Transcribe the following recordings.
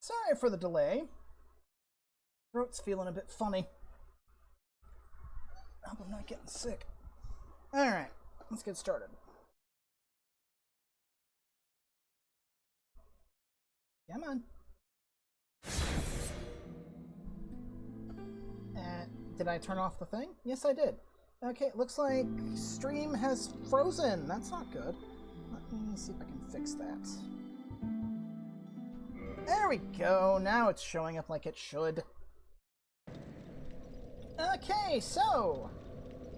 Sorry for the delay. Throat's feeling a bit funny. I hope I'm not getting sick. Alright, let's get started. Come on. Did I turn off the thing? Yes, I did. Okay, it looks like stream has frozen. That's not good. Let me see if I can fix that. There we go. Now it's showing up like it should. Okay, so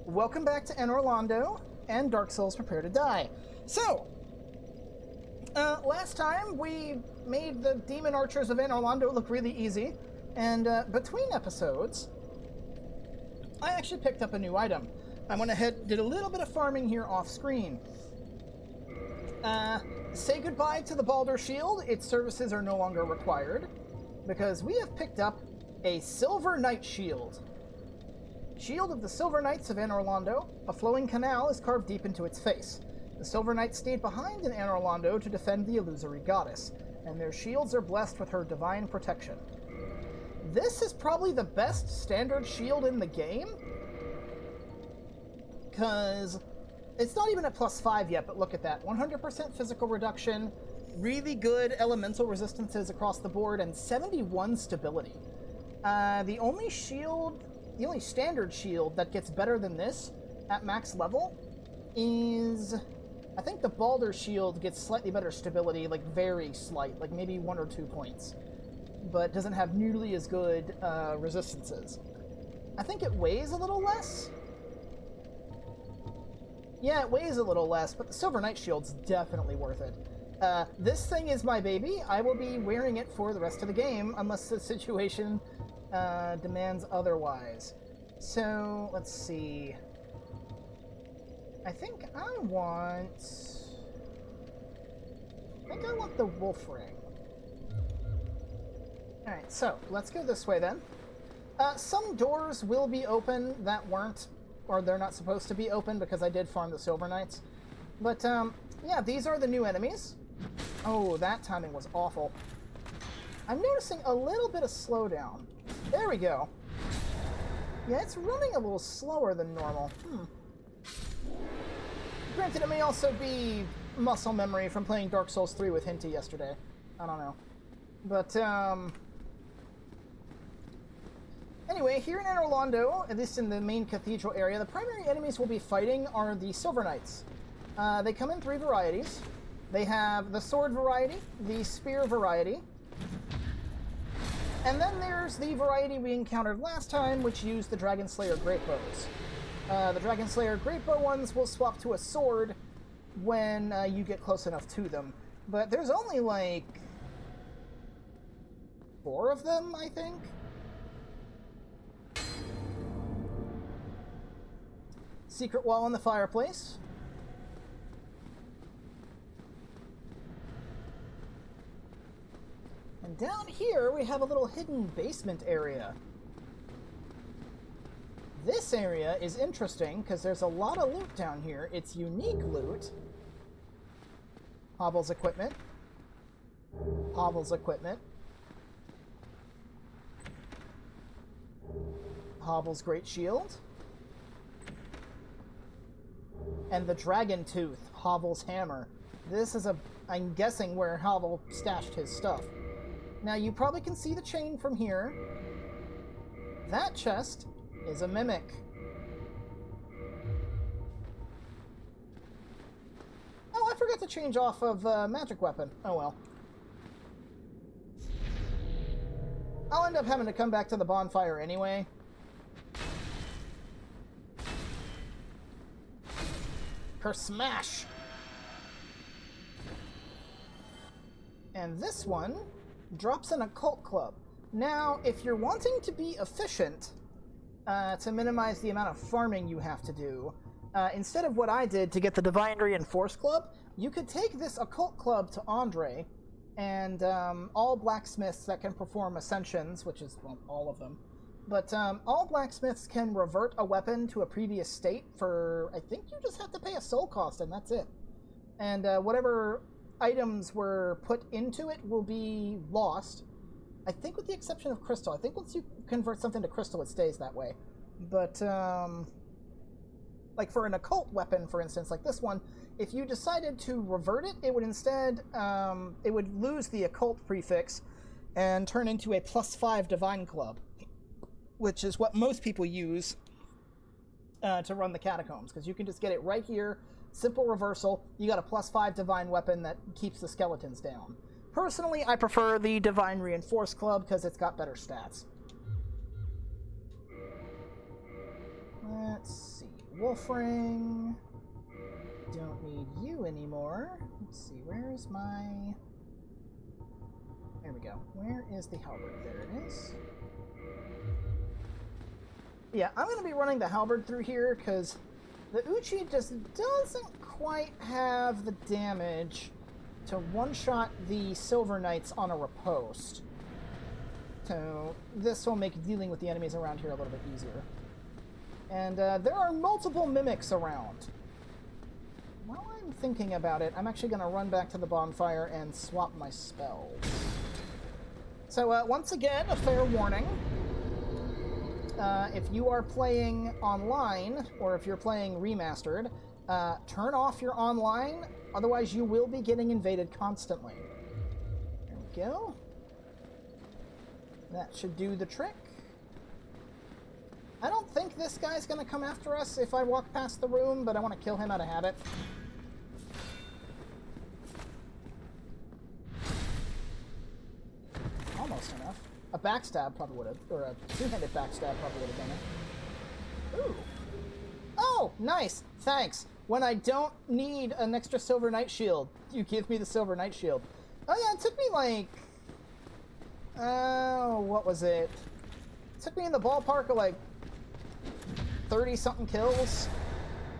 welcome back to Orlando and Dark Souls Prepare to Die. So, last time we made the Demon Archers of Orlando look really easy, and between episodes, I actually picked up a new item. I went ahead, did a little bit of farming here off screen. Say goodbye to the Baldur Shield. Its services are no longer required, because we have picked up a Silver Knight Shield. Shield of the Silver Knights of Orlando. A flowing canal is carved deep into its face. The Silver Knights stayed behind in Orlando to defend the illusory goddess, and their shields are blessed with her divine protection. This is probably the best standard shield in the game, because it's not even at +5 yet, but look at that. 100% physical reduction, really good elemental resistances across the board, and 71 stability. The only standard shield that gets better than this at max level is, I think the Baldur Shield gets slightly better stability, like very slight, like maybe 1 or 2 points, but doesn't have nearly as good resistances. I think it weighs a little less. Yeah, it weighs a little less, but the Silver Knight Shield's definitely worth it. This thing is my baby. I will be wearing it for the rest of the game, unless the situation demands otherwise. So, let's see. I think I want the wolf ring. Alright, so let's go this way then. Some doors will be open that weren't, or they're not supposed to be open because I did farm the Silver Knights. But, yeah, these are the new enemies. Oh, that timing was awful. I'm noticing a little bit of slowdown. There we go. Yeah, it's running a little slower than normal. Granted, it may also be muscle memory from playing Dark Souls 3 with Hinty yesterday. I don't know. But, anyway, here in Orlando, at least in the main cathedral area, the primary enemies we'll be fighting are the Silver Knights. They come in 3 varieties. They have the sword variety, the spear variety, and then there's the variety we encountered last time, which used the Dragon Slayer Great Bows. The Dragon Slayer Great Bow ones will swap to a sword when you get close enough to them. But there's only, like, 4 of them, I think? Secret wall in the fireplace. And down here, we have a little hidden basement area. This area is interesting because there's a lot of loot down here. It's unique loot. Hobble's equipment. Hobble's equipment. Hobble's great shield. And the Dragon Tooth, Hobble's hammer. This is I'm guessing where Hobble stashed his stuff. Now, you probably can see the chain from here. That chest is a mimic. Oh, I forgot to change off of magic weapon. Oh well. I'll end up having to come back to the bonfire anyway. Her smash! And this one drops an occult club. Now, if you're wanting to be efficient, to minimize the amount of farming you have to do, instead of what I did to get the Divine Reinforced Club, you could take this occult club to Andre, and all blacksmiths that can perform ascensions, which is, well, all of them, but all blacksmiths can revert a weapon to a previous state for, I think you just have to pay a soul cost, and that's it. And whatever items were put into it will be lost, I think with the exception of crystal. I think once you convert something to crystal, it stays that way. But, like for an occult weapon, for instance, like this one, if you decided to revert it, it would instead, it would lose the occult prefix and turn into a +5 divine club, which is what most people use to run the catacombs, because you can just get it right here, simple reversal, you got a +5 divine weapon that keeps the skeletons down. Personally, I prefer the divine reinforced club because it's got better stats. Let's see, Wolfring, don't need you anymore. Let's see, where's my... There we go. Where is the halberd? There it is. Yeah, I'm going to be running the halberd through here because the Uchi just doesn't quite have the damage to one-shot the Silver Knights on a riposte. So this will make dealing with the enemies around here a little bit easier. And there are multiple mimics around. While I'm thinking about it, I'm actually going to run back to the bonfire and swap my spells. So once again, a fair warning. If you are playing online, or if you're playing remastered, turn off your online, otherwise you will be getting invaded constantly. There we go. That should do the trick. I don't think this guy's going to come after us if I walk past the room, but I want to kill him out of habit. Almost enough. A backstab probably would have, or a two-handed backstab probably would have done it. Ooh. Oh, nice. Thanks. When I don't need an extra Silver Knight shield, you give me the Silver Knight shield. Oh yeah, it took me like... Oh, what was it? It took me in the ballpark of like 30-something kills.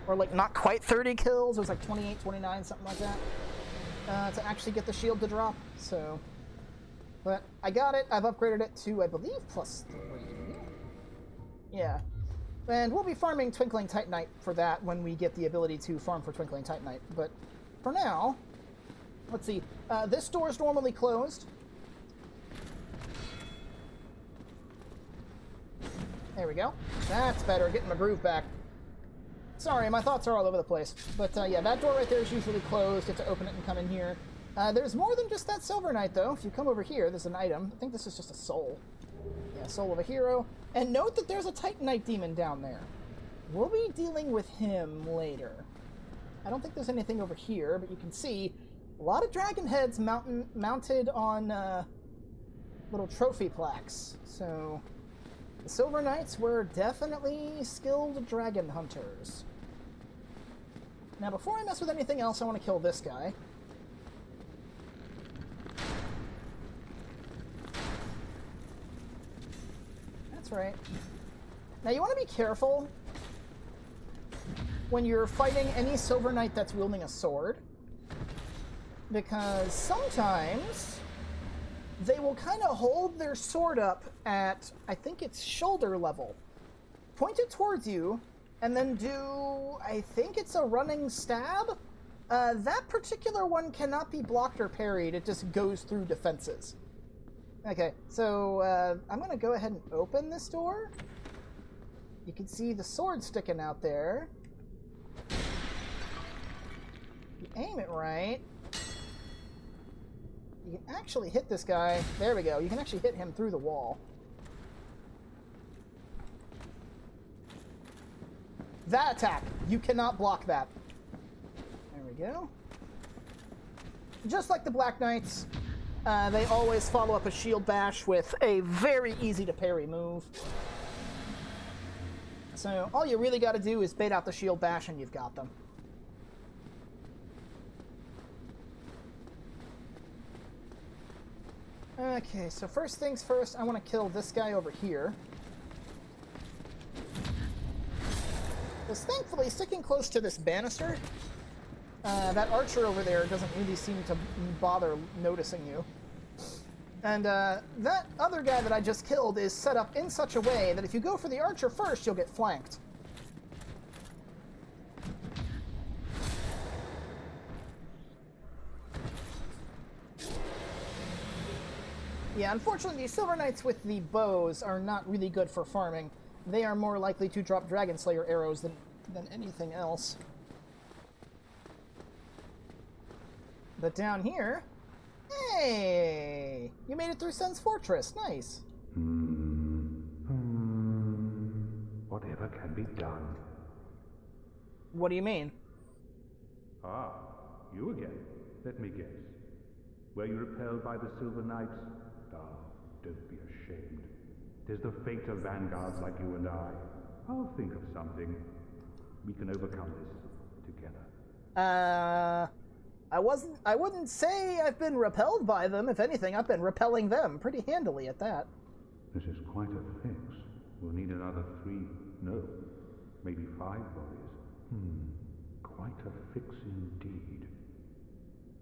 Or like not quite 30 kills. It was like 28, 29, something like that. To actually get the shield to drop, so... But I got it. I've upgraded it to, I believe, +3. Yeah. And we'll be farming Twinkling Titanite for that when we get the ability to farm for Twinkling Titanite. But for now, let's see. This door is normally closed. There we go. That's better. Getting my groove back. Sorry, my thoughts are all over the place. But yeah, that door right there is usually closed. You have to open it and come in here. There's more than just that Silver Knight, though. If you come over here, there's an item. I think this is just a soul. Yeah, soul of a hero. And note that there's a Titanite demon down there. We'll be dealing with him later. I don't think there's anything over here, but you can see a lot of dragon heads mounted on little trophy plaques. So the Silver Knights were definitely skilled dragon hunters. Now, before I mess with anything else, I want to kill this guy. Right. Now you want to be careful when you're fighting any Silver Knight that's wielding a sword, because sometimes they will kind of hold their sword up at, I think it's shoulder level, point it towards you, and then do, I think it's a running stab. That particular one cannot be blocked or parried, it just goes through defenses. Okay, so I'm going to go ahead and open this door. You can see the sword sticking out there. You aim it right. You can actually hit this guy. There we go. You can actually hit him through the wall. That attack! You cannot block that. There we go. Just like the Black Knights, they always follow up a shield bash with a very easy to parry move. So all you really got to do is bait out the shield bash and you've got them. Okay, so first things first, I want to kill this guy over here. Because thankfully, sticking close to this banister, that archer over there doesn't really seem to bother noticing you. And that other guy that I just killed is set up in such a way that if you go for the archer first, you'll get flanked. Yeah, unfortunately, the Silver Knights with the bows are not really good for farming. They are more likely to drop Dragon Slayer arrows than anything else. But down here... Hey! You made it through Sun's Fortress. Nice. Whatever can be done. What do you mean? Ah, you again. Let me guess. Were you repelled by the Silver Knights? Ah, don't be ashamed. 'Tis the fate of vanguards like you and I. I'll think of something. We can overcome this together. I wouldn't say I've been repelled by them. If anything, I've been repelling them pretty handily at that. This is quite a fix. We'll need another 3, no, maybe 5 bodies. Quite a fix indeed.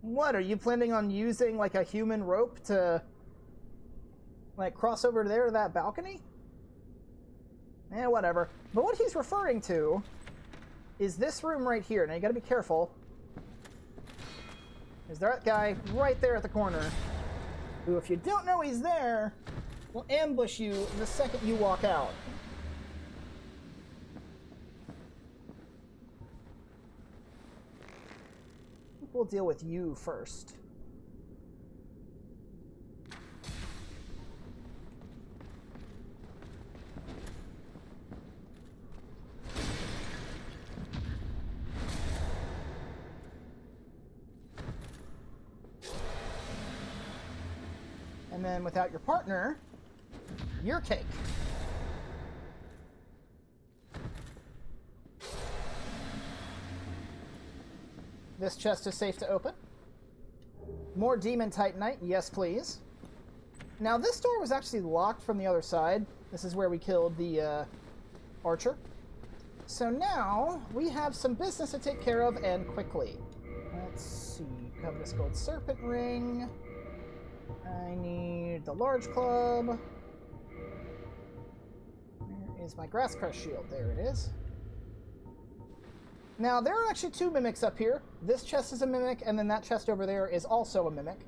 What, are you planning on using, like, a human rope to, like, cross over there to that balcony? Whatever. But what he's referring to is this room right here. Now, you gotta be careful. There's that guy right there at the corner, who, if you don't know he's there, will ambush you the second you walk out. I think we'll deal with you first. And then without your partner, you're cake. This chest is safe to open. More Demon Titanite, yes please. Now this door was actually locked from the other side. This is where we killed the archer. So now we have some business to take care of, and quickly. Let's see, Covetous Gold Serpent Ring. I need the large club. Where is my Grass Crest Shield? There it is. Now, there are actually 2 mimics up here. This chest is a mimic, and then that chest over there is also a mimic.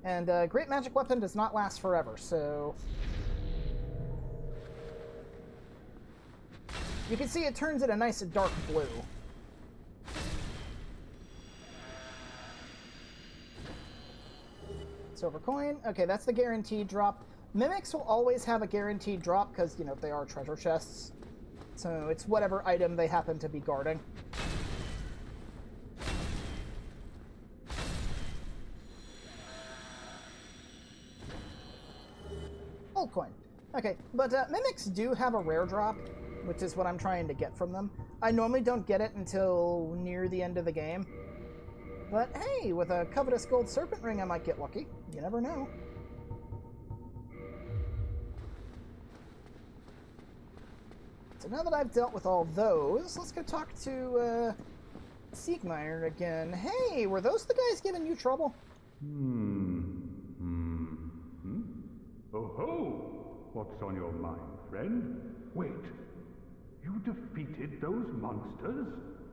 And Great Magic Weapon does not last forever, so... You can see it turns it a nice dark blue. Silver coin. Okay, that's the guaranteed drop. Mimics will always have a guaranteed drop because, you know, they are treasure chests. So it's whatever item they happen to be guarding. Old coin. Okay, but mimics do have a rare drop, which is what I'm trying to get from them. I normally don't get it until near the end of the game. But hey, with a Covetous Gold Serpent Ring, I might get lucky. You never know. So now that I've dealt with all those, let's go talk to Siegmeyer again. Hey, were those the guys giving you trouble? Oh ho! What's on your mind, friend? Wait, you defeated those monsters?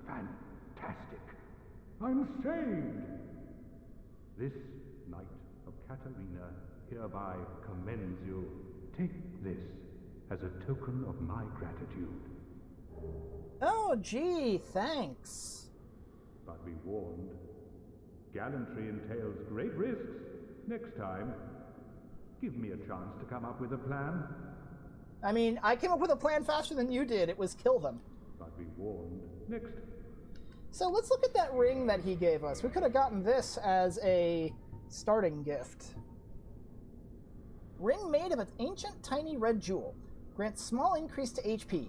Fantastic! I'm saved! This Knight of Katarina hereby commends you. Take this as a token of my gratitude. Oh, gee, thanks. But be warned, gallantry entails great risks. Next time, give me a chance to come up with a plan. I mean, I came up with a plan faster than you did. It was kill them. But be warned, next. So let's look at that ring that he gave us. We could have gotten this as a starting gift. Ring made of an ancient tiny red jewel. Grants small increase to HP.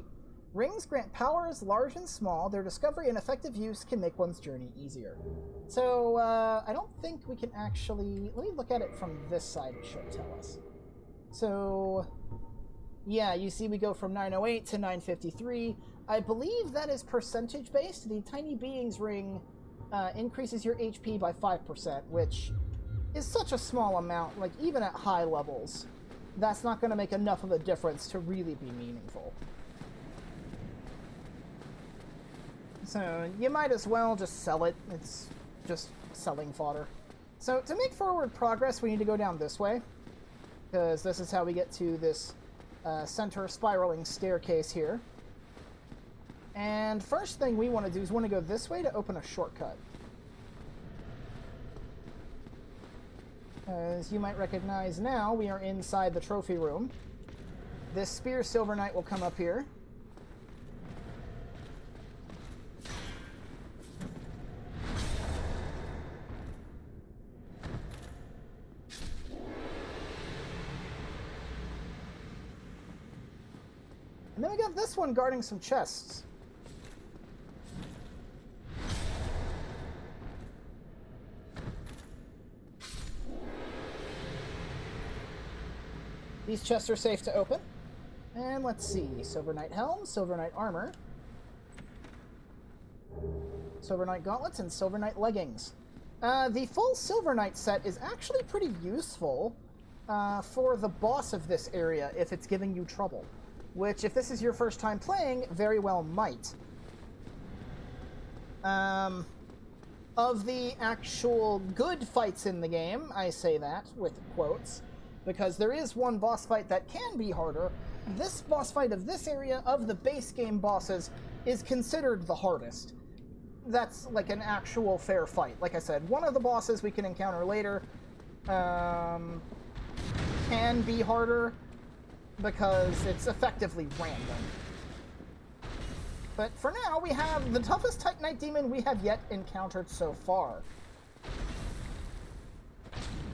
Rings grant powers large and small. Their discovery and effective use can make one's journey easier. So, I don't think we can actually... Let me look at it from this side. It should tell us. So, yeah, you see we go from 908 to 953. I believe that is percentage-based. The Tiny Beings ring increases your HP by 5%, which is such a small amount. Like, even at high levels, that's not going to make enough of a difference to really be meaningful. So, you might as well just sell it. It's just selling fodder. So, to make forward progress, we need to go down this way. because this is how we get to this center spiraling staircase here. And first thing we want to do is want to go this way to open a shortcut. As you might recognize now, we are inside the trophy room. This Spear Silver Knight will come up here. And then we got this one guarding some chests. These chests are safe to open. And let's see. Silver Knight Helm, Silver Knight Armor, Silver Knight Gauntlets, and Silver Knight Leggings. The full Silver Knight set is actually pretty useful for the boss of this area if it's giving you trouble. Which, if this is your first time playing, very well might. Of the actual good fights in the game, I say that with quotes, because there is one boss fight that can be harder. This boss fight of this area, of the base game bosses, is considered the hardest. That's like an actual fair fight. Like I said, one of the bosses we can encounter later can be harder because it's effectively random. But for now, we have the toughest Titanite demon we have yet encountered so far.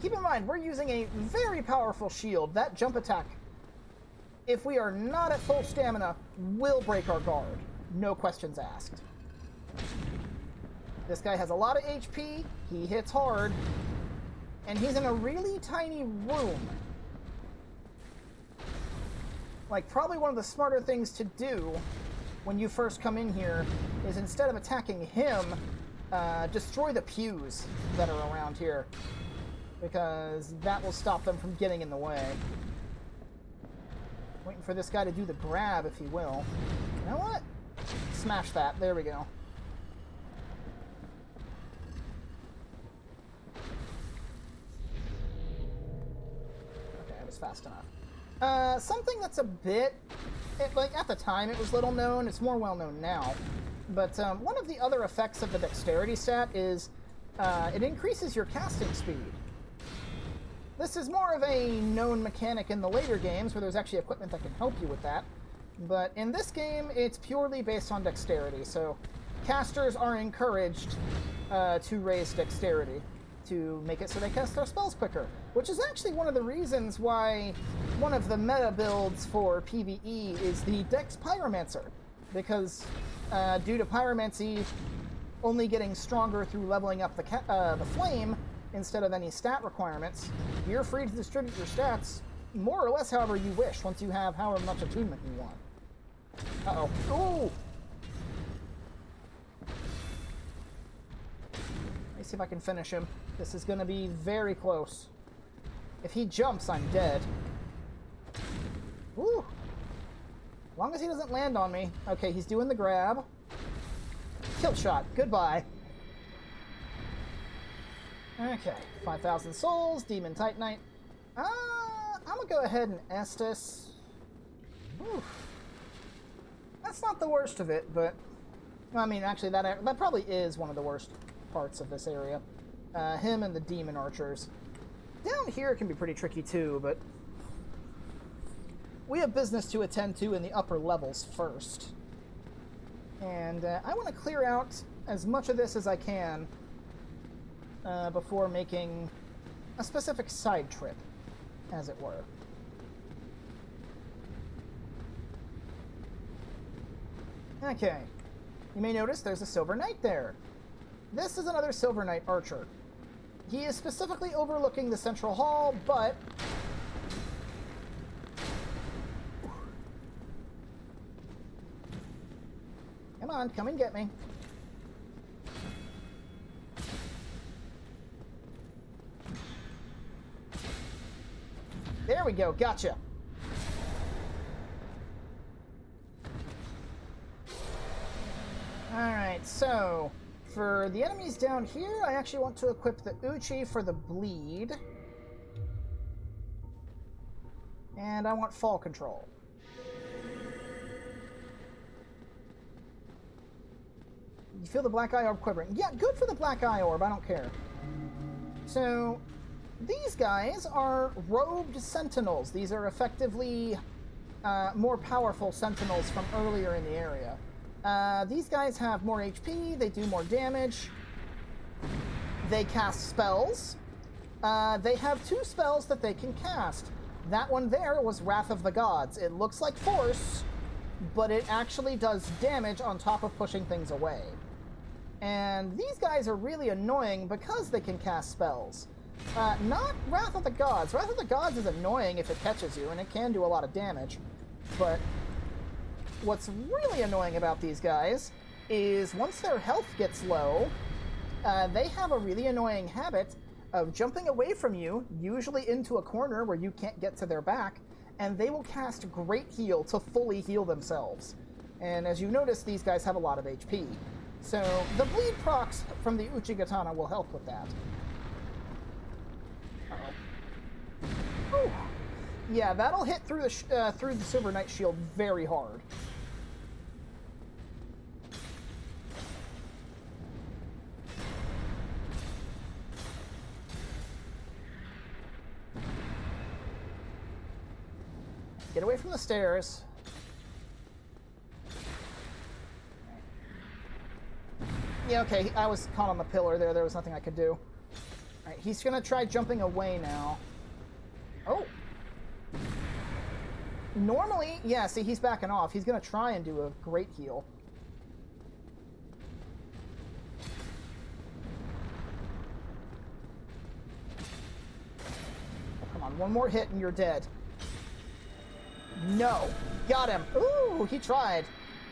Keep in mind, we're using a very powerful shield. That jump attack, if we are not at full stamina, will break our guard. No questions asked. This guy has a lot of HP, he hits hard, and he's in a really tiny room. Like, probably one of the smarter things to do when you first come in here is, instead of attacking him, destroy the pews that are around here, because that will stop them from getting in the way. Waiting for this guy to do the grab, if he will. You know what? Smash that. There we go. Okay, it was fast enough. Something that's a bit... like, at the time, it was little known. It's more well known now. But one of the other effects of the dexterity stat is it increases your casting speed. This is more of a known mechanic in the later games, where there's actually equipment that can help you with that. But in this game, it's purely based on dexterity, so casters are encouraged to raise dexterity to make it so they cast their spells quicker, which is actually one of the reasons why one of the meta builds for PvE is the Dex Pyromancer, because due to Pyromancy only getting stronger through leveling up the flame, instead of any stat requirements, you're free to distribute your stats more or less however you wish, once you have however much attunement you want. Uh-oh. Ooh! Let me see if I can finish him. This is going to be very close. If he jumps, I'm dead. Ooh! As long as he doesn't land on me. Okay, he's doing the grab. Kill shot. Goodbye. Okay, 5,000 souls, Demon Titanite. I'm gonna go ahead and Estus. Oof. That's not the worst of it, but... I mean, actually, that probably is one of the worst parts of this area. Him and the Demon Archers. Down here can be pretty tricky, too, but... we have business to attend to in the upper levels first. And I want to clear out as much of this as I can before making a specific side trip, as it were. Okay. You may notice there's a Silver Knight there. This is another Silver Knight Archer. He is specifically overlooking the central hall, but... come on, come and get me. There we go, gotcha. Alright, so for the enemies down here, I actually want to equip the Uchi for the bleed. And I want fall control. You feel the black eye orb quivering. Yeah, good for the black eye orb. I don't care. So, these guys are robed sentinels. These are effectively more powerful sentinels from earlier in the area. These guys have more HP. They do more damage. They cast spells. They have 2 spells that they can cast. That one there was Wrath of the Gods. It looks like Force, but it actually does damage on top of pushing things away. And these guys are really annoying because they can cast spells. Not Wrath of the Gods. Wrath of the Gods is annoying if it catches you, and it can do a lot of damage. But what's really annoying about these guys is once their health gets low, they have a really annoying habit of jumping away from you, usually into a corner where you can't get to their back, and they will cast Great Heal to fully heal themselves. And as you notice, these guys have a lot of HP. So the bleed procs from the Uchigatana will help with that. Uh-oh. Whew. Yeah, that'll hit through the Silver Knight shield very hard. Get away from the stairs. Yeah, okay, I was caught on the pillar there. There was nothing I could do. Alright, he's gonna try jumping away now. Oh! Normally, yeah, see, he's backing off. He's gonna try and do a great heal. Oh, come on, one more hit and you're dead. No! Got him! Ooh, he tried.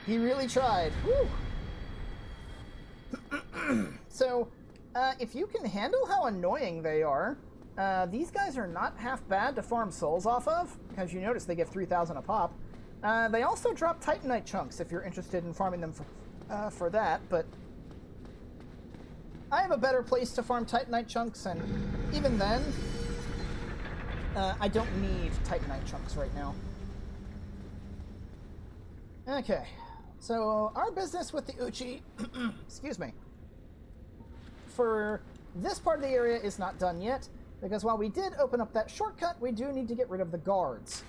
He really tried. Woo! So, if you can handle how annoying they are, these guys are not half bad to farm souls off of, because you notice they give 3,000 a pop. They also drop Titanite chunks if you're interested in farming them for that, but I have a better place to farm Titanite chunks, and even then, I don't need Titanite chunks right now. Okay, so our business with the Uchi, excuse me, for this part of the area is not done yet, because while we did open up that shortcut, we do need to get rid of the guards.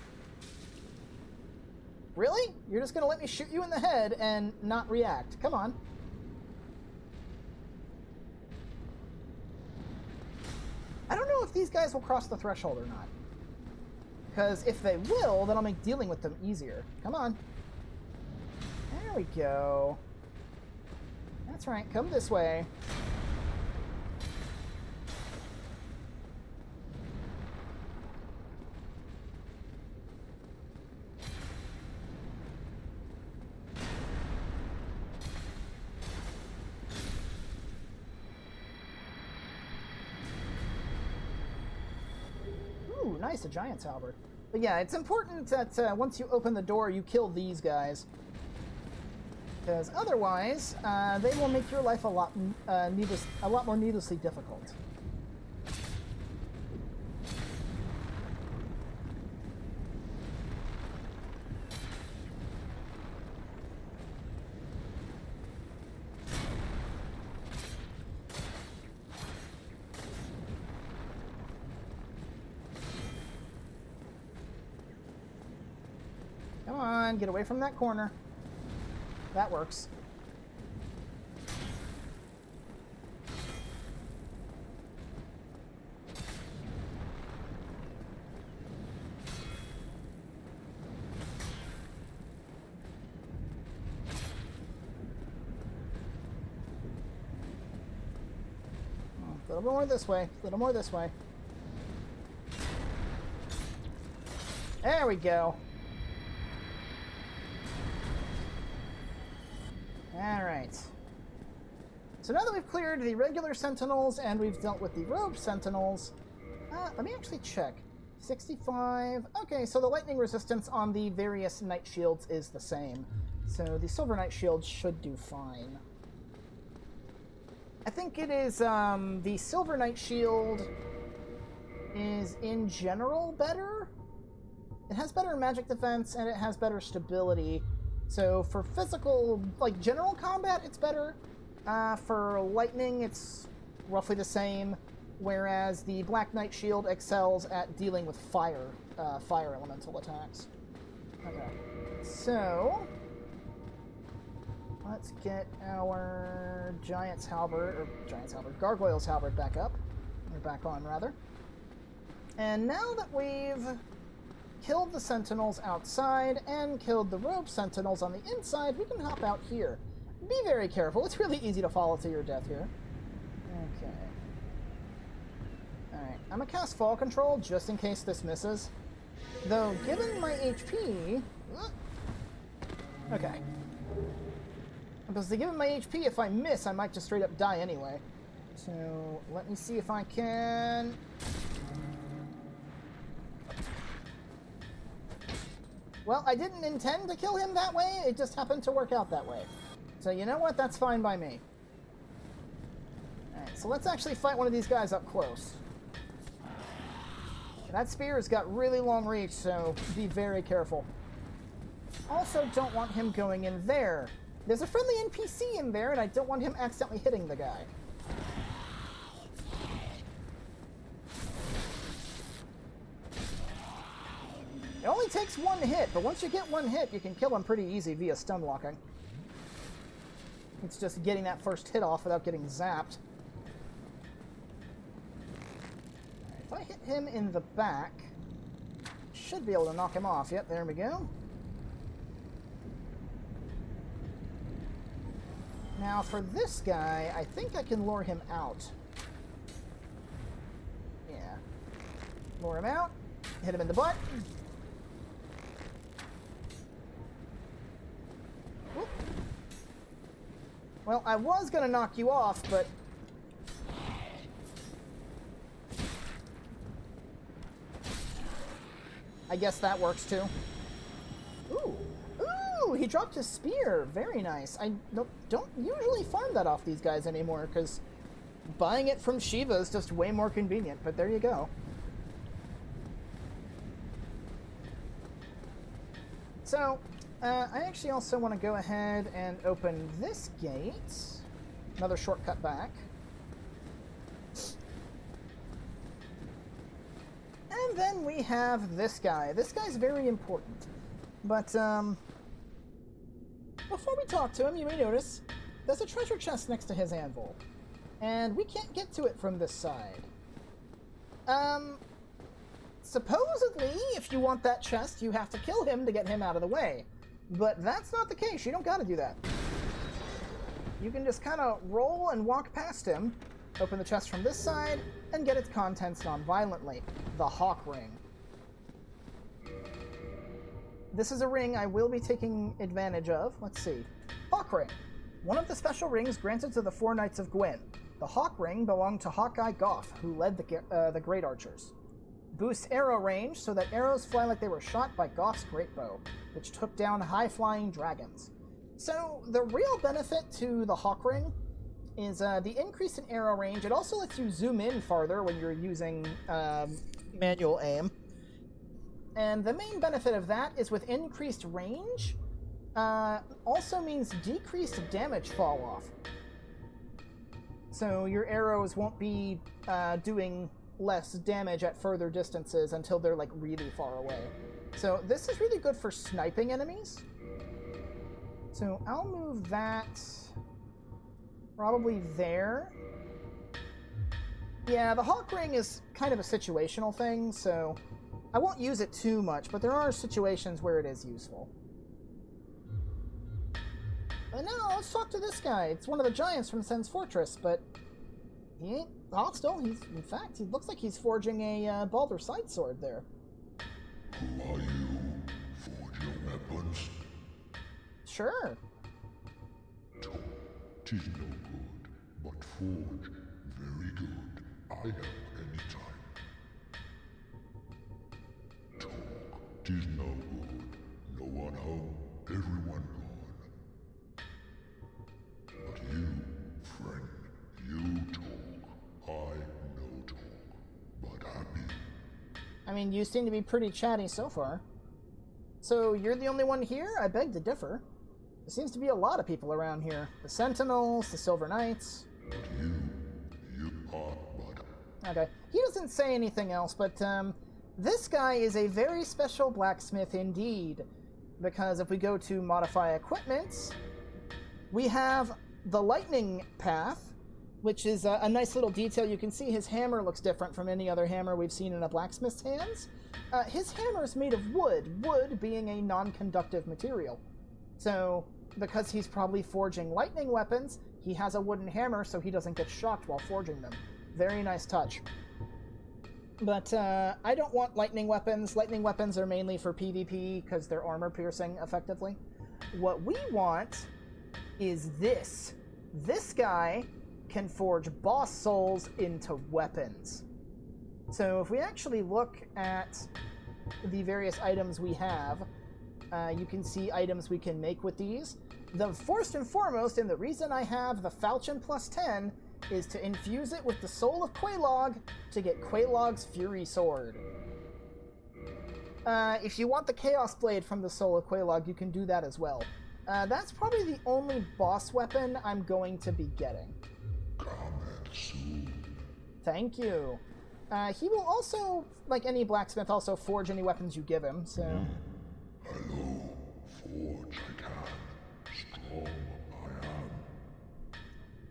Really? You're just going to let me shoot you in the head and not react? Come on. I don't know if these guys will cross the threshold or not. Because if they will, that'll make dealing with them easier. Come on. There we go. That's right, come this way. Ooh, nice, a giant's halberd. But yeah, it's important that once you open the door, you kill these guys. Because otherwise, they will make your life a lot more needlessly difficult. Come on, get away from that corner. That works. A little more this way. A little more this way. There we go. Alright. So now that we've cleared the regular sentinels and we've dealt with the rogue sentinels, let me actually check. 65. Okay, so the lightning resistance on the various knight shields is the same. So the silver knight shield should do fine. I think it is, the silver knight shield is in general better. It has better magic defense, and it has better stability. So for physical, like general combat, it's better. For lightning, it's roughly the same, whereas the Black Knight Shield excels at dealing with fire elemental attacks. Okay, so let's get our Gargoyle's Halberd back up. Or back on, rather. And now that we've killed the sentinels outside and killed the rogue sentinels on the inside, we can hop out here. Be very careful. It's really easy to fall to your death here. Okay. Alright, I'm gonna cast Fall Control just in case this misses. Though, given my HP... Okay. Because given my HP, if I miss, I might just straight up die anyway. So, let me see if I can... Well, I didn't intend to kill him that way, it just happened to work out that way. So you know what, that's fine by me. Alright, so let's actually fight one of these guys up close. That spear's got really long reach, so be very careful. Also don't want him going in there. There's a friendly NPC in there, and I don't want him accidentally hitting the guy. It only takes one hit, but once you get one hit, you can kill him pretty easy via stun locking. It's just getting that first hit off without getting zapped. If I hit him in the back, should be able to knock him off. Yep, there we go. Now for this guy, I think I can lure him out. Yeah. Lure him out, hit him in the butt. Whoop. Well, I was gonna knock you off, but... I guess that works too. Ooh! Ooh! He dropped his spear! Very nice. I don't usually farm that off these guys anymore, because buying it from Shiva is just way more convenient, but there you go. So, I actually also want to go ahead and open this gate. Another shortcut back. And then we have this guy. This guy's very important. But, before we talk to him, you may notice there's a treasure chest next to his anvil. And we can't get to it from this side. Supposedly, if you want that chest, you have to kill him to get him out of the way. But that's not the case. You don't gotta do that. You can just kind of roll and walk past him, open the chest from this side, and get its contents non-violently. The Hawk Ring. This is a ring I will be taking advantage of. Let's see. Hawk Ring. One of the special rings granted to the 4 Knights of Gwyn. The Hawk Ring belonged to Hawkeye Goth, who led the Great Archers. Boosts arrow range so that arrows fly like they were shot by Goth's great bow, which took down high-flying dragons. So, the real benefit to the Hawk Ring is the increase in arrow range. It also lets you zoom in farther when you're using manual aim. And the main benefit of that is with increased range, also means decreased damage fall off. So your arrows won't be doing less damage at further distances until they're like really far away. So this is really good for sniping enemies. So I'll move that probably there. Yeah, the Hawk Ring is kind of a situational thing, so I won't use it too much, but there are situations where it is useful. But now, let's talk to this guy. It's one of the giants from Sen's Fortress, but he ain't hostile. In fact, he looks like he's forging a Baldur side sword there. Who are you? Forge your weapons? Sure. Talk, 'tis no good, but forge, very good. I help any time. Talk, 'tis no good. No one home, everyone gone. But you, friend, you talk. I no talk, but happy. I mean, you seem to be pretty chatty so far. So you're the only one here? I beg to differ. There seems to be a lot of people around here. The Sentinels, the Silver Knights. But you are but Okay. He doesn't say anything else, but this guy is a very special blacksmith indeed. Because if we go to modify equipment, we have the lightning path, which is a nice little detail. You can see his hammer looks different from any other hammer we've seen in a blacksmith's hands. His hammer is made of wood, wood being a non-conductive material. So, because he's probably forging lightning weapons, he has a wooden hammer so he doesn't get shocked while forging them. Very nice touch. But I don't want lightning weapons. Lightning weapons are mainly for PvP because they're armor piercing, effectively. What we want is this. This guy can forge boss souls into weapons. So if we actually look at the various items we have, you can see items we can make with these. The first and foremost, and the reason I have the Falchion plus 10, is to infuse it with the Soul of Quelaag to get Quelaag's Fury Sword. If you want the Chaos Blade from the Soul of Quelaag, you can do that as well. That's probably the only boss weapon I'm going to be getting. comment soon. Thank you. He will also, like any blacksmith, also forge any weapons you give him, so... Hello, forge I can. Strong I am.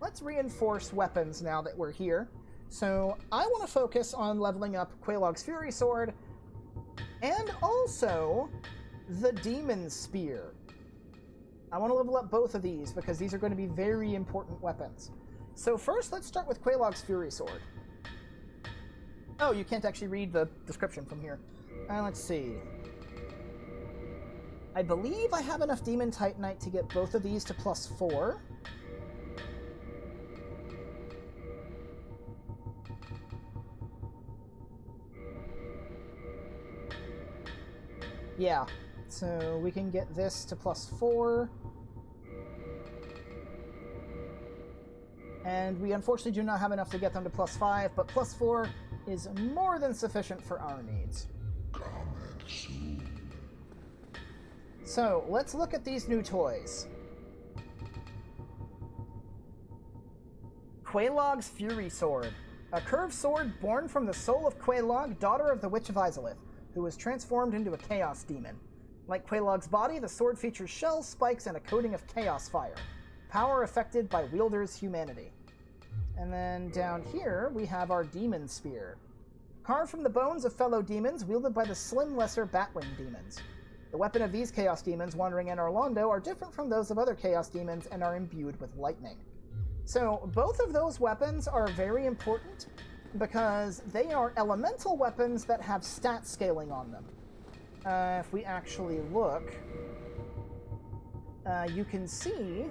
Let's reinforce weapons now that we're here. So, I want to focus on leveling up Quelaag's Fury Sword, and also the Demon Spear. I want to level up both of these, because these are going to be very important weapons. So first, let's start with Quelaag's Fury Sword. Oh, you can't actually read the description from here. Let's see. I believe I have enough Demon Titanite to get both of these to +4. Yeah, so we can get this to +4. And we unfortunately do not have enough to get them to +5, but +4 is more than sufficient for our needs. Comment soon. So, let's look at these new toys. Quelaag's Fury Sword. A curved sword born from the soul of Quelaag, daughter of the Witch of Izalith, who was transformed into a Chaos Demon. Like Quelaag's body, the sword features shells, spikes, and a coating of Chaos Fire. Power affected by wielder's humanity. And then down here, we have our Demon Spear. Carved from the bones of fellow demons, wielded by the slim lesser Batwing demons. The weapon of these Chaos Demons wandering in Orlando are different from those of other Chaos Demons and are imbued with lightning. So both of those weapons are very important because they are elemental weapons that have stat scaling on them. If we actually look, you can see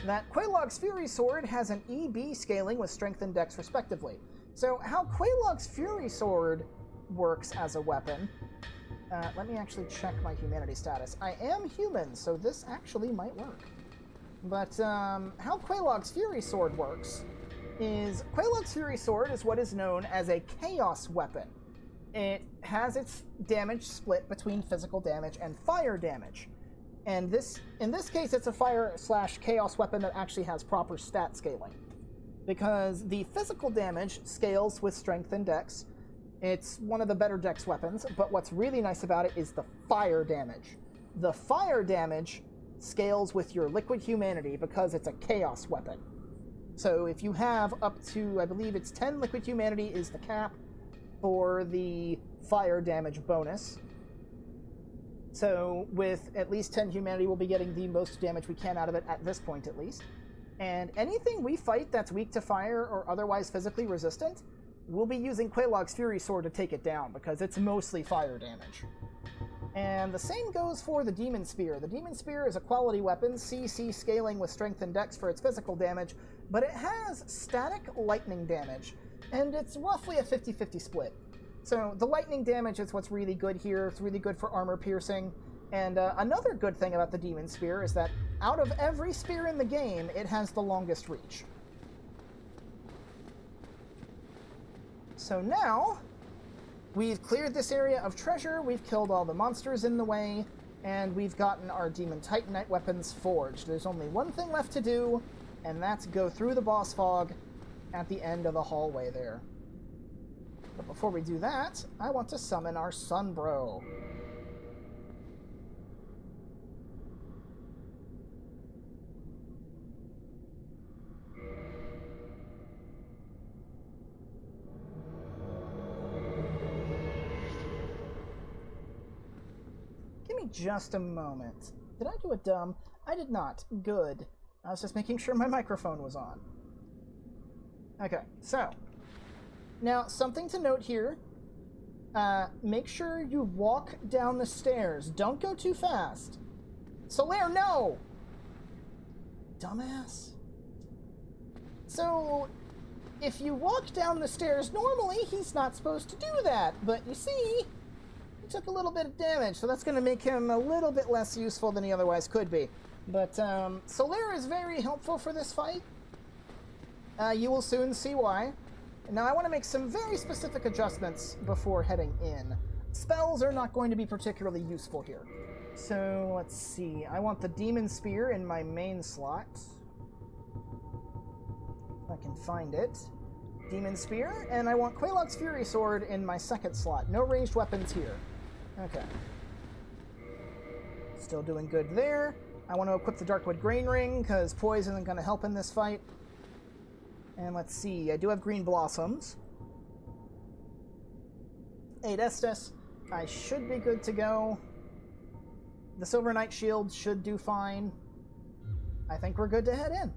that Quelaag's Fury Sword has an EB scaling with Strength and Dex respectively. So how Quelaag's Fury Sword works as a weapon... let me actually check my humanity status. I am human, so this actually might work. But how Quelaag's Fury Sword works is Quelaag's Fury Sword is what is known as a Chaos weapon. It has its damage split between physical damage and fire damage. And in this case, it's a fire/chaos weapon that actually has proper stat scaling. Because the physical damage scales with strength and dex. It's one of the better dex weapons, but what's really nice about it is the fire damage. The fire damage scales with your liquid humanity because it's a chaos weapon. So if you have up to, I believe it's 10 liquid humanity is the cap for the fire damage bonus. So with at least 10 humanity, we'll be getting the most damage we can out of it at this point at least. And anything we fight that's weak to fire or otherwise physically resistant, we'll be using Quelaag's Fury Sword to take it down because it's mostly fire damage. And the same goes for the Demon Spear. The Demon Spear is a quality weapon, CC scaling with strength and dex for its physical damage, but it has static lightning damage, and it's roughly a 50-50 split. So the lightning damage is what's really good here. It's really good for armor piercing. And another good thing about the Demon Spear is that out of every spear in the game, it has the longest reach. So now, We've cleared this area of treasure, we've killed all the monsters in the way, and we've gotten our Demon Titanite weapons forged. There's only one thing left to do, and that's go through the boss fog at the end of the hallway there. But before we do that, I want to summon our Sun Bro. Give me just a moment. Did I do a dumb? I did not. Good. I was just making sure my microphone was on. Okay, so. Now, something to note here. Make sure you walk down the stairs. Don't go too fast. Solaire, no! Dumbass. So, if you walk down the stairs, normally he's not supposed to do that. But you see, he took a little bit of damage, so that's going to make him a little bit less useful than he otherwise could be. But Solaire is very helpful for this fight. You will soon see why. Now, I want to make some very specific adjustments before heading in. Spells are not going to be particularly useful here. So, let's see. I want the Demon Spear in my main slot. If I can find it. Demon Spear, and I want Quelaag's Fury Sword in my second slot. No ranged weapons here. Okay. Still doing good there. I want to equip the Darkwood Grain Ring, because poison isn't going to help in this fight. And let's see, I do have Green Blossoms. 8 Estus. I should be good to go. The Silver Knight Shield should do fine. I think we're good to head in.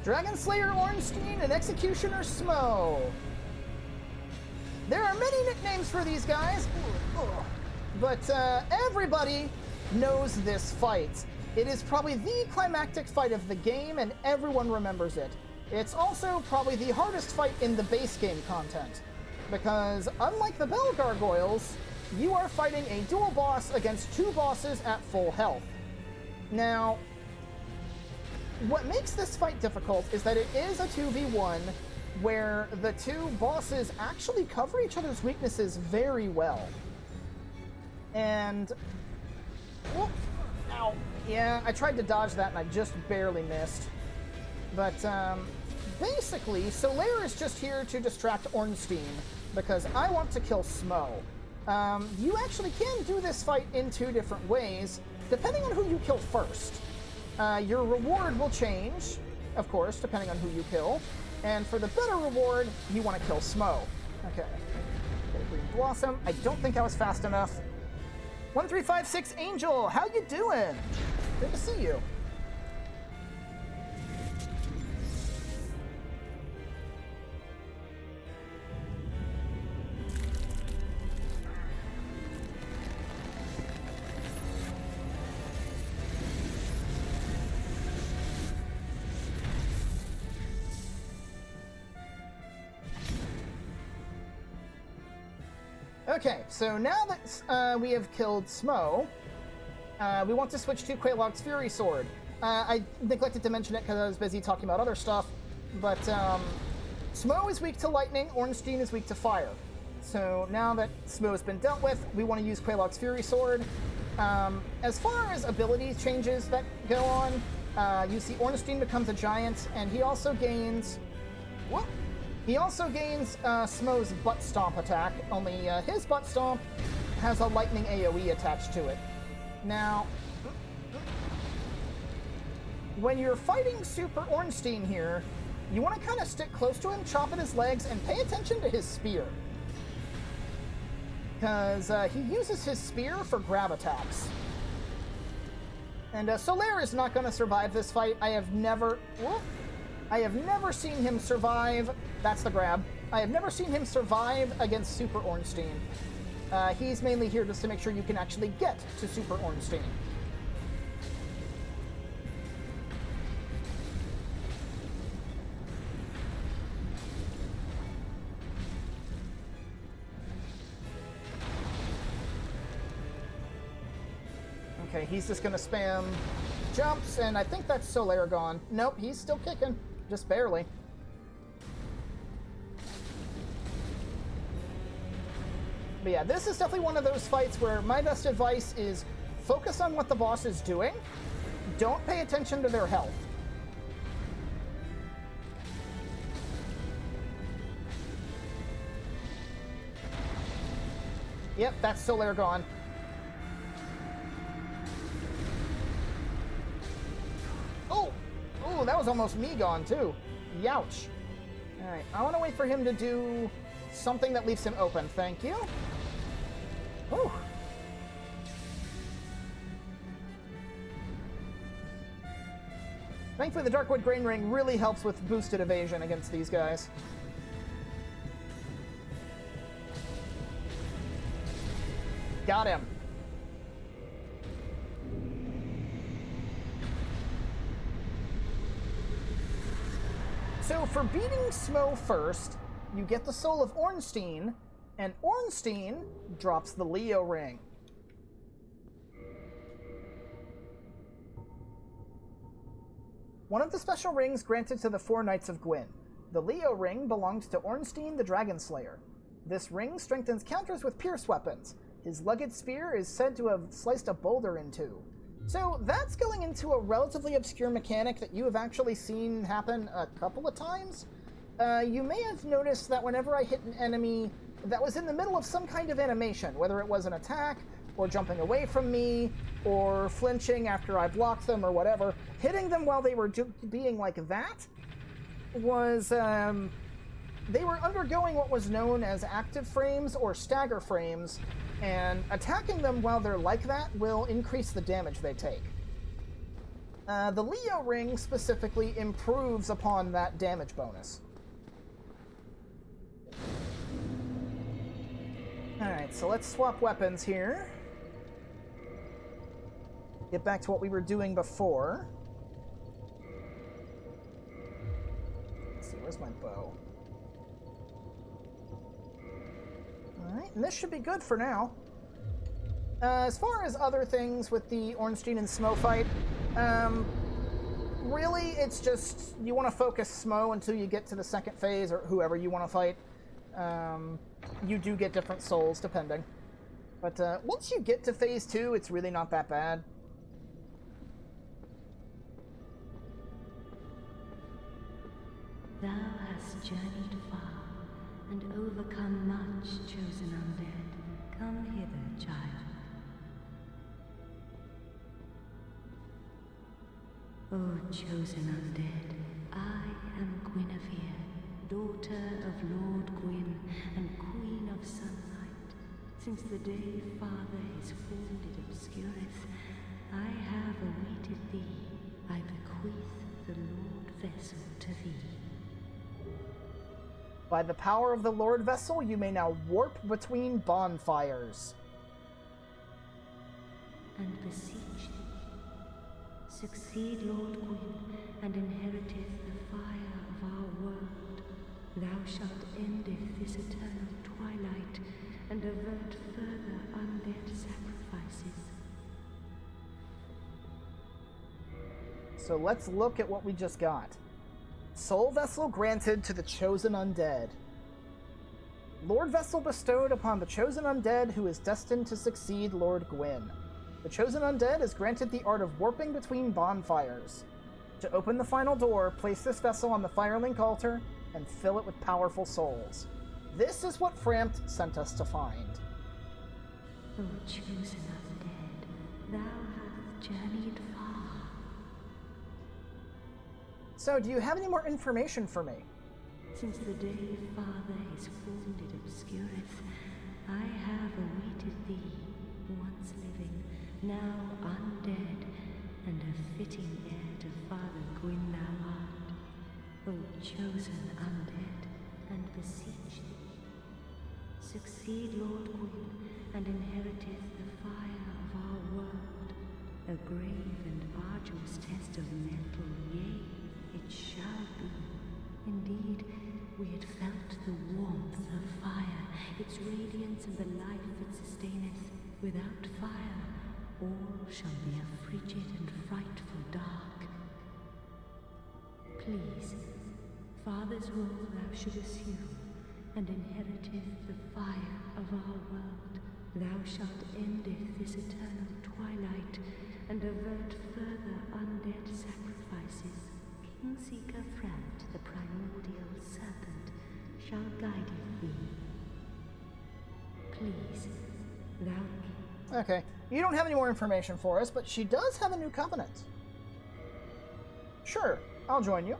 Dragon Slayer Ornstein and Executioner Smough. There are many nicknames for these guys, but everybody knows this fight. It is probably the climactic fight of the game, and everyone remembers it. It's also probably the hardest fight in the base game content, because unlike the Bell Gargoyles, you are fighting a dual boss against two bosses at full health. Now, what makes this fight difficult is that it is a 2v1 where the two bosses actually cover each other's weaknesses very well. And... whoop, ow. Yeah, I tried to dodge that and I just barely missed. But, basically, Solaire is just here to distract Ornstein, because I want to kill Smough. You actually can do this fight in two different ways, depending on who you kill first. Your reward will change, of course, depending on who you kill. And for the better reward, you want to kill Smough. Okay. Get a Green Blossom. I don't think I was fast enough. 1356 Angel, how you doing? Good to see you. Okay, so now that we have killed Smough, we want to switch to Quelaag's Fury Sword. I neglected to mention it because I was busy talking about other stuff, but Smough is weak to lightning, Ornstein is weak to fire. So now that Smough has been dealt with, we want to use Quelaag's Fury Sword. As far as ability changes that go on, you see Ornstein becomes a giant, and he also gains... whoop! He also gains Smough's Butt Stomp attack, only his Butt Stomp has a lightning AoE attached to it. Now, when you're fighting Super Ornstein here, you want to kind of stick close to him, chop at his legs, and pay attention to his spear. Because he uses his spear for grab attacks. And Solaire is not going to survive this fight. I have never seen him survive. That's the grab. I have never seen him survive against Super Ornstein. He's mainly here just to make sure you can actually get to Super Ornstein. Okay, he's just gonna spam jumps, and I think that's Solaire gone. Nope, he's still kicking. Just barely. But yeah, this is definitely one of those fights where my best advice is focus on what the boss is doing. Don't pay attention to their health. Yep, that's Solaire gone. Oh! Oh, that was almost me gone, too. Youch. Alright, I want to wait for him to do something that leaves him open. Thank you. Whew. Thankfully, the Darkwood Grain Ring really helps with boosted evasion against these guys. Got him. So for beating Smough first, you get the soul of Ornstein, and Ornstein drops the Leo ring. One of the special rings granted to the 4 Knights of Gwyn. The Leo ring belongs to Ornstein the Dragon Slayer. This ring strengthens counters with pierce weapons. His lugged spear is said to have sliced a boulder in two. So that's going into a relatively obscure mechanic that you have actually seen happen a couple of times. You may have noticed that whenever I hit an enemy that was in the middle of some kind of animation, whether it was an attack, or jumping away from me, or flinching after I blocked them, or whatever, hitting them while they were being like that was, they were undergoing what was known as active frames or stagger frames, and attacking them while they're like that will increase the damage they take. The Leo ring specifically improves upon that damage bonus. Alright, so let's swap weapons here. Get back to what we were doing before. Let's see, where's my bow? Alright, and this should be good for now. As far as other things with the Ornstein and Smough fight, really it's just you want to focus Smough until you get to the second phase, or whoever you want to fight. You do get different souls depending. But once you get to phase 2, it's really not that bad. Thou hast journeyed far, and overcome much, chosen undead. Come hither, child. O chosen undead, I am Guinevere, daughter of Lord Gwyn, and Queen of Sunlight. Since the day Father his wounded obscureth, I have awaited thee. I bequeath the Lord Vessel to thee. By the power of the Lord Vessel, you may now warp between bonfires. And beseech thee, succeed Lord Gwyn, and inheriteth the fire of our world. Thou shalt endeth this eternal twilight, and avert further undead sacrifices. So let's look at what we just got. Soul Vessel granted to the Chosen Undead. Lord Vessel bestowed upon the Chosen Undead who is destined to succeed Lord Gwyn. The Chosen Undead is granted the art of warping between bonfires. To open the final door, place this vessel on the Firelink altar and fill it with powerful souls. This is what Frampt sent us to find. O chosen undead, thou hast journeyed far. So, do you have any more information for me? Since the day Father his wounded obscureth, I have awaited thee, once living, now undead, and a fitting heir to Father Gwyn thou art. O chosen undead, and beseech thee, succeed Lord Gwyn, and inheriteth the fire of our world, a grave and arduous test of mental, yea, it shall be. Indeed, we had felt the warmth of fire, its radiance and the life it sustaineth. Without fire, all shall be a frigid and frightful dark. Please, Father's role thou should assume, and inheriteth the fire of our world. Thou shalt endeth this eternal twilight, and avert further undead sacrifices. Kingseeker Frant, the primordial serpent, shall guide thee. Please, thou... Okay. You don't have any more information for us, but she does have a new covenant. Sure, I'll join you.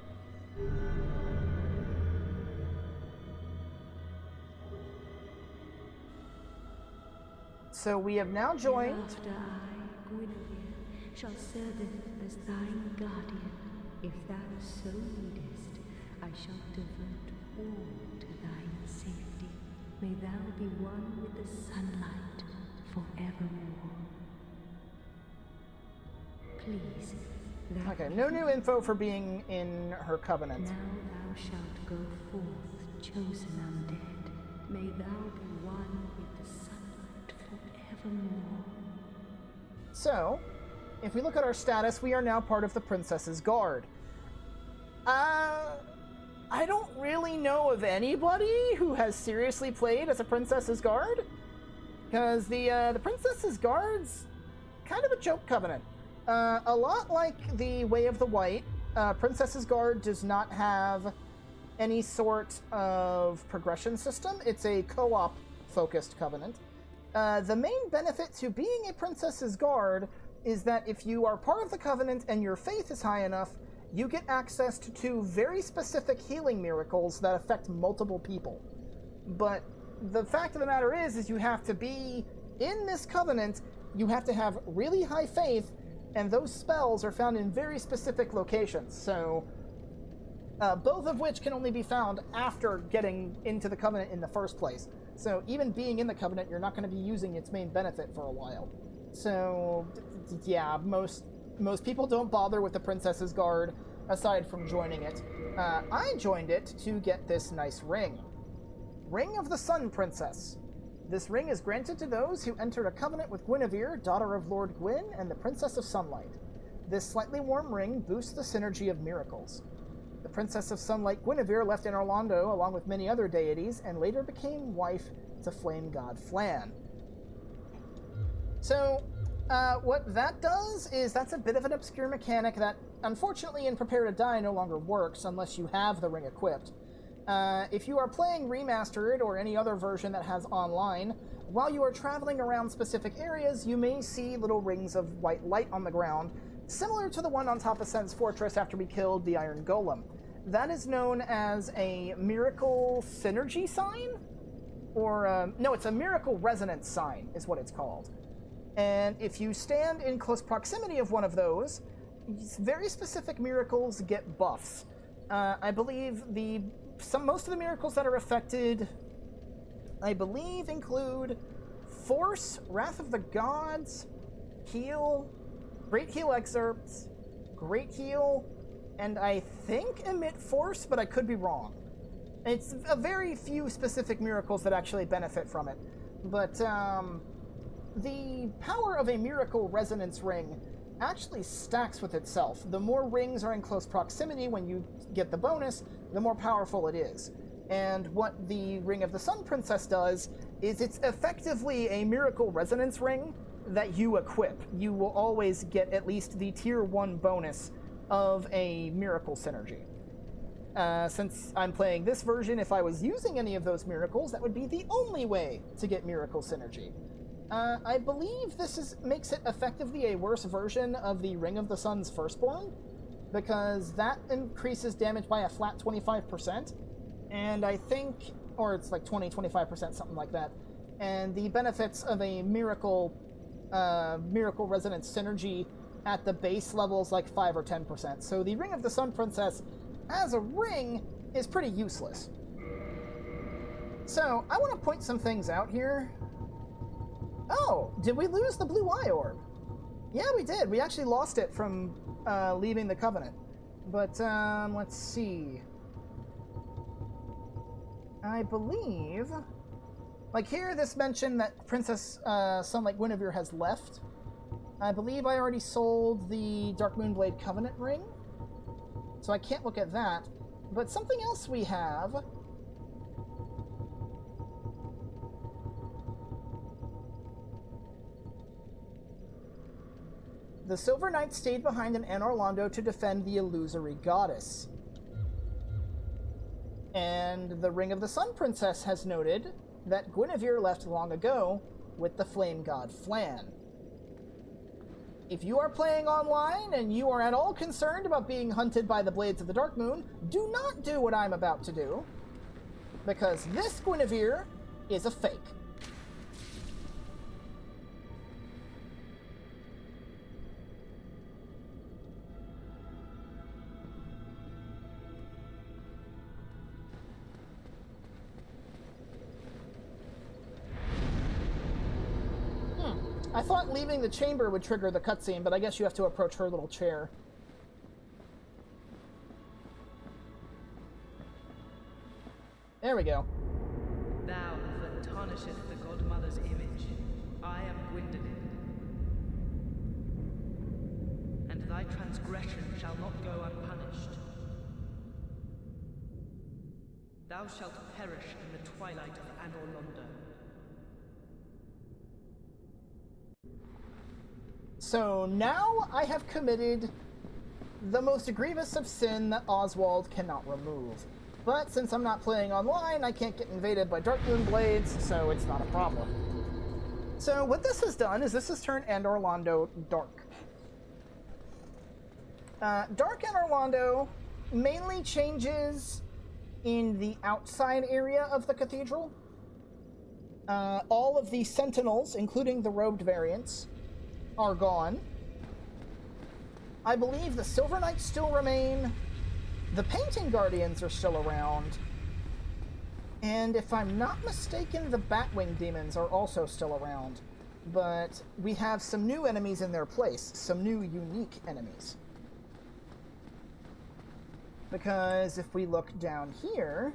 So we have now joined... After I, Guinevere, shall serveth as thine guardian. If thou so needest, I shall divert all to thine safety. May thou be one with the sunlight forevermore. Please, thou... Okay, no new info for being in her covenant. Now thou shalt go forth, chosen undead. May thou be one with the sunlight forevermore. So, if we look at our status, we are now part of the Princess's Guard. I don't really know of anybody who has seriously played as a Princess's Guard, because the Princess's Guard's kind of a joke covenant. A lot like the Way of the White, Princess's Guard does not have any sort of progression system. It's a co-op focused covenant. The main benefit to being a Princess's Guard is that if you are part of the covenant and your faith is high enough, you get access to 2 very specific healing miracles that affect multiple people. But the fact of the matter is you have to be in this covenant, you have to have really high faith, and those spells are found in very specific locations. So, both of which can only be found after getting into the covenant in the first place. So even being in the covenant, you're not going to be using its main benefit for a while. So, yeah, most people don't bother with the Princess's Guard, aside from joining it. I joined it to get this nice ring. Ring of the Sun Princess. This ring is granted to those who enter a covenant with Guinevere, daughter of Lord Gwyn, and the Princess of Sunlight. This slightly warm ring boosts the synergy of miracles. The Princess of Sunlight Guinevere left in Orlando along with many other deities, and later became wife to flame god Flan. So, what that does is that's a bit of an obscure mechanic that, unfortunately, in Prepare to Die no longer works unless you have the ring equipped. If you are playing Remastered or any other version that has online, while you are traveling around specific areas, you may see little rings of white light on the ground, similar to the one on top of Sen's Fortress after we killed the Iron Golem. That is known as a Miracle Synergy Sign? Or, no, it's a Miracle Resonance Sign, is what it's called. And if you stand in close proximity of one of those, very specific miracles get buffs. I believe most of the miracles that are affected, I believe, include Force, Wrath of the Gods, Heal, Great Heal Excerpts, Great Heal, and I think Emit Force, but I could be wrong. It's a very few specific miracles that actually benefit from it. But the power of a Miracle Resonance Ring actually stacks with itself. The more rings are in close proximity when you get the bonus, the more powerful it is. And what the Ring of the Sun Princess does is it's effectively a Miracle Resonance Ring that you equip. You will always get at least the Tier 1 bonus of a Miracle Synergy. Since I'm playing this version, if I was using any of those miracles, that would be the only way to get Miracle Synergy. I believe this makes it effectively a worse version of the Ring of the Sun's Firstborn, because that increases damage by a flat 25%, and I think, or it's like 25%, something like that. And the benefits of a Miracle Resonance Synergy at the base level is like 5 or 10%. So the Ring of the Sun Princess, as a ring, is pretty useless. So, I want to point some things out here. Oh, did we lose the blue eye orb? Yeah, we did. We actually lost it from leaving the Covenant. But, let's see. I believe... Like here, this mentioned that Princess Sunlight Guinevere has left. I believe I already sold the Dark Moonblade Covenant ring, so I can't look at that. But something else we have... The Silver Knight stayed behind in Anor Londo to defend the illusory goddess. And the Ring of the Sun Princess has noted that Guinevere left long ago with the flame god Flan. If you are playing online and you are at all concerned about being hunted by the Blades of the Dark Moon, do not do what I'm about to do, because this Guinevere is a fake. I thought leaving the chamber would trigger the cutscene, but I guess you have to approach her little chair. There we go. Thou that tarnisheth the godmother's image, I am Gwyndolin. And thy transgression shall not go unpunished. Thou shalt perish in the twilight of Anor Londo. So now I have committed the most grievous of sin that Oswald cannot remove. But since I'm not playing online, I can't get invaded by Dark Moon Blades, so it's not a problem. So what this has done is this has turned Anor Londo dark. Dark Anor Londo mainly changes in the outside area of the cathedral. All of the sentinels, including the robed variants, are gone. I believe the Silver Knights still remain. The Painting Guardians are still around. And if I'm not mistaken, the Batwing Demons are also still around. But we have some new enemies in their place. Some new unique enemies. Because if we look down here,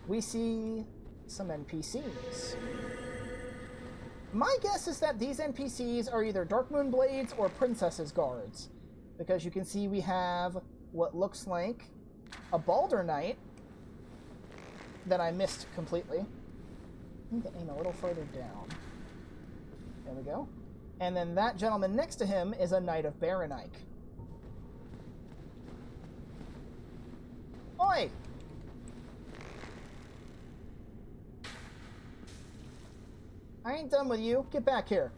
we see some NPCs. My guess is that these NPCs are either Dark Moon Blades or Princess's Guards. Because you can see we have what looks like a Balder Knight that I missed completely. I need to aim a little further down. There we go. And then that gentleman next to him is a Knight of Baranike. Oi! I ain't done with you. Get back here.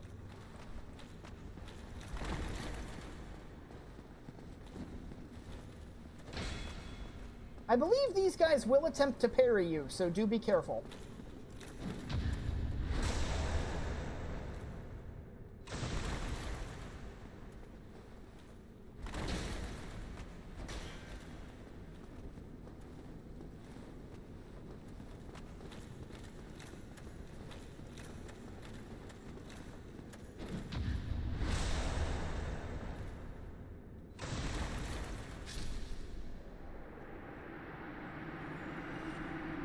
I believe these guys will attempt to parry you, so do be careful.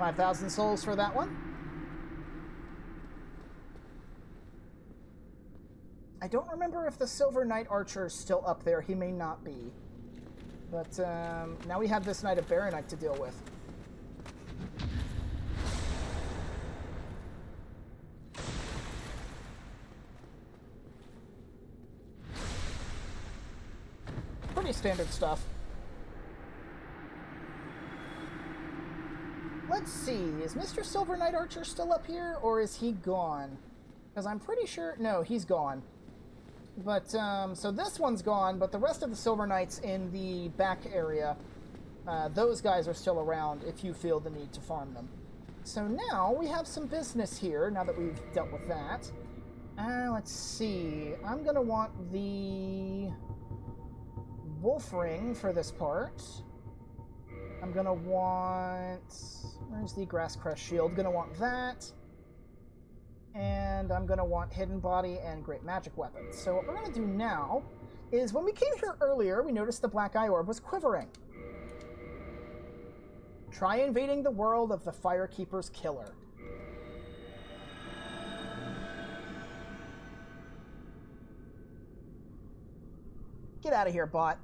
$5,000 souls for that one. I don't remember if the Silver Knight Archer is still up there. He may not be. But now we have this Knight of Baranike to deal with. Pretty standard stuff. Let's see, is Mr. Silver Knight Archer still up here, or is he gone? Because I'm pretty sure... No, he's gone. But, so this one's gone, but the rest of the Silver Knights in the back area, those guys are still around if you feel the need to farm them. So now we have some business here, now that we've dealt with that. Let's see, I'm going to want the Wolf Ring for this part. I'm going to want... Where's the Grass Crest Shield? Going to want that. And I'm going to want Hidden Body and Great Magic Weapons. So what we're going to do now is, when we came here earlier, we noticed the Black Eye Orb was quivering. Try invading the world of the Firekeeper's Killer. Get out of here, bot.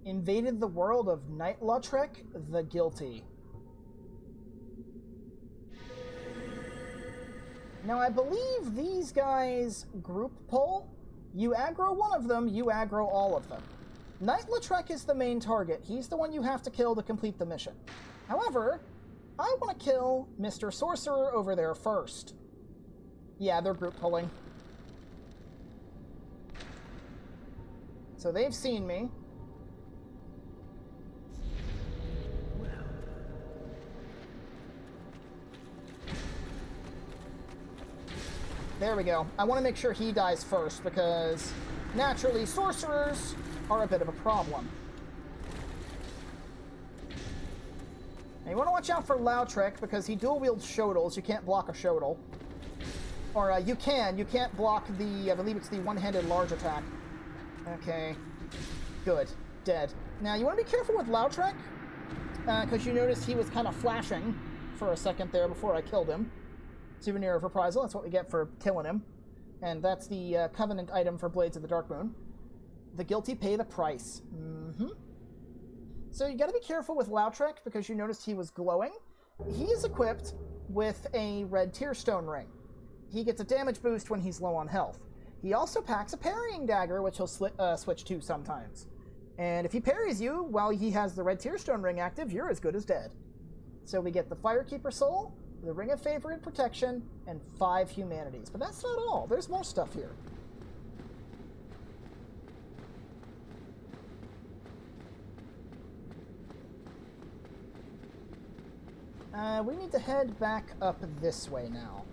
Invaded the world of Night-Lautrec the Guilty. Now, I believe these guys group pull. You aggro one of them, you aggro all of them. Night-Lautrec is the main target. He's the one you have to kill to complete the mission. However, I want to kill Mr. Sorcerer over there first. Yeah, they're group pulling. So they've seen me. There we go. I want to make sure he dies first, because naturally sorcerers are a bit of a problem. Now you want to watch out for Lautrec, because he dual-wields Shodels. You can't block a Shodel. Or you can. You can't block the, I believe it's the one-handed large attack. Okay. Good. Dead. Now you want to be careful with Lautrec, because you noticed he was kind of flashing for a second there before I killed him. Souvenir of Reprisal, that's what we get for killing him. And that's the Covenant item for Blades of the Dark Moon. The guilty pay the price. So you gotta be careful with Lautrec, because you noticed he was glowing. He is equipped with a red Tearstone ring. He gets a damage boost when he's low on health. He also packs a parrying dagger, which he'll switch to sometimes. And if he parries you while he has the red Tearstone ring active, you're as good as dead. So we get the Firekeeper Soul, the Ring of Favor and Protection, and 5 humanities. But that's not all. There's more stuff here. We need to head back up this way now.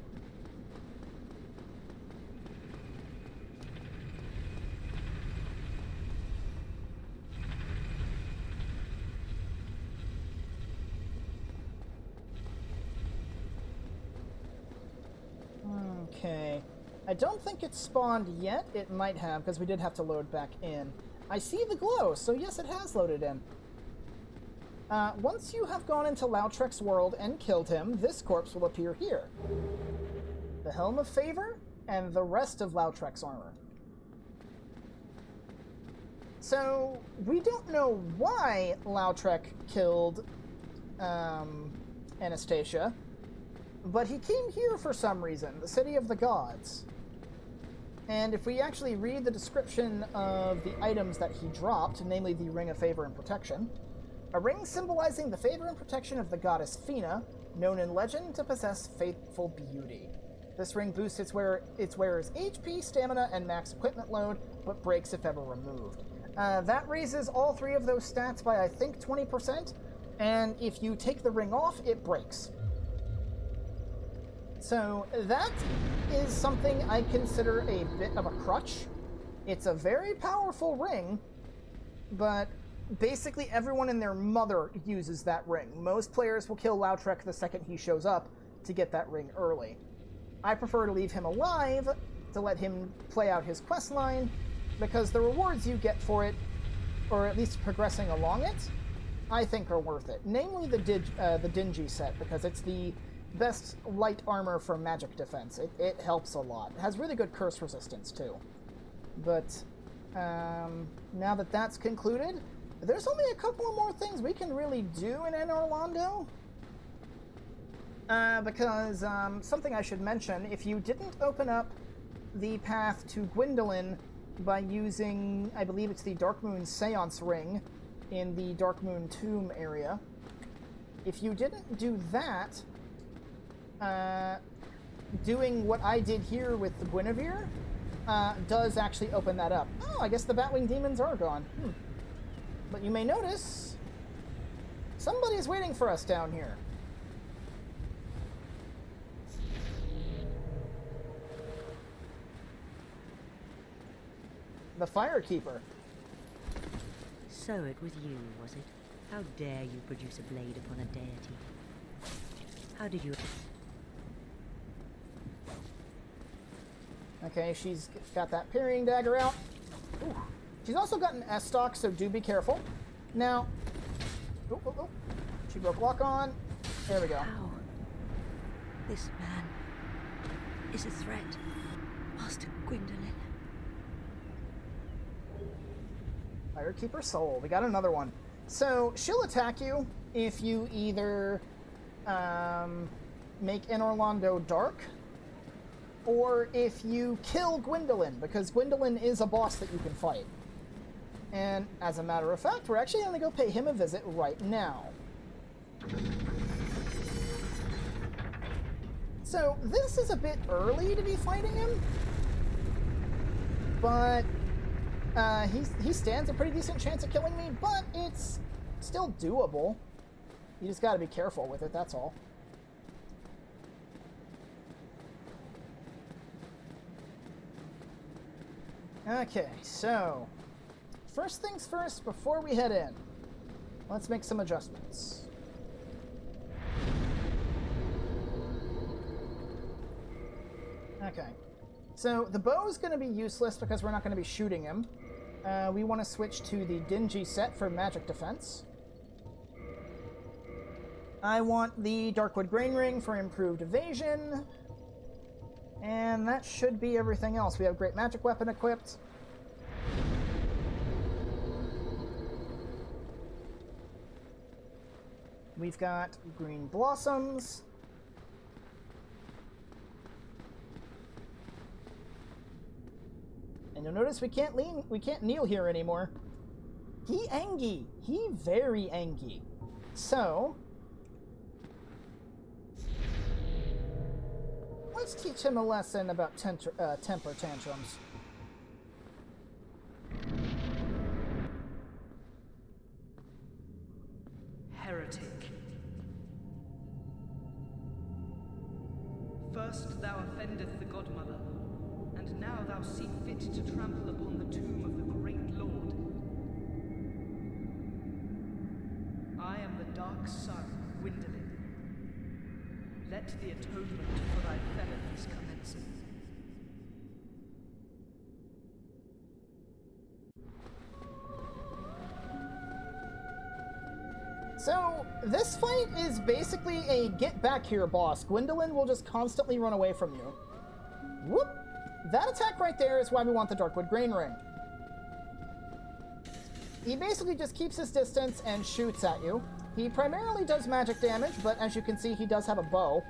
Okay. I don't think it's spawned yet. It might have, because we did have to load back in. I see the glow, so yes, it has loaded in. Once you have gone into Lautrec's world and killed him, this corpse will appear here. The Helm of Favor and the rest of Lautrec's armor. So, we don't know why Lautrec killed Anastasia, but he came here for some reason, the City of the Gods. And if we actually read the description of the items that he dropped, namely the Ring of Favor and Protection, a ring symbolizing the favor and protection of the goddess Fina, known in legend to possess faithful beauty. This ring boosts its wearer's HP, stamina, and max equipment load, but breaks if ever removed. That raises all 3 of those stats by, I think, 20%, and if you take the ring off, it breaks. So that is something I consider a bit of a crutch. It's a very powerful ring, but basically everyone and their mother uses that ring. Most players will kill Lautrec the second he shows up to get that ring early. I prefer to leave him alive to let him play out his quest line, because the rewards you get for it, or at least progressing along it, I think are worth it. Namely the Dingy set, because it's the best light armor for magic defense. It helps a lot. It has really good curse resistance too. But now that that's concluded, there's only a couple of more things we can really do in Anor Londo. Because something I should mention, if you didn't open up the path to Gwyndolin by using, I believe it's the Dark Moon Seance Ring in the Dark Moon Tomb area, if you didn't do that, doing what I did here with the Guinevere does actually open that up. Oh, I guess the Batwing Demons are gone. But you may notice somebody's waiting for us down here. The Firekeeper. So it was you, was it? How dare you produce a blade upon a deity? How did you... Okay, she's got that parrying dagger out. Ooh. She's also got an S-stock, so do be careful. Now, Oh, oh, oh. She broke lock on. There we go. How? This man is a threat, Master Gwyndolin. Firekeeper Soul. We got another one. So she'll attack you if you either make an Orlando dark, or if you kill Gwyndolin, because Gwyndolin is a boss that you can fight. And as a matter of fact, we're actually going to go pay him a visit right now. So this is a bit early to be fighting him, but he stands a pretty decent chance of killing me, but it's still doable. You just got to be careful with it, that's all. Okay, so first things first, before we head in, let's make some adjustments. Okay, so the bow is going to be useless because we're not going to be shooting him. We want to switch to the Dingy set for magic defense. I want the Darkwood Grain Ring for improved evasion. And that should be everything else. We have Great Magic Weapon equipped. We've got Green Blossoms. And you'll notice we can't kneel here anymore. He angy. He very angy. So let's teach him a lesson about temper tantrums. Heretic. First thou offendeth the Godmother, and now thou see fit to trample upon the tomb of the great Lord. I am the dark Sun Gwyndolin. Let the atonement for thy felonies commenceth. So, this fight is basically a get back here boss. Gwyndolin will just constantly run away from you. Whoop! That attack right there is why we want the Darkwood Grain Ring. He basically just keeps his distance and shoots at you. He primarily does magic damage, but as you can see, he does have a bow.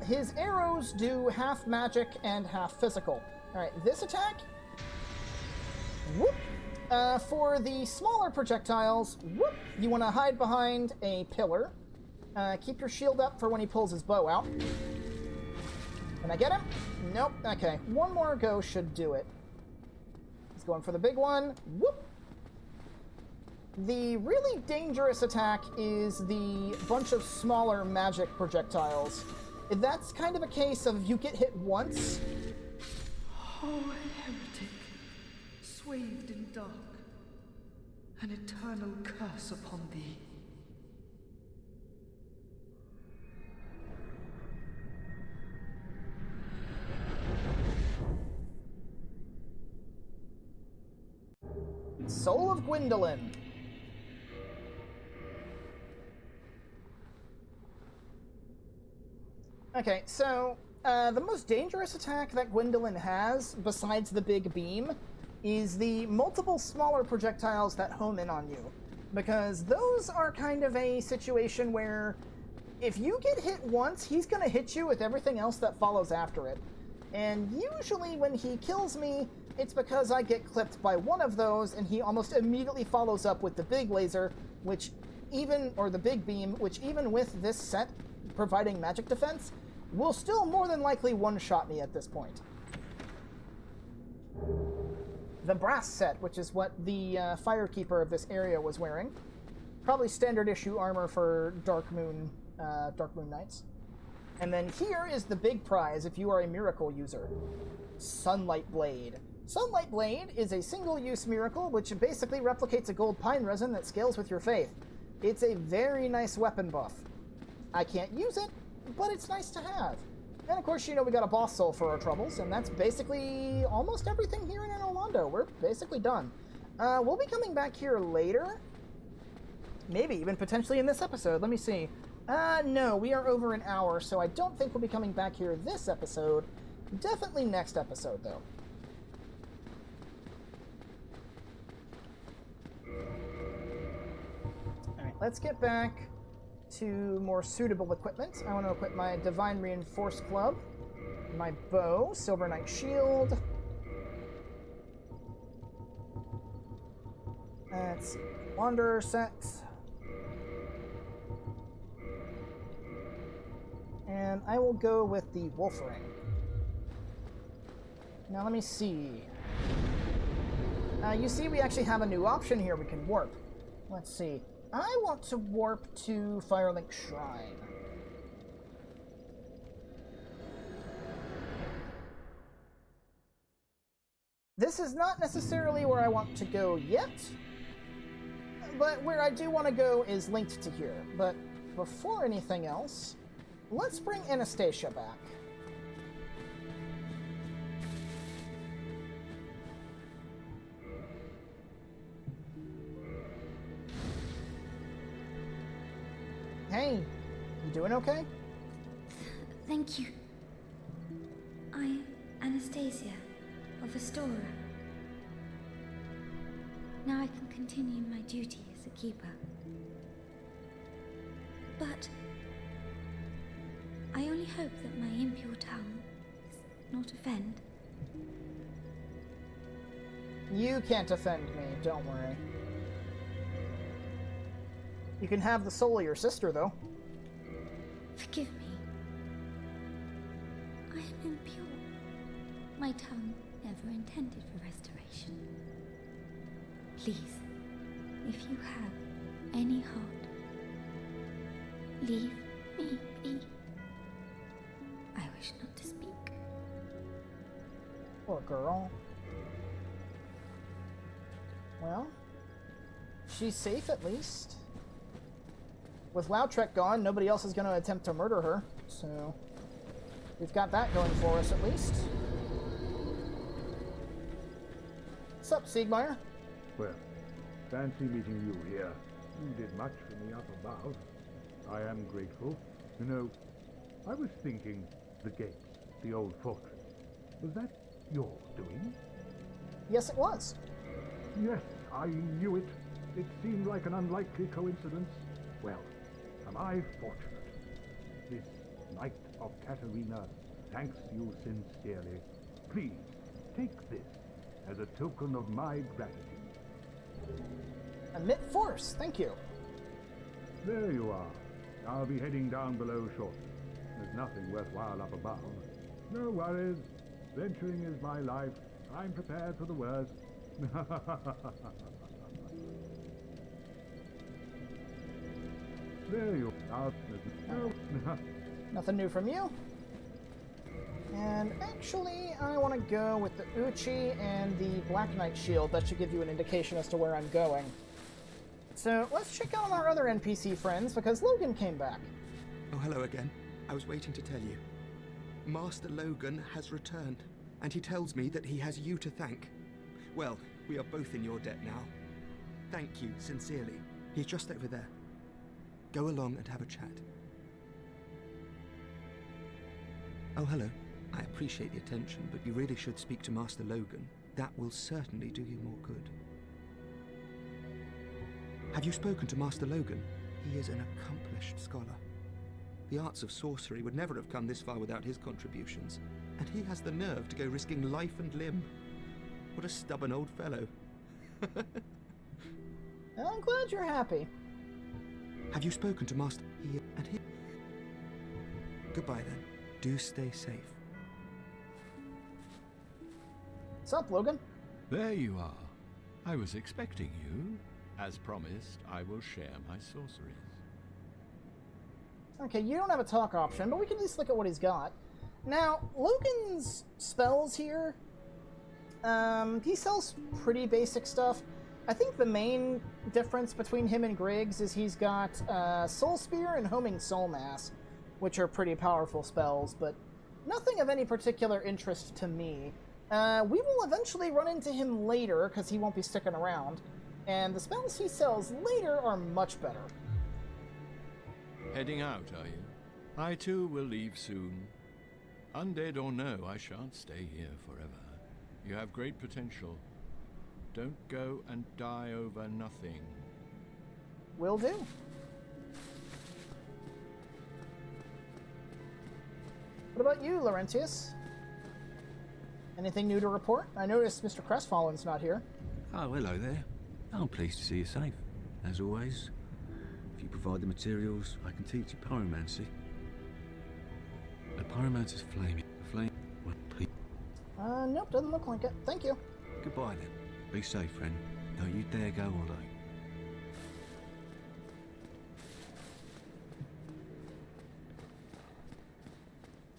His arrows do half magic and half physical. Alright, this attack... Whoop! For the smaller projectiles, whoop! You want to hide behind a pillar. Keep your shield up for when he pulls his bow out. Can I get him? Nope. Okay, one more go should do it. He's going for the big one. Whoop! The really dangerous attack is the bunch of smaller magic projectiles. That's kind of a case of you get hit once. Oh, heretic, swathed in dark, an eternal curse upon thee. Soul of Gwyndolin. Okay, so the most dangerous attack that Gwyndolin has, besides the big beam, is the multiple smaller projectiles that home in on you. Because those are kind of a situation where if you get hit once, he's going to hit you with everything else that follows after it. And usually when he kills me, it's because I get clipped by one of those, and he almost immediately follows up with the big laser, or the big beam, which even with this set providing magic defense, will still more than likely one-shot me at this point. The brass set, which is what the Firekeeper of this area was wearing. Probably standard issue armor for Dark Moon Knights. And then here is the big prize if you are a miracle user. Sunlight Blade. Sunlight Blade is a single-use miracle which basically replicates a gold pine resin that scales with your faith. It's a very nice weapon buff. I can't use it, but it's nice to have. And of course, you know, we got a boss soul for our troubles, and that's basically almost everything here in Orlando. We're basically done. We'll be coming back here later. Maybe even potentially in this episode. Let me see. No, we are over an hour, so I don't think we'll be coming back here this episode. Definitely next episode, though. Alright, let's get back to more suitable equipment. I want to equip my Divine Reinforced Club, my bow, Silver Knight Shield. That's Wanderer set. And I will go with the Wolf Ring. Now let me see. You see we actually have a new option here. We can warp. Let's see. I want to warp to Firelink Shrine. This is not necessarily where I want to go yet, but where I do want to go is linked to here. But before anything else, let's bring Anastasia back. Hey, you doing okay? Thank you. I'm Anastasia of Astora. Now I can continue my duty as a keeper. But I only hope that my impure tongue does not offend. You can't offend me, don't worry. You can have the soul of your sister, though. Forgive me. I am impure. My tongue never intended for restoration. Please, if you have any heart, leave me be. I wish not to speak. Poor girl. Well, she's safe at least. With Lautrec gone, nobody else is going to attempt to murder her, so we've got that going for us at least. What's up, Siegmeyer? Well, fancy meeting you here. You did much for me up above. I am grateful. You know, I was thinking the gates, the old fortress. Was that your doing? Yes, it was. Yes, I knew it. It seemed like an unlikely coincidence. Well, am I fortunate? This Knight of Katarina thanks you sincerely. Please, take this as a token of my gratitude. Emit force, thank you. There you are. I'll be heading down below shortly. There's nothing worthwhile up above. No worries. Venturing is my life. I'm prepared for the worst. There you are. No. Nothing new from you. And actually, I want to go with the Uchi and the Black Knight Shield. That should give you an indication as to where I'm going. So let's check out on our other NPC friends, because Logan came back. Oh, hello again. I was waiting to tell you. Master Logan has returned, and he tells me that he has you to thank. Well, we are both in your debt now. Thank you, sincerely. He's just over there. Go along and have a chat. Oh, hello. I appreciate the attention, but you really should speak to Master Logan. That will certainly do you more good. Have you spoken to Master Logan? He is an accomplished scholar. The arts of sorcery would never have come this far without his contributions, and he has the nerve to go risking life and limb. What a stubborn old fellow. I'm glad you're happy. Have you spoken to Master... He... Goodbye then. Do stay safe. What's up, Logan? There you are. I was expecting you. As promised, I will share my sorceries. Okay, you don't have a talk option, but we can at least look at what he's got. Now, Logan's spells here, he sells pretty basic stuff. I think the main difference between him and Griggs is he's got Soul Spear and Homing Soul Mass, which are pretty powerful spells, but Nothing of any particular interest to me. We will eventually run into him later, because he won't be sticking around. And the spells he sells later are much better. Heading out, are you? I too will leave soon. Undead or no, I shan't stay here forever. You have great potential. Don't go and die over nothing. Will do. What about you, Laurentius? Anything new to report? I noticed Mr. Crestfallen's not here. Oh, hello there. I'm pleased to see you safe, as always. If you provide the materials, I can teach you pyromancy. A pyromancer's flame. A flame. Well, please. Nope, doesn't look like it. Thank you. Goodbye then. Be safe, friend. Don't you dare go all day.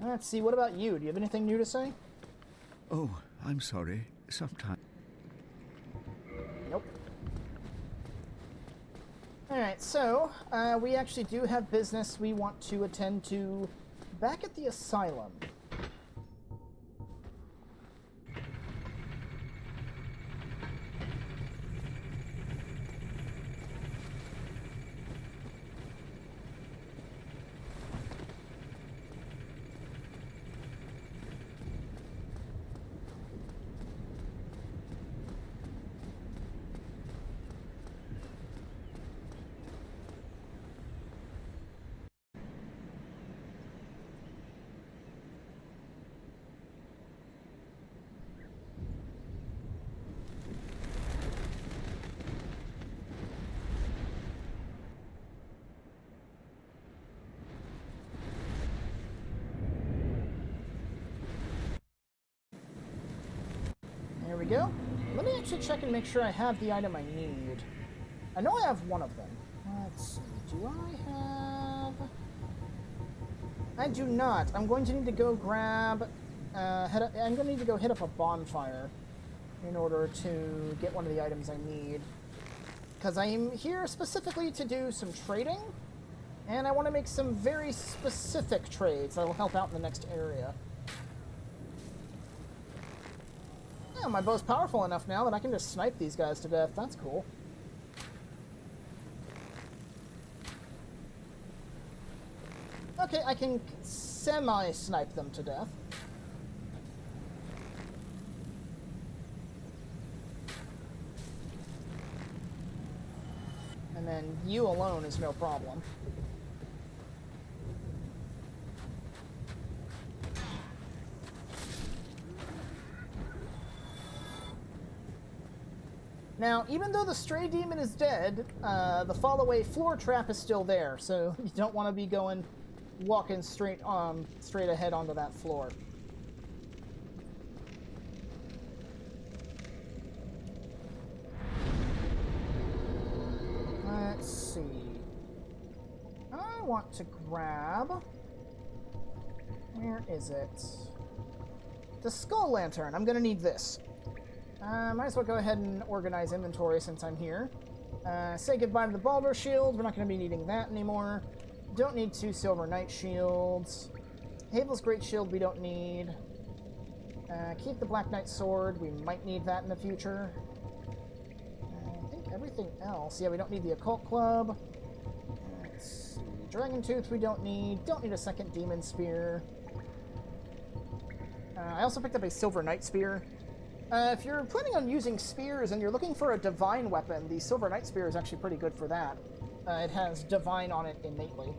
Let's see, what about you? Do you have anything new to say? Oh, I'm sorry. Sometime. Nope. Alright, so, we actually do have business we want to attend to back at the asylum. There we go. Let me actually check and make sure I have the item I need. I know I have one of them. Let's see. Do I have... I do not. I'm going to need to go grab... I'm going to need to go hit up a bonfire in order to get one of the items I need. Because I'm here specifically to do some trading, and I want to make some very specific trades that will help out in the next area. Yeah, my bow's powerful enough now that I can just snipe these guys to death. That's cool. Okay, I can semi-snipe them to death. And then you alone is no problem. Now, even though the stray demon is dead, the fall-away floor trap is still there, so you don't want to be walking straight ahead onto that floor. Let's see. I want to grab... Where is it? The skull lantern. I'm going to need this. Might as well go ahead and organize inventory since I'm here. Say goodbye to the Baldur shield. We're not going to be needing that anymore. Don't need 2 silver knight shields. Havel's great shield we don't need. Keep the black knight sword. We might need that in the future. I think everything else. Yeah, we don't need the occult club. Let's see. Dragon tooth we don't need. Don't need a second demon spear. I also picked up a silver knight spear. If you're planning on using spears and you're looking for a divine weapon, the Silver Knight Spear is actually pretty good for that. It has divine on it innately.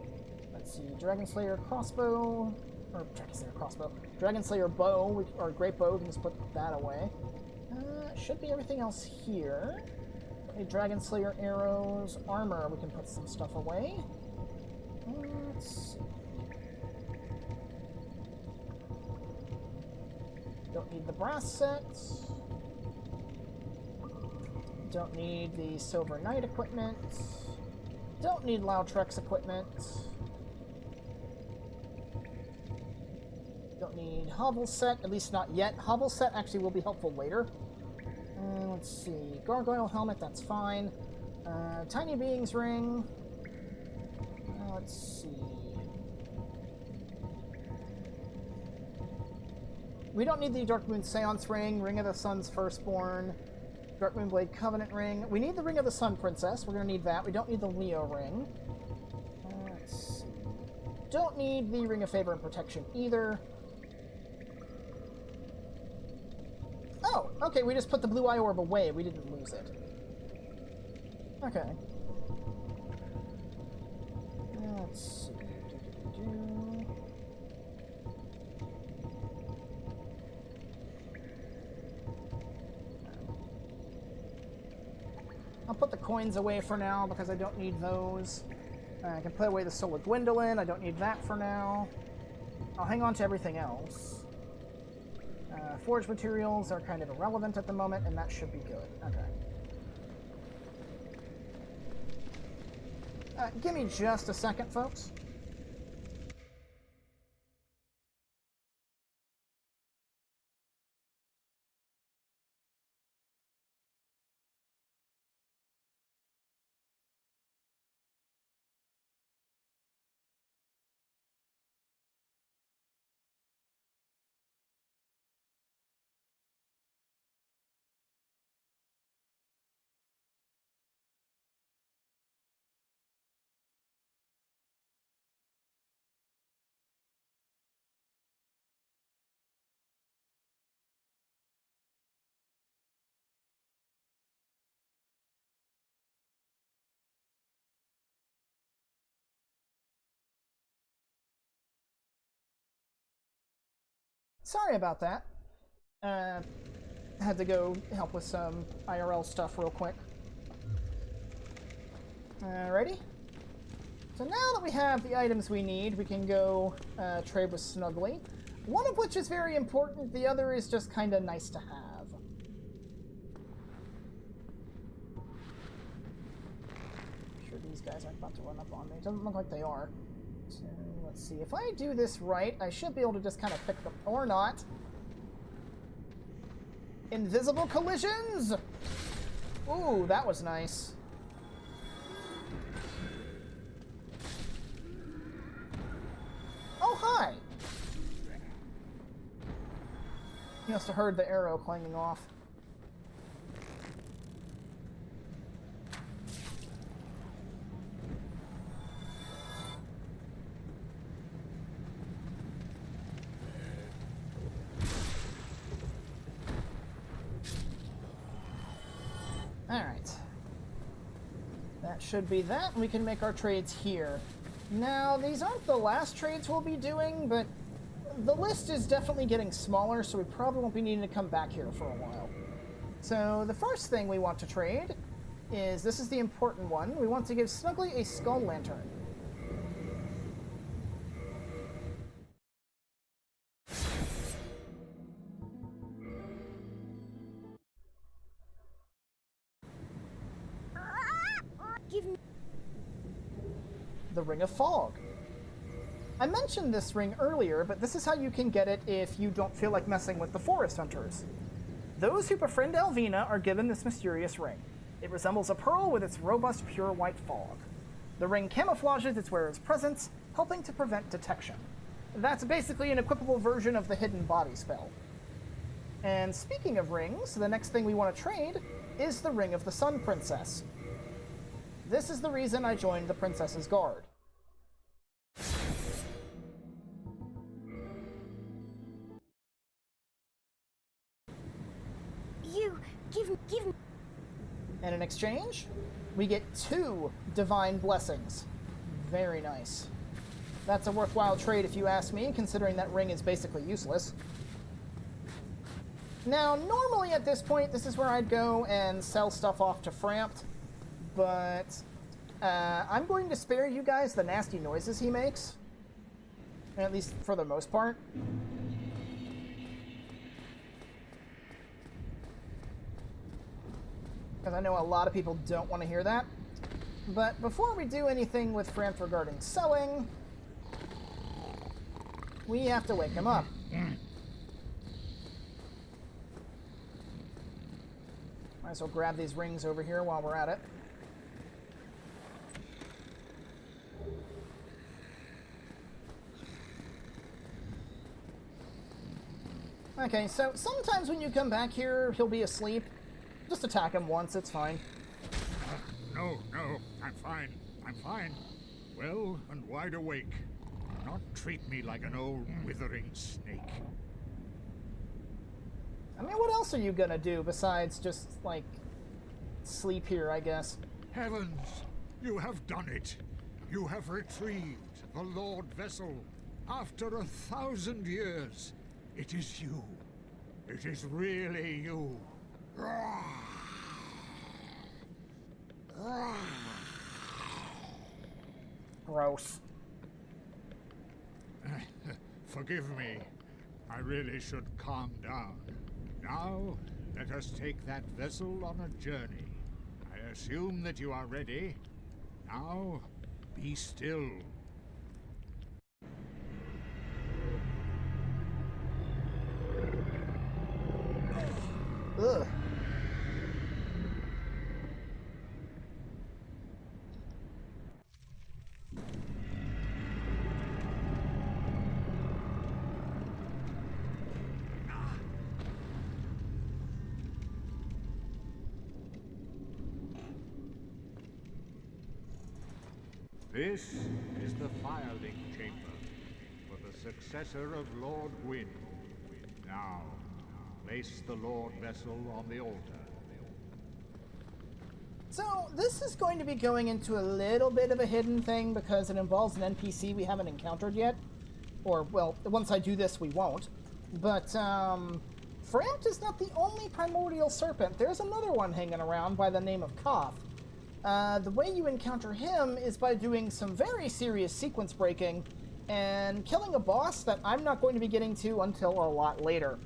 Let's see, Dragon Slayer crossbow, or Dragon Slayer crossbow, Dragon Slayer bow, or great bow, we can just put that away. Should be everything else here. Okay, Dragon Slayer arrows, armor, we can put some stuff away. Let's see. Don't need the brass sets. Don't need the Silver Knight equipment. Don't need Lautrex's equipment. Don't need Hovel set, at least not yet. Hovel set actually will be helpful later. Let's see. Gargoyle helmet, that's fine. Tiny Being's ring. Let's see. We don't need the Darkmoon Seance Ring, Ring of the Sun's Firstborn, Darkmoon Blade Covenant Ring. We need the Ring of the Sun Princess. We're going to need that. We don't need the Leo Ring. Let's see. Don't need the Ring of Favor and Protection either. Oh, okay, we just put the Blue Eye Orb away. We didn't lose it. Okay. Let's see. I'll put the coins away for now because I don't need those. I can put away the Soul of Gwyndolin. I don't need that for now. I'll hang on to everything else. Forge materials are kind of irrelevant at the moment, and that should be good. Okay. Give me just a second, folks. Sorry about that. Had to go help with some IRL stuff real quick. Alrighty. So now that we have the items we need, we can go trade with Smough. One of which is very important, the other is just kind of nice to have. I'm sure these guys aren't about to run up on me. It doesn't look like they are. So let's see. If I do this right, I should be able to just kind of pick them, or not. Invisible collisions! Ooh, that was nice. Oh, hi! He must have heard the arrow clanging off. Alright. That should be that. We can make our trades here. Now, these aren't the last trades we'll be doing, but the list is definitely getting smaller, so we probably won't be needing to come back here for a while. So the first thing we want to trade is, this is the important one, we want to give Smough a skull lantern. The Ring of Fog. I mentioned this ring earlier, but this is how you can get it if you don't feel like messing with the Forest Hunters. Those who befriend Elvina are given this mysterious ring. It resembles a pearl with its robust, pure white fog. The ring camouflages its wearer's presence, helping to prevent detection. That's basically an equipable version of the Hidden Body spell. And speaking of rings, the next thing we want to trade is the Ring of the Sun Princess. This is the reason I joined the Princess's Guard. You give me. And in exchange, we get 2 divine blessings. Very nice. That's a worthwhile trade if you ask me, considering that ring is basically useless. Now, normally at this point, this is where I'd go and sell stuff off to Frampt, but I'm going to spare you guys the nasty noises he makes, at least for the most part. Because I know a lot of people don't want to hear that. But before we do anything with Frampt regarding selling, we have to wake him up. Might as well grab these rings over here while we're at it. Okay, so sometimes when you come back here, he'll be asleep. Just attack him once, it's fine. No, I'm fine. I'm fine. Well and wide awake. Do not treat me like an old withering snake. I mean, what else are you gonna do besides just, like, sleep here, I guess? Heavens! You have done it! You have retrieved the Lord Vessel. After 1,000 years, it is you. It is really you. Gross. Forgive me. I really should calm down. Now, let us take that vessel on a journey. I assume that you are ready. Now, be still. Ugh. This is the Firelink Chamber for the successor of Lord Gwyn. Now, place the Lord Vessel on the altar. So, this is going to be going into a little bit of a hidden thing because it involves an NPC we haven't encountered yet. Or, well, once I do this, we won't. But, Frampt is not the only primordial serpent. There's another one hanging around by the name of Koth. The way you encounter him is by doing some very serious sequence breaking and killing a boss that I'm not going to be getting to until a lot later.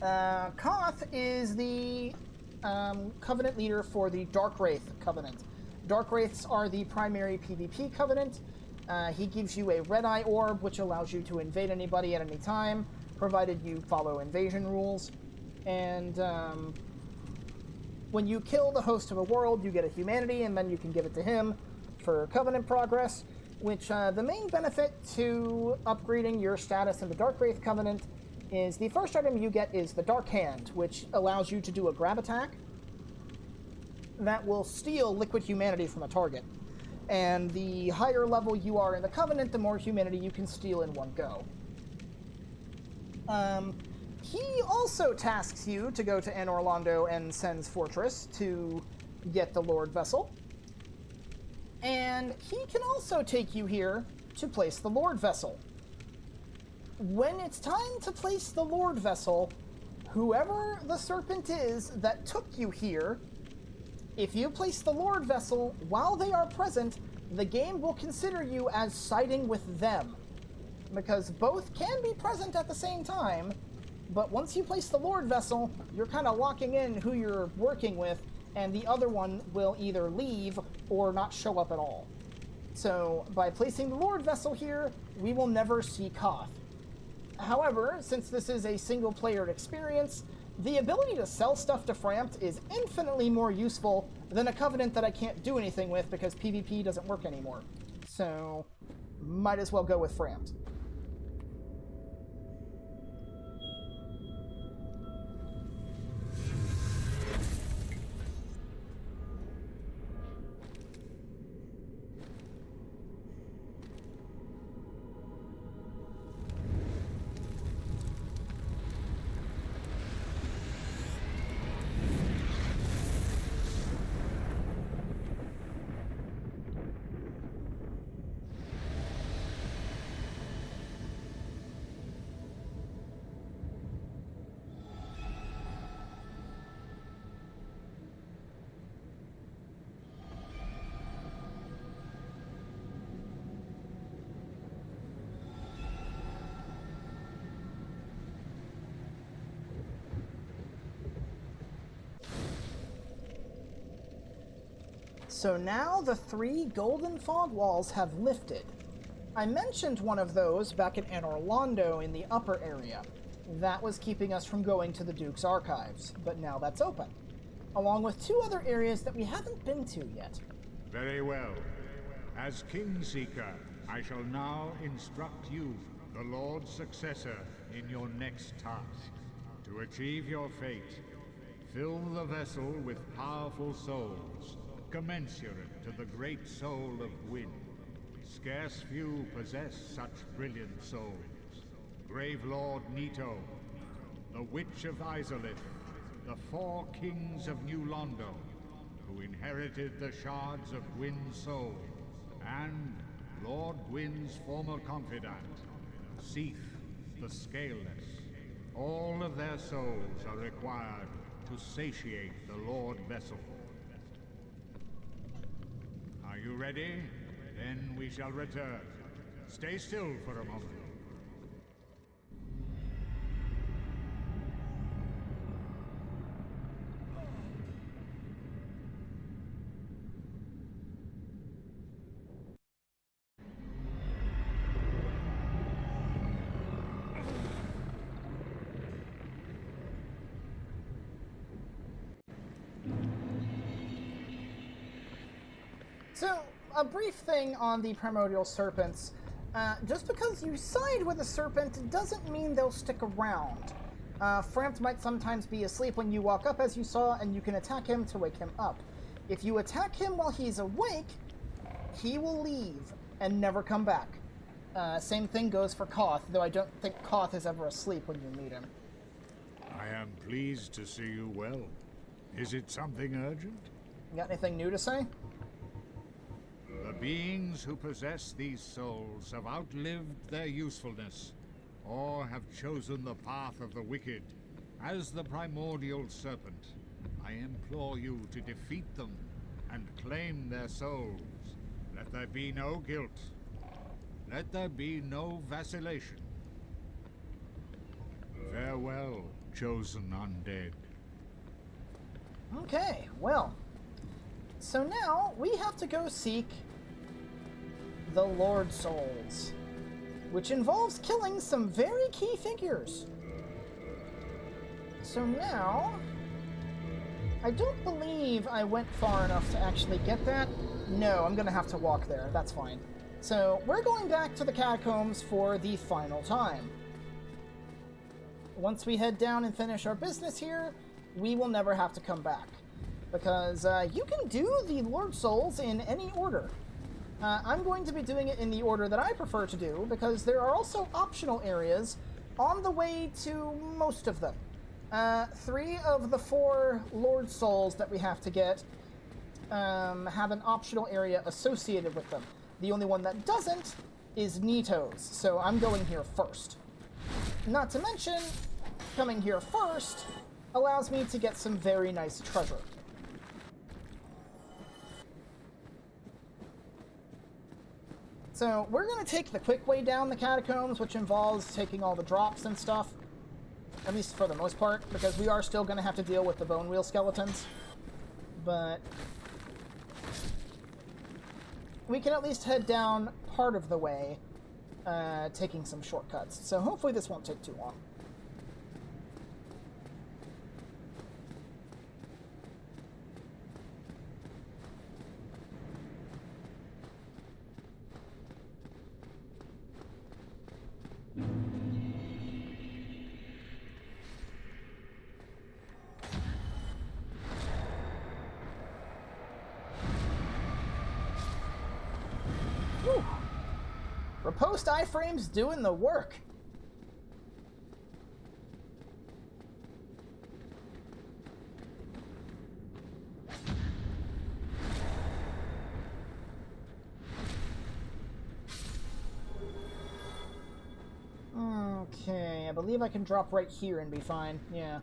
Koth is the Covenant leader for the Dark Wraith Covenant. Dark Wraiths are the primary PvP Covenant. He gives you a Red Eye Orb, which allows you to invade anybody at any time, provided you follow invasion rules. And when you kill the host of a world, you get a humanity, and then you can give it to him for Covenant progress, which the main benefit to upgrading your status in the Dark Wraith Covenant is the first item you get is the Dark Hand, which allows you to do a grab attack that will steal liquid humanity from a target. And the higher level you are in the Covenant, the more humanity you can steal in one go. He also tasks you to go to Anor Londo and Sen's Fortress to get the Lord Vessel. And he can also take you here to place the Lord Vessel. When it's time to place the Lord Vessel, whoever the serpent is that took you here, if you place the Lord Vessel while they are present, the game will consider you as siding with them. Because both can be present at the same time, but once you place the Lord Vessel, you're kind of locking in who you're working with, and the other one will either leave or not show up at all. So, by placing the Lord Vessel here, we will never see Koth. However, since this is a single-player experience, the ability to sell stuff to Frampt is infinitely more useful than a Covenant that I can't do anything with because PvP doesn't work anymore. So, might as well go with Frampt. So now the 3 golden fog walls have lifted. I mentioned one of those back at Anor Londo in the upper area. That was keeping us from going to the Duke's Archives, but now that's open, along with 2 other areas that we haven't been to yet. Very well. As Kingseeker, I shall now instruct you the Lord's successor in your next task. To achieve your fate, fill the vessel with powerful souls, commensurate to the great soul of Gwyn. Scarce few possess such brilliant souls. Gravelord Nito, the Witch of Izalith, the 4 kings of New Londo, who inherited the shards of Gwyn's soul, and Lord Gwyn's former confidant, Seath, the Scaleless. All of their souls are required to satiate the Lord Vessel. Are you ready? Then we shall return. Stay still for a moment. So, a brief thing on the Primordial Serpents. Just because you side with a serpent doesn't mean they'll stick around. Frampt might sometimes be asleep when you walk up, as you saw, and you can attack him to wake him up. If you attack him while he's awake, he will leave and never come back. Same thing goes for Koth, though I don't think Koth is ever asleep when you meet him. I am pleased to see you well. Is it something urgent? You got anything new to say? The beings who possess these souls have outlived their usefulness, or have chosen the path of the wicked. As the Primordial Serpent, I implore you to defeat them and claim their souls. Let there be no guilt. Let there be no vacillation. Farewell, chosen undead. Okay, well. So now, we have to go seek the Lord Souls, which involves killing some very key figures. So now, I don't believe I went far enough to actually get that. No, I'm gonna have to walk there, that's fine. So, we're going back to the catacombs for the final time. Once we head down and finish our business here, we will never have to come back. Because you can do the Lord Souls in any order. I'm going to be doing it in the order that I prefer to do, because there are also optional areas on the way to most of them. 3 of the 4 Lord Souls that we have to get have an optional area associated with them. The only one that doesn't is Nito's, so I'm going here first. Not to mention, coming here first allows me to get some very nice treasure. So, we're going to take the quick way down the catacombs, which involves taking all the drops and stuff. At least for the most part, because we are still going to have to deal with the bone wheel skeletons. But we can at least head down part of the way, taking some shortcuts. So hopefully this won't take too long. Riposte iframes doing the work. Okay, I believe I can drop right here and be fine. Yeah.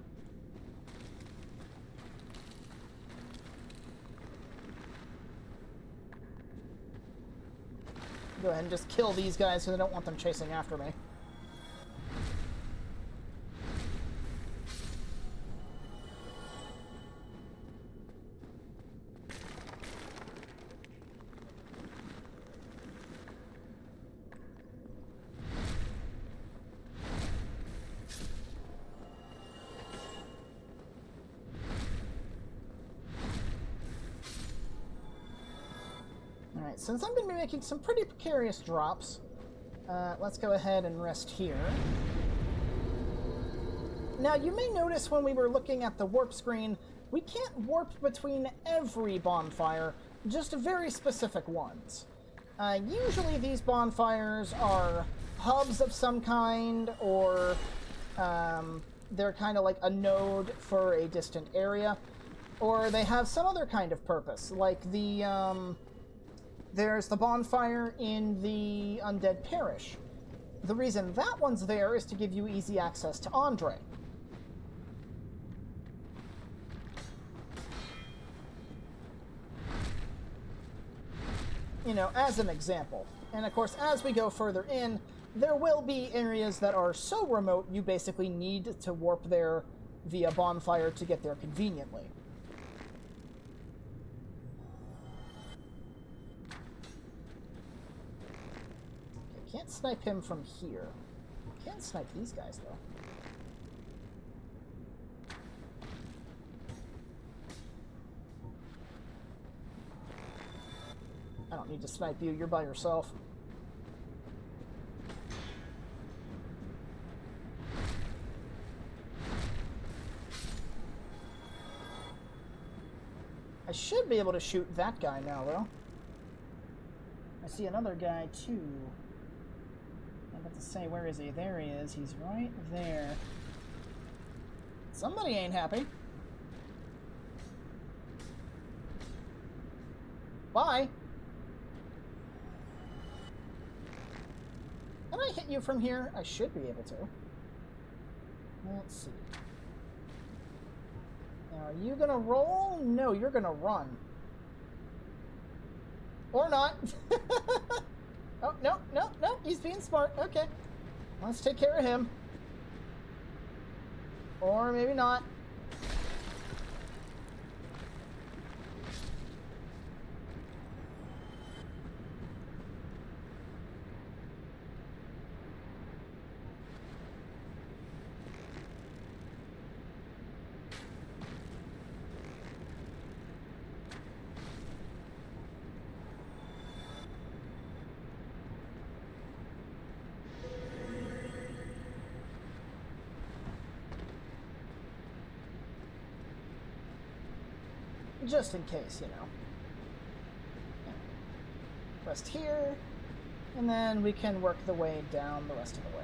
Go ahead and just kill these guys because I don't want them chasing after me. Since I'm going to be making some pretty precarious drops, Let's go ahead and rest here. Now, you may notice when we were looking at the warp screen, we can't warp between every bonfire, just very specific ones. Usually these bonfires are hubs of some kind, or they're kind of like a node for a distant area, or they have some other kind of purpose, like there's the bonfire in the Undead Parish. The reason that one's there is to give you easy access to Andre. You know, as an example. And of course, as we go further in, there will be areas that are so remote you basically need to warp there via bonfire to get there conveniently. Okay, can't snipe him from here. Can't snipe these guys, though. I don't need to snipe you, you're by yourself. I should be able to shoot that guy now, though. I see another guy, too. I'm about to say, where is he? There he is. He's right there. Somebody ain't happy. Bye! Can I hit you from here? I should be able to. Let's see. Now, are you gonna roll? No, you're gonna run. Or not. Oh, no, no, no. He's being smart. Okay. Let's take care of him. Or maybe not. Just in case, you know. Rest here, and then we can work the way down the rest of the way.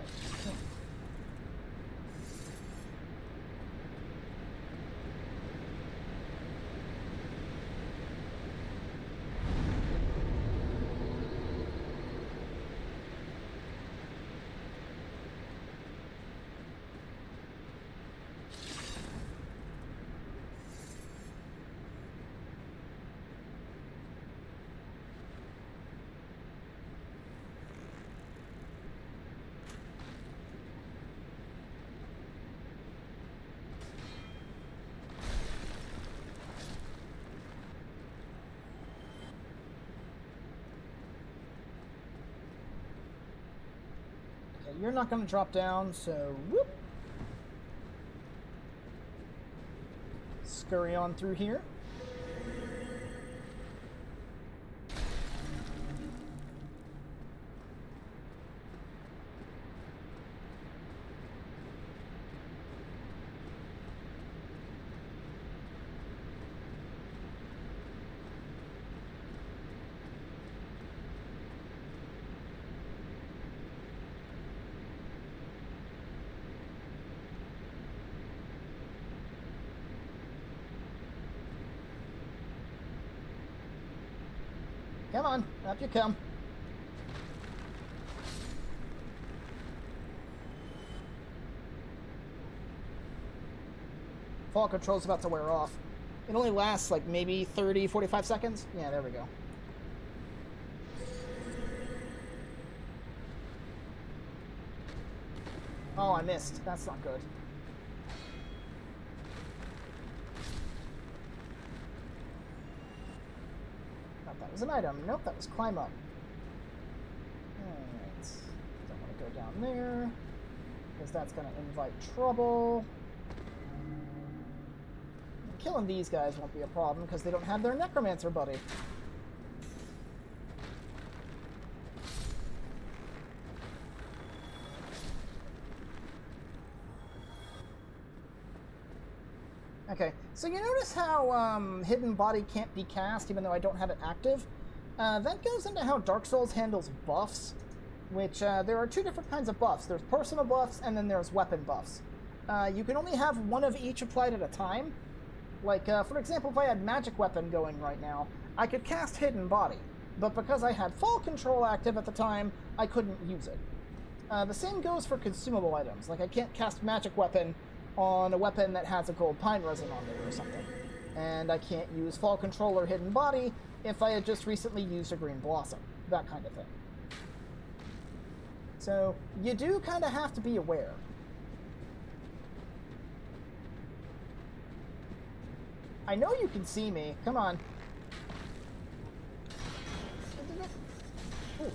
You're not going to drop down, so whoop. Scurry on through here. Come on, up you come. Fall control's about to wear off. It only lasts like maybe 30, 45 seconds. Yeah, there we go. Oh, I missed. That's not good. That was an item. Nope, that was climb up. Alright. Don't want to go down there, because that's going to invite trouble. Killing these guys won't be a problem, because they don't have their necromancer buddy. Okay, so you notice how Hidden Body can't be cast even though I don't have it active? That goes into how Dark Souls handles buffs, which there are two different kinds of buffs. There's personal buffs and then there's weapon buffs. You can only have one of each applied at a time. Like, for example, if I had Magic Weapon going right now, I could cast Hidden Body, but because I had Fall Control active at the time, I couldn't use it. The same goes for consumable items. Like, I can't cast Magic Weapon on a weapon that has a gold pine resin on it or something. And I can't use Fall Control or Hidden Body if I had just recently used a Green Blossom. That kind of thing. So, you do kind of have to be aware. I know you can see me. Come on. Ooh.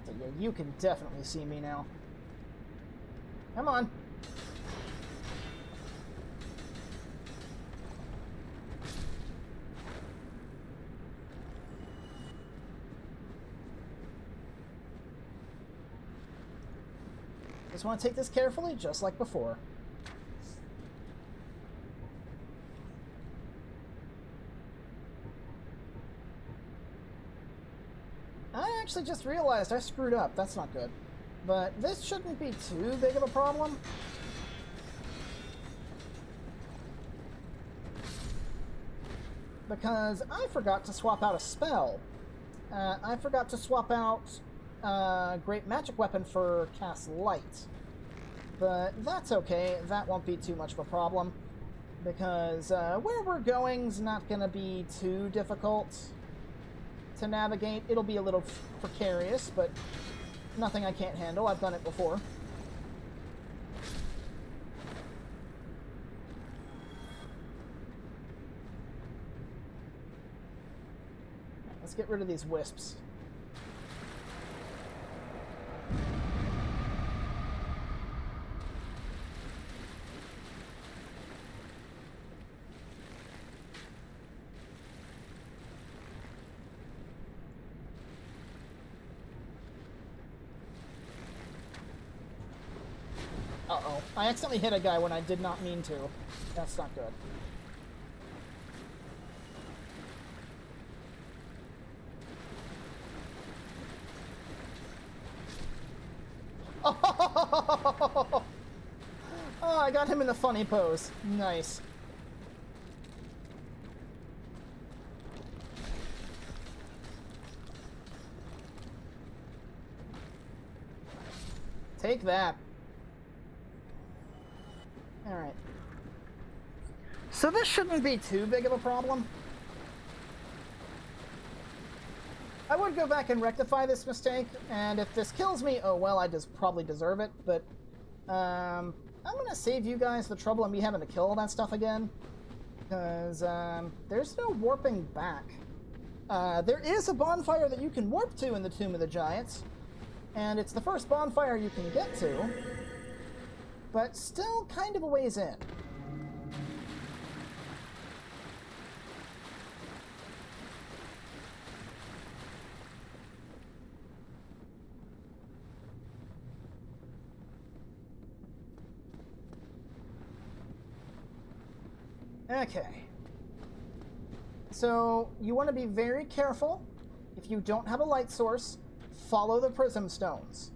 So yeah, you can definitely see me now. Come on. Just want to take this carefully, just like before. I actually just realized I screwed up. That's not good. But this shouldn't be too big of a problem. Because I forgot to swap out a spell. I forgot to swap out Great Magic Weapon for Cast Light. But that's okay, that won't be too much of a problem. Because where we're going's not going to be too difficult to navigate. It'll be a little precarious, but nothing I can't handle. I've done it before. Let's get rid of these wisps. Uh-oh. I accidentally hit a guy when I did not mean to. That's not good. Oh, I got him in the funny pose. Nice. Take that. Alright. So this shouldn't be too big of a problem. I would go back and rectify this mistake, and if this kills me, oh well, I just probably deserve it, but I'm gonna save you guys the trouble of me having to kill all that stuff again, because there's no warping back. There is a bonfire that you can warp to in the Tomb of the Giants, and it's the first bonfire you can get to, but still kind of a ways in. Okay. So, you want to be very careful. If you don't have a light source, follow the prism stones.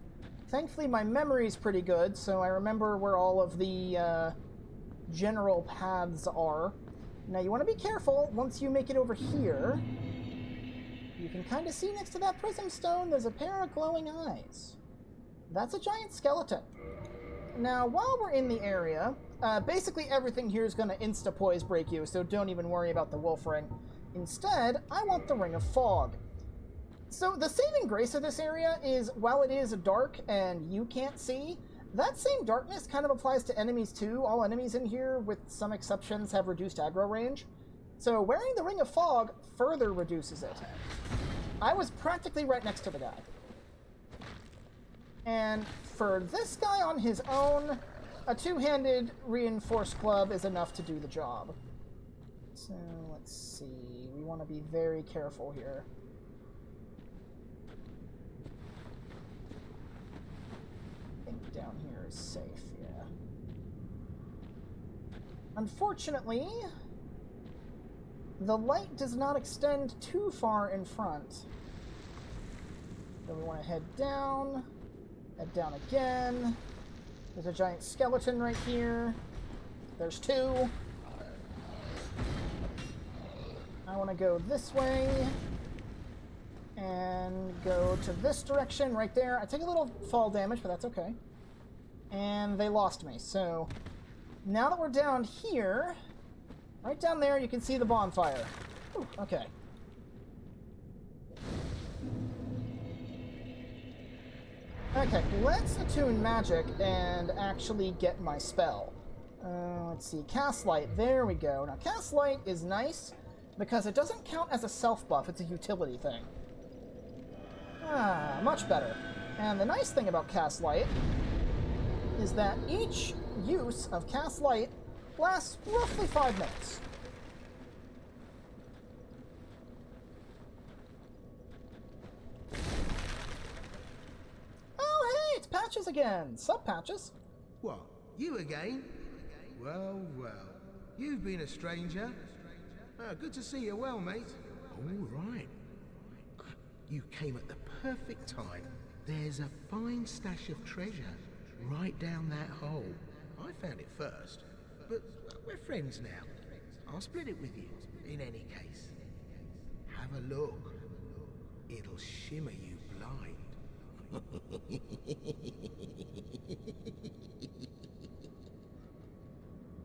Thankfully, my memory's pretty good, so I remember where all of the general paths are. Now, you want to be careful. Once you make it over here, you can kind of see next to that prism stone, there's a pair of glowing eyes. That's a giant skeleton. Now, while we're in the area, basically everything here is going to insta-poise break you, so don't even worry about the wolf ring. Instead, I want the Ring of Fog. So the saving grace of this area is, while it is dark and you can't see, that same darkness kind of applies to enemies too. All enemies in here, with some exceptions, have reduced aggro range. So wearing the Ring of Fog further reduces it. I was practically right next to the guy. And for this guy on his own, a two-handed reinforced club is enough to do the job. So, let's see. We want to be very careful here. I think down here is safe, yeah. Unfortunately, the light does not extend too far in front. So we want to head down again. There's a giant skeleton right here. There's two. I want to go this way and go to this direction right there. I take a little fall damage, but that's okay. And they lost me. So now that we're down here, right down there, you can see the bonfire. Ooh, okay. Okay, let's attune magic and actually get my spell. Let's see, Cast Light, there we go. Now, Cast Light is nice because it doesn't count as a self-buff, it's a utility thing. Ah, much better. And the nice thing about Cast Light is that each use of Cast Light lasts roughly 5 minutes. It's Patches again. Sup, Patches? What, you again? Well, well. You've been a stranger. Good to see you well, mate. All right. You came at the perfect time. There's a fine stash of treasure right down that hole. I found it first, but we're friends now. I'll split it with you, in any case. Have a look. It'll shimmer you blind.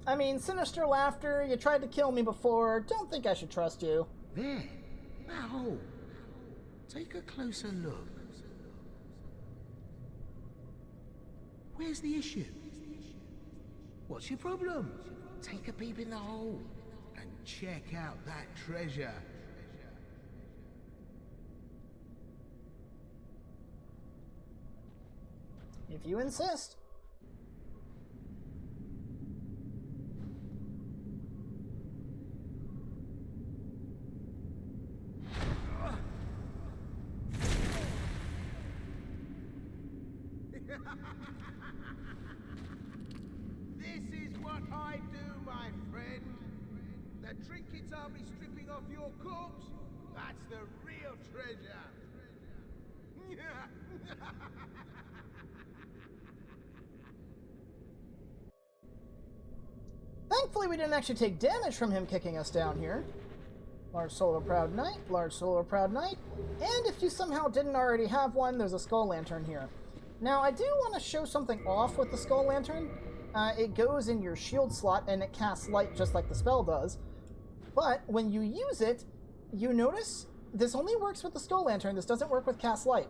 I mean, sinister laughter, you tried to kill me before. Don't think I should trust you. There. That hole. Take a closer look. Where's the issue? What's your problem? Take a peep in the hole and check out that treasure. If you insist. This is what I do, my friend. The trinkets I'll be stripping off your corpse, that's the real treasure. Thankfully, we didn't actually take damage from him kicking us down here. Large Solar Proud Knight, Large Solar Proud Knight, and if you somehow didn't already have one, there's a Skull Lantern here. Now, I do want to show something off with the Skull Lantern. It goes in your shield slot, and it casts light just like the spell does. But when you use it, you notice this only works with the Skull Lantern. This doesn't work with Cast Light.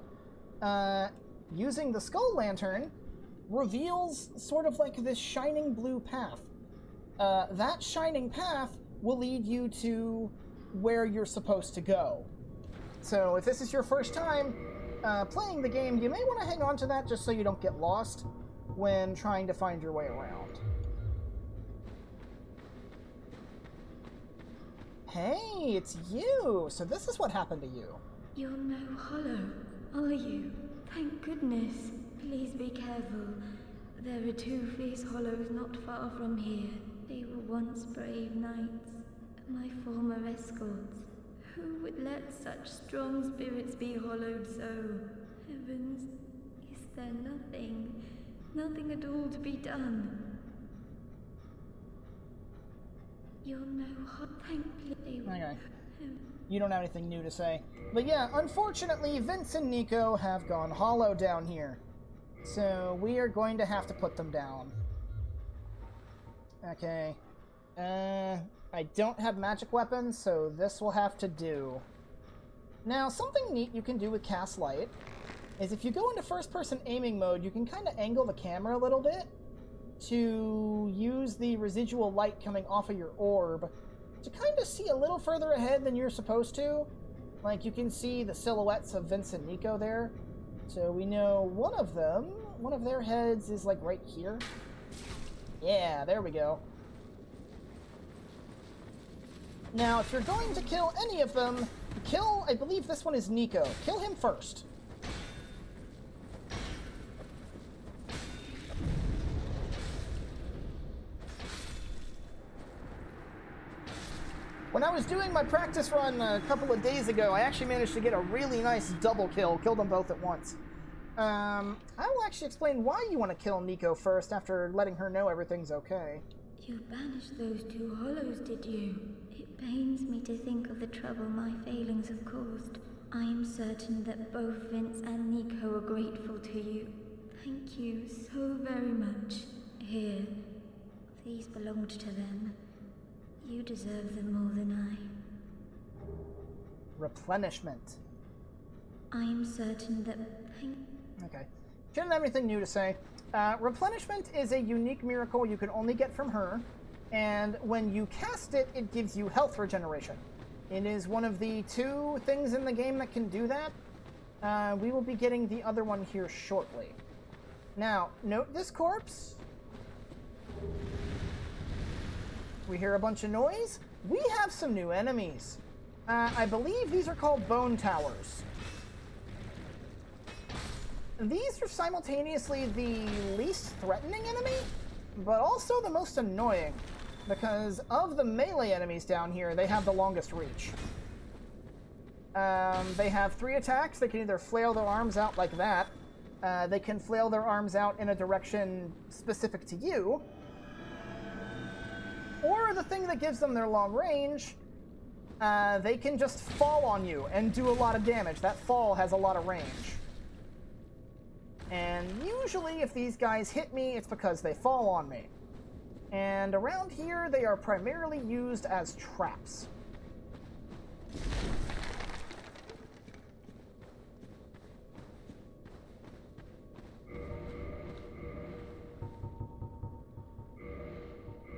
Using the Skull Lantern reveals sort of like this shining blue path. That shining path will lead you to where you're supposed to go. So if this is your first time playing the game, you may want to hang on to that just so you don't get lost when trying to find your way around. Hey, it's you! So this is what happened to you. You're no hollow, are you? Thank goodness. Please be careful. There are 2 fierce hollows not far from here. They were once brave knights, my former escorts. Who would let such strong spirits be hollowed so? Heavens, is there nothing at all to be done? You're no thankfully. Okay. You don't have anything new to say. But yeah, unfortunately, Vince and Nico have gone hollow down here. So we are going to have to put them down. Okay. I don't have magic weapons, so this will have to do. Now, something neat you can do with Cast Light is if you go into first-person aiming mode, you can kind of angle the camera a little bit to use the residual light coming off of your orb to kind of see a little further ahead than you're supposed to. Like, you can see the silhouettes of Vince and Nico there. So we know one of their heads is, like, right here. Yeah, there we go. Now, if you're going to kill any of them, kill, I believe this one is Nico. Kill him first. When I was doing my practice run a couple of days ago, I actually managed to get a really nice double kill. Killed them both at once. I will actually explain why you want to kill Nico first after letting her know everything's okay. You banished those two hollows, did you? It pains me to think of the trouble my failings have caused. I am certain that both Vince and Nico are grateful to you. Thank you so very much. Here, these belonged to them. You deserve them more than I. Replenishment. I am certain that... Okay. Shouldn't have anything new to say. Replenishment is a unique miracle you can only get from her, and when you cast it, it gives you health regeneration. It is one of the 2 things in the game that can do that. We will be getting the other one here shortly. Now, note this corpse. We hear a bunch of noise. We have some new enemies. I believe these are called bone towers. These are simultaneously the least threatening enemy, but also the most annoying, because of the melee enemies down here, they have the longest reach. They have 3 attacks. They can either flail their arms out like that, they can flail their arms out in a direction specific to you, or the thing that gives them their long range, they can just fall on you and do a lot of damage. That fall has a lot of range. And usually if these guys hit me, it's because they fall on me. And around here, they are primarily used as traps.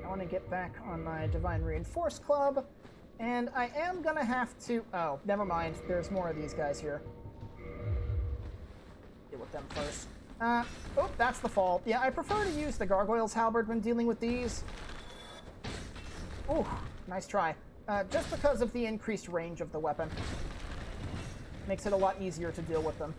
I want to get back on my Divine Reinforce Club, and I am going to have to... Oh, never mind. There's more of these guys here. Deal with them first. Oh, that's the fall. Yeah, I prefer to use the Gargoyle's Halberd when dealing with these. Oh, nice try. Just because of the increased range of the weapon. Makes it a lot easier to deal with them.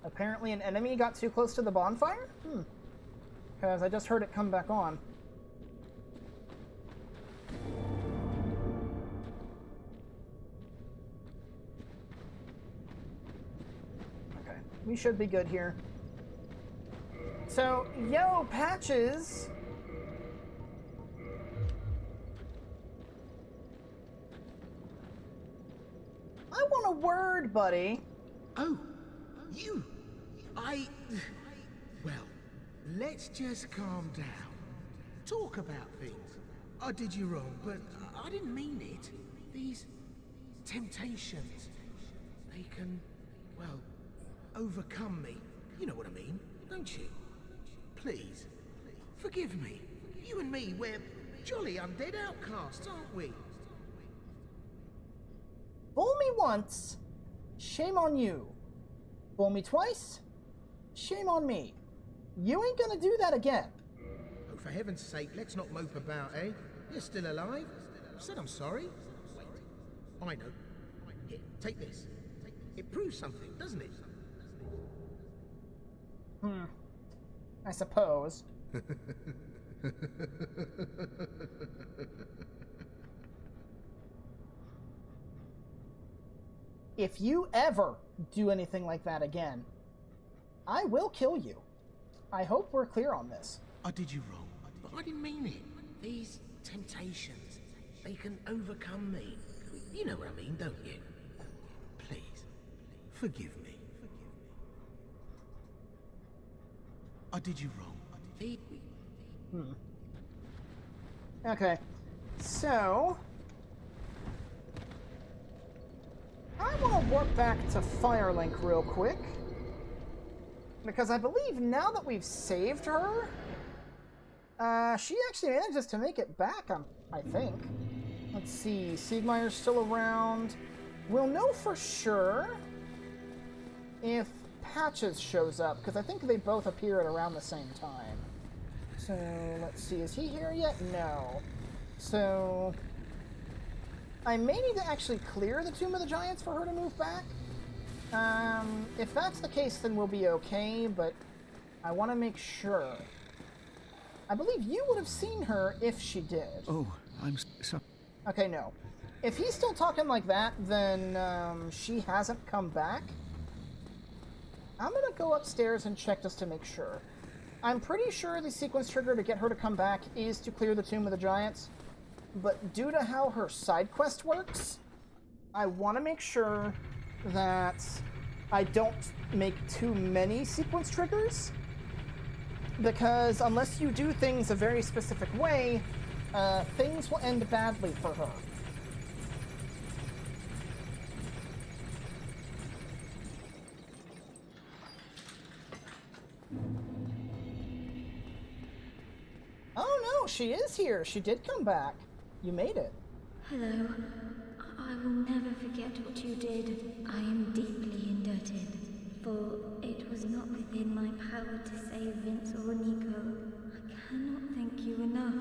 Apparently an enemy got too close to the bonfire? Because I just heard it come back on. Okay, we should be good here. So, yo, Patches! I want a word, buddy. Oh, you! Well, let's just calm down. Talk about things. I did you wrong, but I didn't mean it. These temptations, they can, well, overcome me. You know what I mean, don't you? Please, forgive me. You and me, we're jolly undead outcasts, aren't we? Fool me once, shame on you. Fool me twice, shame on me. You ain't gonna do that again. Oh, for heaven's sake, let's not mope about, eh? You're still alive? I've said I'm sorry. Wait, I know. Here, take this. It proves something, doesn't it? I suppose. If you ever do anything like that again, I will kill you. I hope we're clear on this. I did you wrong, but I didn't mean it. These temptations, they can overcome me. You know what I mean, don't you? Please, forgive me. I did you wrong. Okay, so... I want to warp back to Firelink real quick. Because I believe now that we've saved her, She actually manages to make it back, I think. Let's see. Siegmeyer's still around. We'll know for sure if Patches shows up, because I think they both appear at around the same time. So, let's see. Is he here yet? No. So, I may need to actually clear the Tomb of the Giants for her to move back. If that's the case, then we'll be okay, but I want to make sure. I believe you would have seen her if she did. Oh, I'm sorry. Okay, no. If he's still talking like that, then she hasn't come back. I'm going to go upstairs and check just to make sure. I'm pretty sure the sequence trigger to get her to come back is to clear the Tomb of the Giants, but due to how her side quest works, I want to make sure that I don't make too many sequence triggers, because unless you do things a very specific way, things will end badly for her. Oh no, she is here. She did come back. You made it. Hello. I will never forget what you did. I am deeply indebted, for it was not within my power to save Vince or Nico. I cannot thank you enough.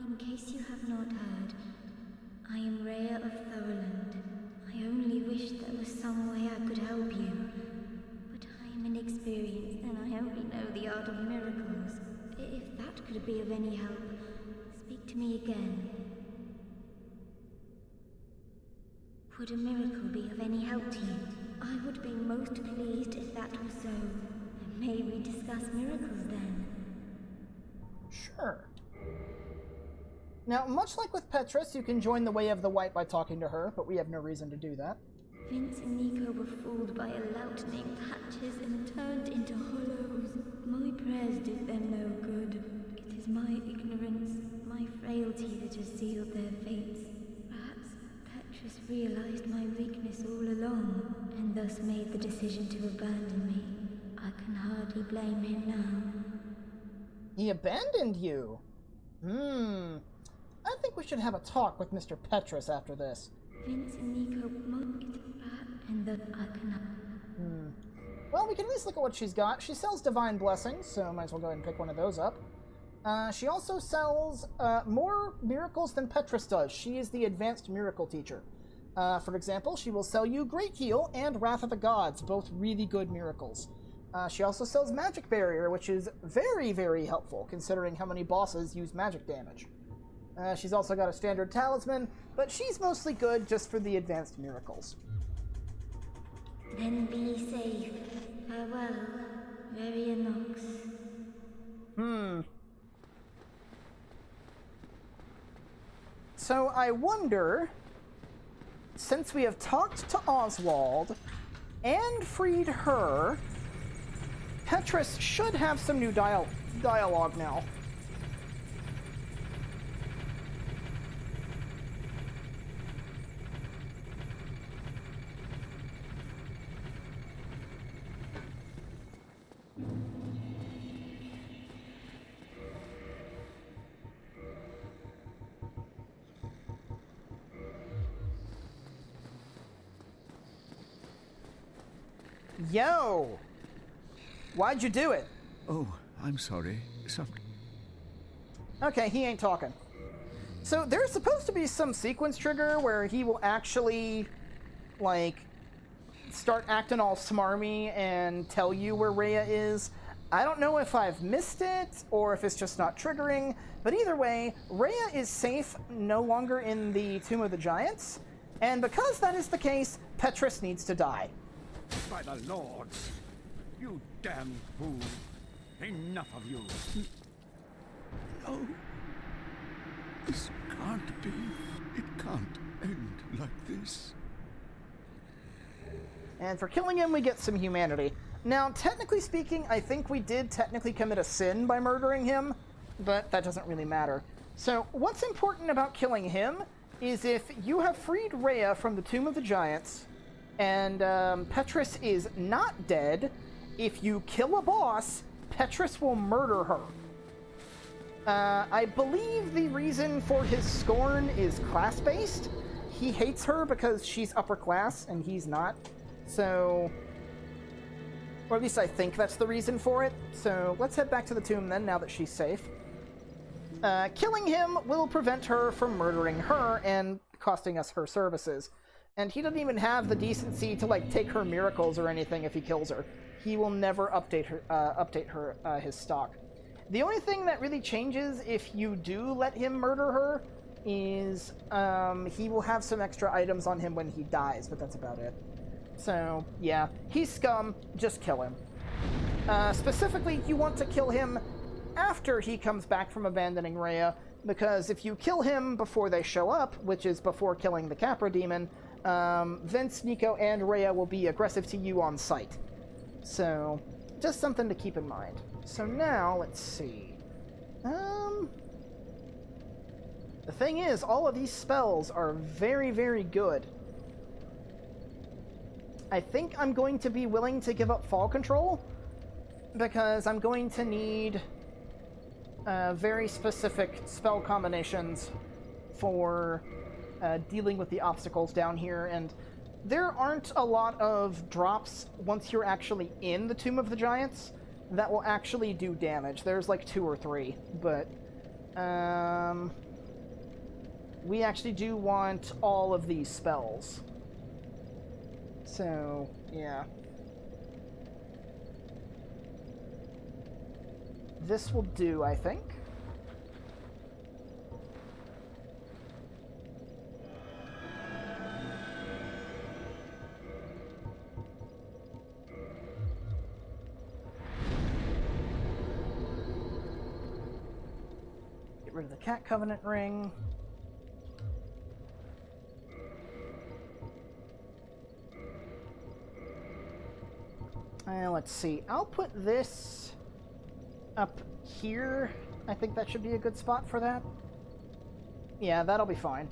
In case you have not heard, I am Rhea of Thorland. I only wish there was some way I could help you. But I am inexperienced and I only know the art of miracles. If that could be of any help, speak to me again. Would a miracle be of any help to you? I would be most pleased if that was so. May we discuss miracles then? Sure. Now, much like with Petrus, you can join the Way of the White by talking to her, but we have no reason to do that. Vince and Nico were fooled by a lout named Patches and turned into hollows. My prayers did them no good. It is my ignorance, my frailty that has sealed their fates. Perhaps Petrus realized my weakness all along, and thus made the decision to abandon me. I can hardly blame him now. He abandoned you? I think we should have a talk with Mr. Petrus after this. Vince and Nico mocked, and that I cannot. Well, we can at least look at what she's got. She sells Divine Blessings, so might as well go ahead and pick one of those up. She also sells more miracles than Petrus does. She is the advanced miracle teacher. For example, she will sell you Great Heal and Wrath of the Gods, both really good miracles. She also sells Magic Barrier, which is very, very helpful, considering how many bosses use magic damage. She's also got a standard talisman, but she's mostly good just for the advanced miracles. Then be safe. Farewell, Varia Nox. So I wonder, since we have talked to Oswald and freed her, Petrus should have some new dialogue now. Yo! Why'd you do it? Oh, I'm sorry. Okay, he ain't talking. So there's supposed to be some sequence trigger where he will actually, like, start acting all smarmy and tell you where Rhea is. I don't know if I've missed it or if it's just not triggering, but either way, Rhea is safe, no longer in the Tomb of the Giants, and because that is the case, Petrus needs to die. By the lords, you damn fool. Enough of you. No. This can't be. It can't end like this. And for killing him, we get some humanity. Now, technically speaking, I think we did technically commit a sin by murdering him, but that doesn't really matter. So, what's important about killing him is if you have freed Rhea from the Tomb of the Giants, and Petrus is not dead, if you kill a boss, Petrus will murder her. I believe the reason for his scorn is class-based. He hates her because she's upper class and he's not. So, or at least I think that's the reason for it. So let's head back to the tomb then, now that she's safe. Killing him will prevent her from murdering her and costing us her services. And he doesn't even have the decency to, like, take her miracles or anything if he kills her. He will never update her his stock. The only thing that really changes if you do let him murder her is he will have some extra items on him when he dies, but that's about it. So, yeah, he's scum, just kill him. Specifically, you want to kill him after he comes back from abandoning Rhea, because if you kill him before they show up, which is before killing the Capra demon, Vince, Nico, and Rhea will be aggressive to you on sight. So, just something to keep in mind. So now, let's see. The thing is, all of these spells are very, very good. I think I'm going to be willing to give up Fall Control, because I'm going to need very specific spell combinations for dealing with the obstacles down here, and there aren't a lot of drops once you're actually in the Tomb of the Giants that will actually do damage. There's like 2 or 3, but we actually do want all of these spells. So, yeah. This will do, I think. Get rid of the Cat Covenant ring. Let's see. I'll put this up here. I think that should be a good spot for that. Yeah, that'll be fine.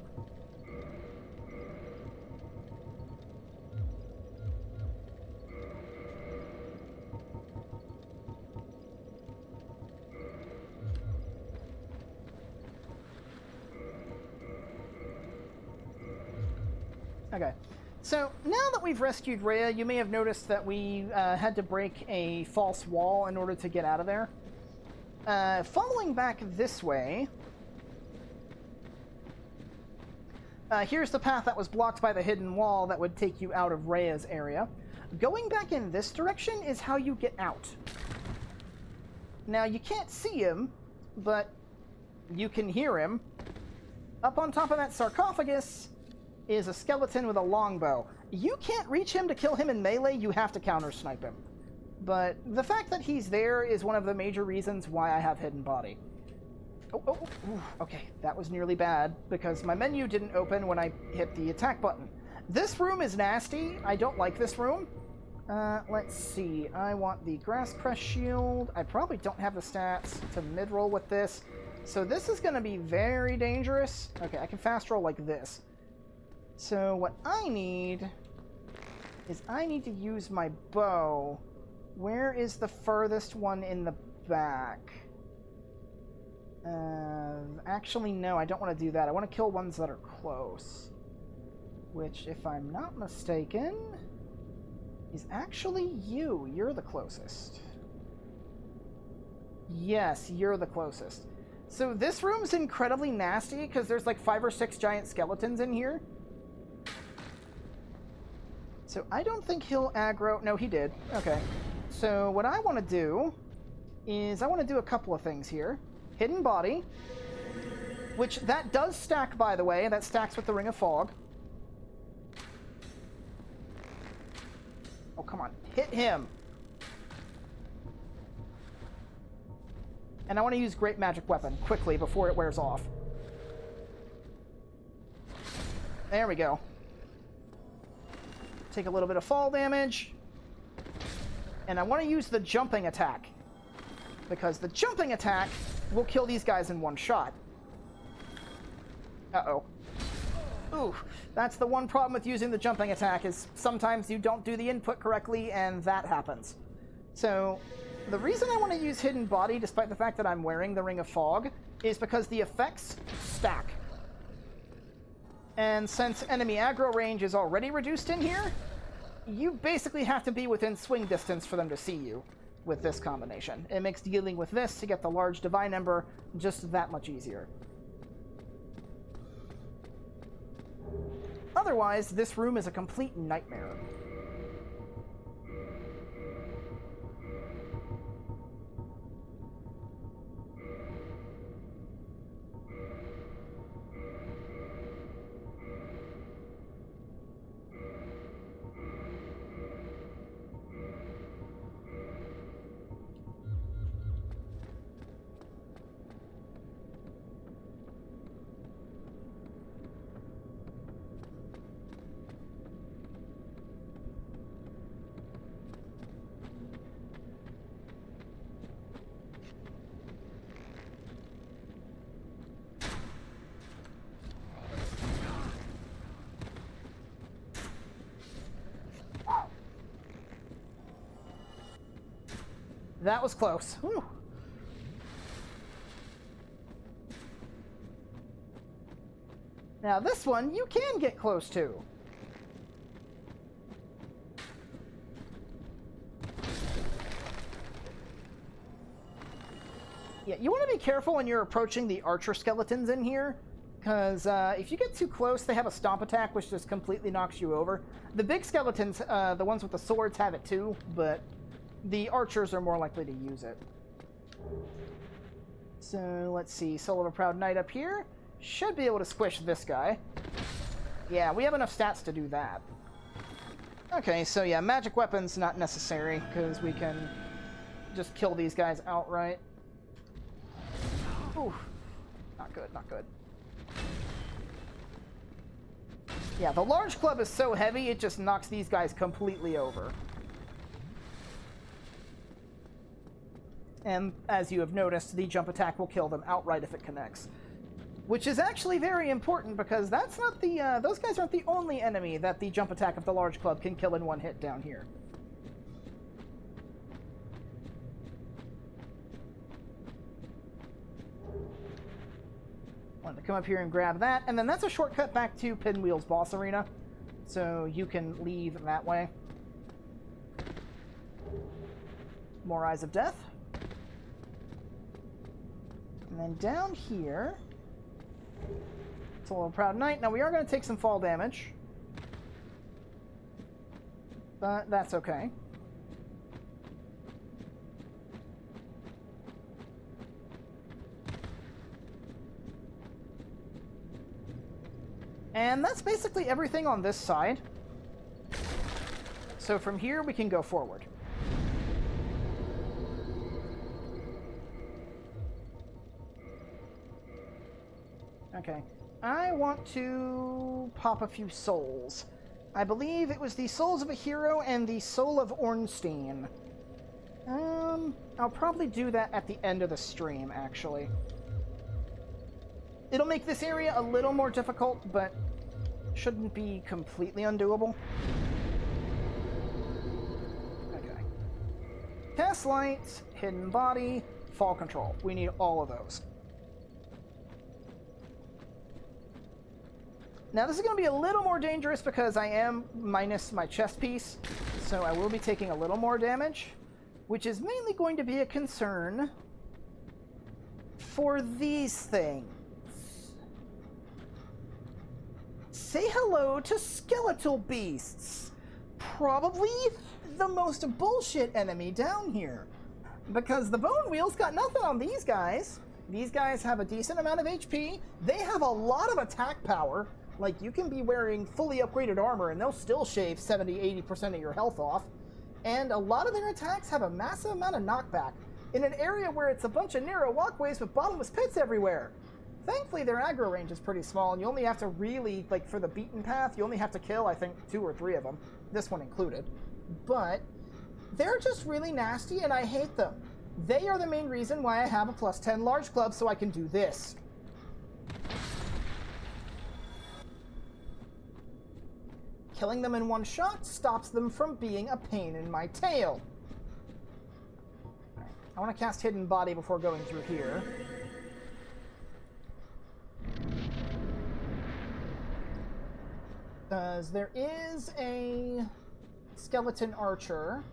Okay. So, now that we've rescued Rhea, you may have noticed that we had to break a false wall in order to get out of there. Following back this way, here's the path that was blocked by the hidden wall that would take you out of Rhea's area. Going back in this direction is how you get out. Now, you can't see him, but you can hear him. Up on top of that sarcophagus is a skeleton with a longbow. You can't reach him to kill him in melee, you have to counter-snipe him. But the fact that he's there is one of the major reasons why I have Hidden Body. Okay, that was nearly bad, because my menu didn't open when I hit the attack button. This room is nasty. I don't like this room. Let's see. I want the Grass Crest Shield. I probably don't have the stats to mid-roll with this. So this is going to be very dangerous. Okay, I can fast roll like this. So what I need is I need to use my bow. Where is the furthest one in the back? Actually, no, I don't want to do that. I want to kill ones that are close. Which, if I'm not mistaken, is actually you. You're the closest. Yes, you're the closest. So this room's incredibly nasty because there's like 5 or 6 giant skeletons in here. So I don't think he'll aggro. No, he did. Okay. So what I want to do is I want to do a couple of things here. Hidden Body, which that does stack, by the way. That stacks with the Ring of Fog. Oh, come on. Hit him. And I want to use Great Magic Weapon quickly before it wears off. There we go. Take a little bit of fall damage. And I want to use the jumping attack, because the jumping attack will kill these guys in one shot. Uh-oh. Ooh, that's the one problem with using the jumping attack, is sometimes you don't do the input correctly, and that happens. So, The reason I want to use Hidden Body, despite the fact that I'm wearing the Ring of Fog, is because the effects stack. And since enemy aggro range is already reduced in here, you basically have to be within swing distance for them to see you with this combination. It makes dealing with this to get the large Divine Ember just that much easier. Otherwise, this room is a complete nightmare. That was close. Whew. Now this one you can get close to. Yeah, you want to be careful when you're approaching the archer skeletons in here, because if you get too close, they have a stomp attack, which just completely knocks you over. The big skeletons, the ones with the swords, have it too, but the archers are more likely to use it. So, let's see. Soul of a Proud Knight up here. Should be able to squish this guy. Yeah, we have enough stats to do that. Okay, so yeah, magic weapons not necessary, because we can just kill these guys outright. Ooh. Not good, not good. Yeah, the large club is so heavy, it just knocks these guys completely over. And as you have noticed, the jump attack will kill them outright if it connects. Which is actually very important, because that's not the, those guys aren't the only enemy that the jump attack of the large club can kill in one hit down here. Wanted to come up here and grab that, and then that's a shortcut back to Pinwheel's boss arena, so you can leave that way. More Eyes of Death. And then down here, Soul of a Proud Knight. Now we are going to take some fall damage, but that's okay. And that's basically everything on this side. So from here we can go forward. Okay, I want to pop a few souls. I believe it was the Souls of a Hero and the Soul of Ornstein. I'll probably do that at the end of the stream, actually. It'll make this area a little more difficult, but shouldn't be completely undoable. Okay. Cast Light, Hidden Body, Fall Control. We need all of those. Now this is going to be a little more dangerous because I am minus my chest piece, so I will be taking a little more damage, which is mainly going to be a concern for these things. Say hello to skeletal beasts. Probably the most bullshit enemy down here, because the Bone Wheel's got nothing on these guys. These guys have a decent amount of HP. They have a lot of attack power. Like, you can be wearing fully upgraded armor and they'll still shave 70-80% of your health off. And a lot of their attacks have a massive amount of knockback in an area where it's a bunch of narrow walkways with bottomless pits everywhere. Thankfully, their aggro range is pretty small, and you only have to really, like, for the beaten path, you only have to kill, I think, 2 or 3 of them. This one included. But they're just really nasty, and I hate them. They are the main reason why I have a +10 large club, so I can do this. Killing them in one shot stops them from being a pain in my tail. I want to cast Hidden Body before going through here. Because there is a skeleton archer.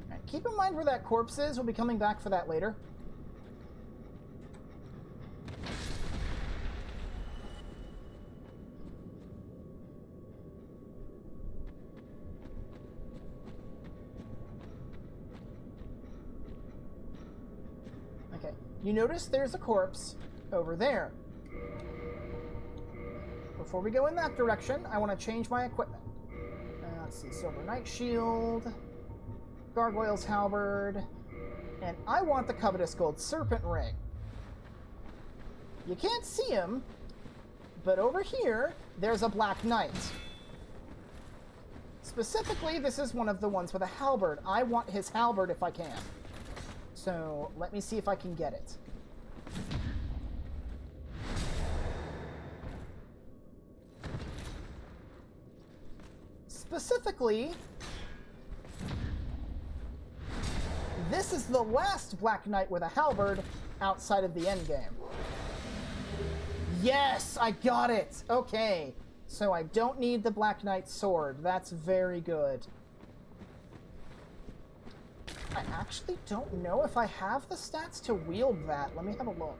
Right, keep in mind where that corpse is. We'll be coming back for that later. You notice there's a corpse over there. Before we go in that direction, I want to change my equipment. Let's see, Silver Knight Shield, Gargoyle's Halberd, and I want the Covetous Gold Serpent Ring. You can't see him, but over here, there's a Black Knight. Specifically, this is one of the ones with a halberd. I want his halberd if I can. So, let me see if I can get it. Specifically, this is the last Black Knight with a halberd outside of the endgame. Yes, I got it! Okay, so I don't need the Black Knight's sword. That's very good. I actually don't know if I have the stats to wield that. Let me have a look.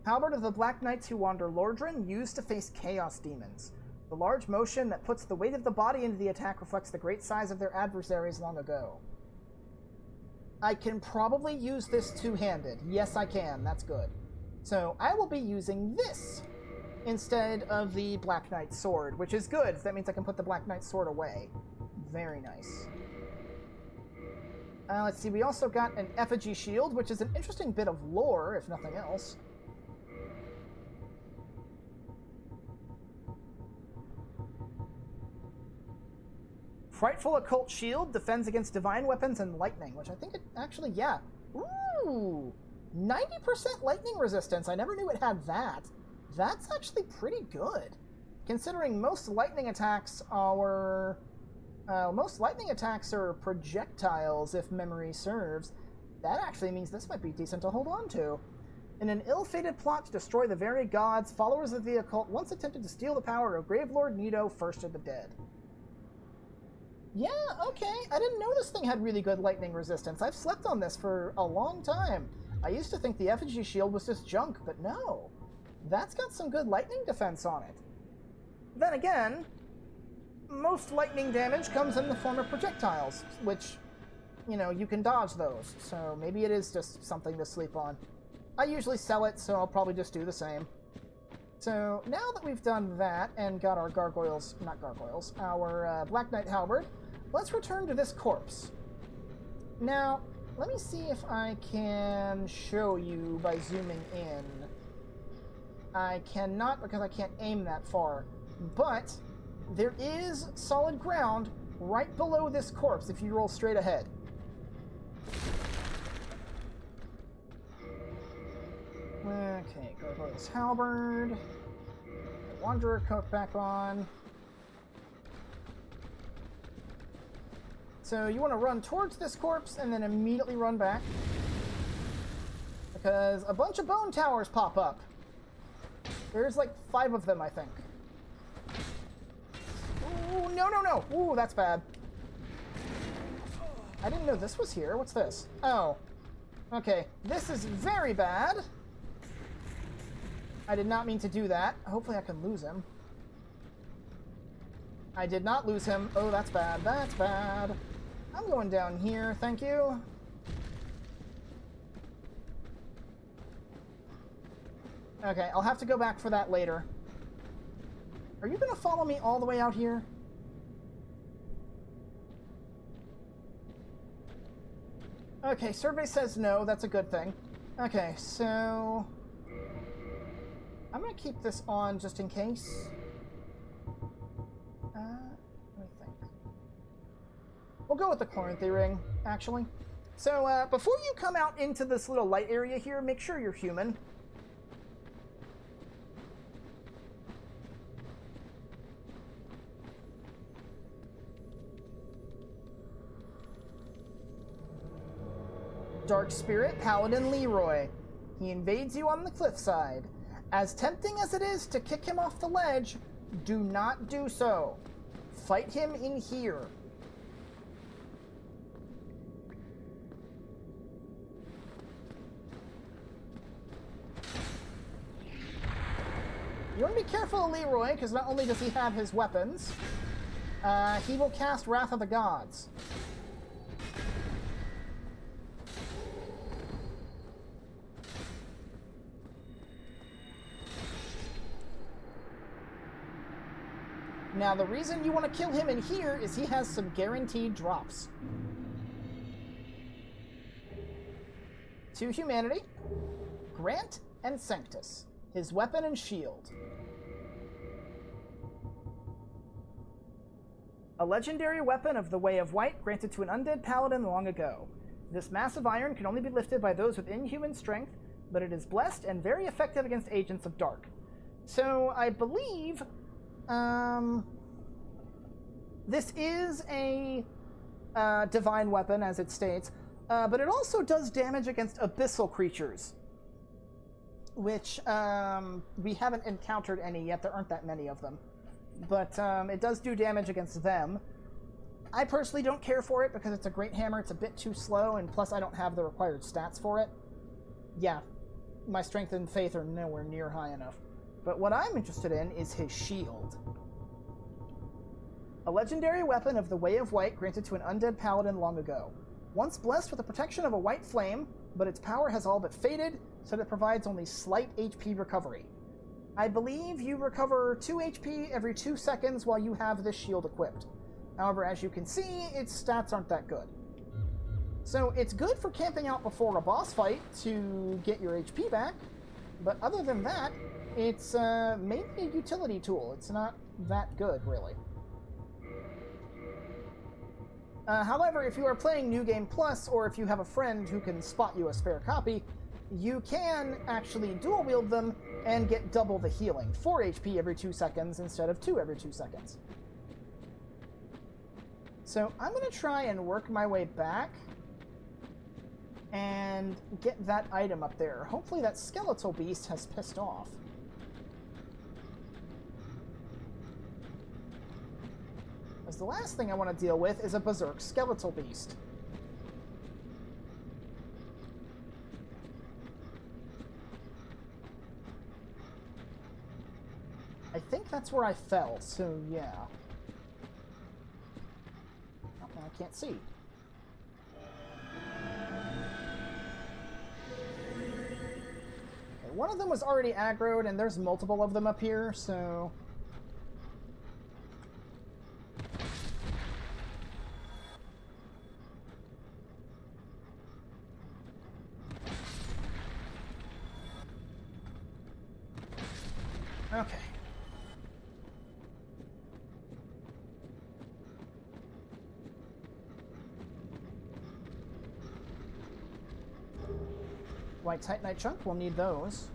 Halberd of the Black Knights who wander Lordran, used to face Chaos Demons. The large motion that puts the weight of the body into the attack reflects the great size of their adversaries long ago. I can probably use this two-handed. Yes, I can. That's good. So I will be using this instead of the Black Knight's sword, which is good. That means I can put the Black Knight's sword away. Very nice. Let's see, we also got an effigy shield, which is an interesting bit of lore, if nothing else. Frightful Occult Shield defends against divine weapons and lightning, which I think it actually, yeah. Ooh! 90% lightning resistance. I never knew it had that. That's actually pretty good, considering most lightning attacks are... most lightning attacks are projectiles, if memory serves. That actually means this might be decent to hold on to. In an ill-fated plot to destroy the very gods, followers of the occult once attempted to steal the power of Gravelord Nito, first of the dead. Yeah, okay. I didn't know this thing had really good lightning resistance. I've slept on this for a long time. I used to think the effigy shield was just junk, but no. That's got some good lightning defense on it. Then again, most lightning damage comes in the form of projectiles, which, you know, you can dodge those. So maybe it is just something to sleep on. I usually sell it, so I'll probably just do the same. So now that we've done that and got our gargoyles, not gargoyles, our Black Knight Halberd, let's return to this corpse. Now, let me see if I can show you by zooming in. I cannot because I can't aim that far, but there is solid ground right below this corpse if you roll straight ahead. Okay, Gargoyle's Halberd. Wanderer coat back on. So you want to run towards this corpse and then immediately run back, because a bunch of bone towers pop up. There's like 5 of them, I think. Ooh, no, no, no! Ooh, that's bad. I didn't know this was here. What's this? Oh. Okay, this is very bad. I did not mean to do that. Hopefully I can lose him. I did not lose him. Oh, that's bad. That's bad. I'm going down here, thank you. Okay, I'll have to go back for that later. Are you going to follow me all the way out here? Okay, survey says no. That's a good thing. Okay, so... I'm going to keep this on just in case. Let me think. We'll go with the Chloranthy ring, actually. So, before you come out into this little light area here, make sure you're human. Dark Spirit Paladin Leroy. He invades you on the cliffside. As tempting as it is to kick him off the ledge, do not do so. Fight him in here. You want to be careful of Leroy, because not only does he have his weapons, he will cast Wrath of the Gods. Now, the reason you want to kill him in here is he has some guaranteed drops. To humanity, Grant and Sanctus, his weapon and shield. A legendary weapon of the Way of White granted to an undead paladin long ago. This massive iron can only be lifted by those with inhuman strength, but it is blessed and very effective against agents of dark. So, I believe... this is a divine weapon, as it states, but it also does damage against abyssal creatures, which we haven't encountered any yet. There aren't that many of them, but it does do damage against them. I personally don't care for it because it's a great hammer. It's a bit too slow, and plus I don't have the required stats for it. Yeah, my strength and faith are nowhere near high enough. But what I'm interested in is his shield. A legendary weapon of the Way of White granted to an undead paladin long ago. Once blessed with the protection of a white flame, but its power has all but faded, so that it provides only slight HP recovery. I believe you recover 2 HP every 2 seconds while you have this shield equipped. However, as you can see, its stats aren't that good. So it's good for camping out before a boss fight to get your HP back, but other than that, it's mainly a utility tool. It's not that good, really. However, if you are playing New Game Plus, or if you have a friend who can spot you a spare copy, you can actually dual wield them and get double the healing. 4 HP every 2 seconds instead of 2 every 2 seconds. So I'm going to try and work my way back and get that item up there. Hopefully that skeletal beast has pissed off. Because the last thing I want to deal with is a berserk skeletal beast. I think that's where I fell, so yeah. Oh, I can't see. Okay, one of them was already aggroed, and there's multiple of them up here, so... Okay. White Titanite chunk, we'll need those.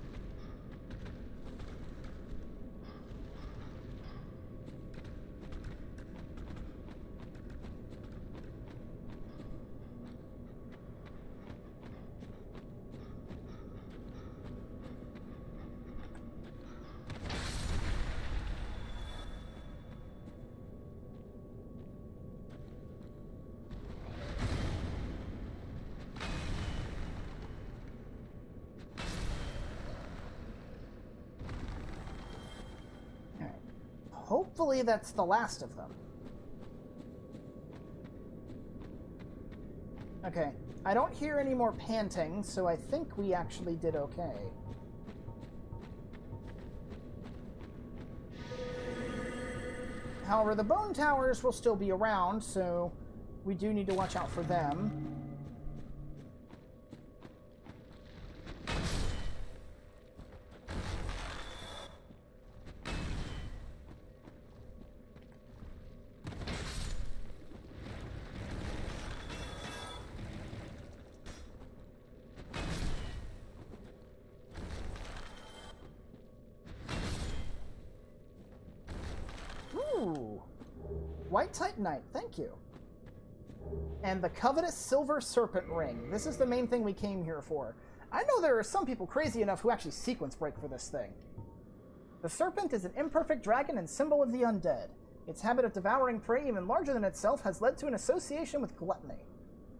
Hopefully that's the last of them. Okay, I don't hear any more panting, so I think we actually did okay. However, the bone towers will still be around, so we do need to watch out for them. White Titanite, thank you. and the covetous Silver Serpent Ring. This is the main thing we came here for. I know there are some people crazy enough who actually sequence break for this thing. The serpent is an imperfect dragon and symbol of the undead. Its habit of devouring prey even larger than itself has led to an association with gluttony.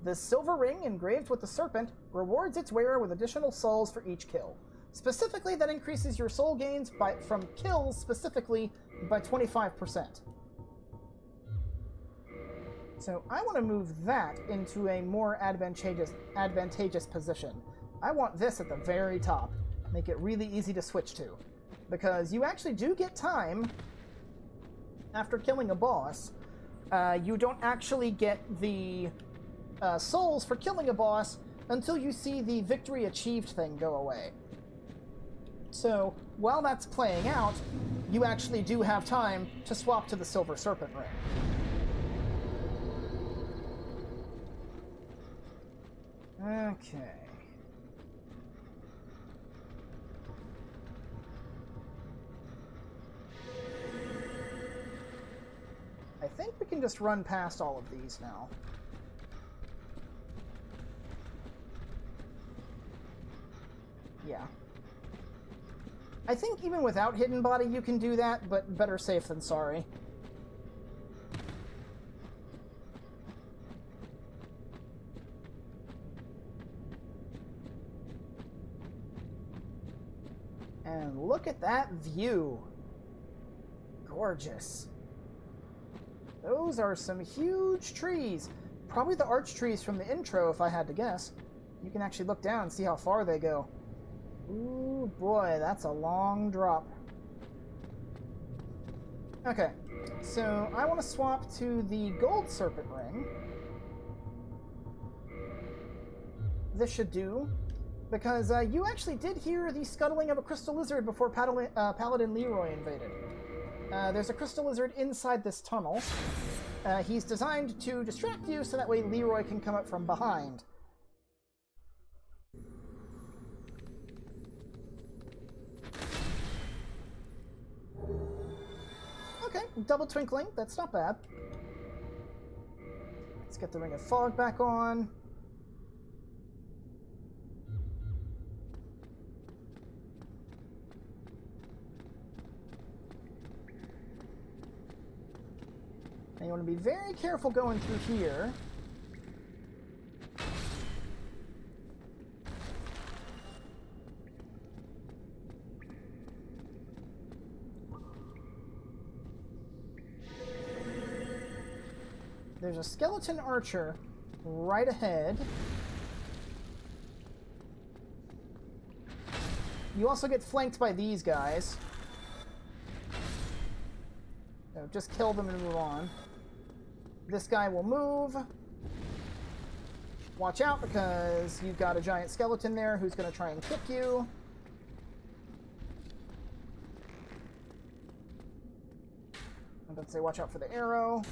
The silver ring engraved with the serpent rewards its wearer with additional souls for each kill. Specifically, that increases your soul gains from kills specifically by 25%. So I want to move that into a more advantageous position. I want this at the very top. Make it really easy to switch to. Because you actually do get time after killing a boss. You don't actually get the souls for killing a boss until you see the victory achieved thing go away. So while that's playing out, you actually do have time to swap to the Silver Serpent Ring. Okay. I think we can just run past all of these now. Yeah. I think even without Hidden Body you can do that, but better safe than sorry. And look at that view. Gorgeous. Those are some huge trees. Probably the arch trees from the intro, if I had to guess. You can actually look down and see how far they go. Ooh, boy, that's a long drop. Okay, so I want to swap to the Gold Serpent Ring. This should do, because you actually did hear the scuttling of a crystal lizard before Paladin Leroy invaded. There's a crystal lizard inside this tunnel. He's designed to distract you so that way Leroy can come up from behind. Okay, double twinkling, that's not bad. Let's get the Ring of Fog back on. And you want to be very careful going through here. There's a skeleton archer right ahead. You also get flanked by these guys. So just kill them and move on. This guy will move. Watch out because you've got a giant skeleton there who's going to try and kick you. I'm going to say watch out for the arrow.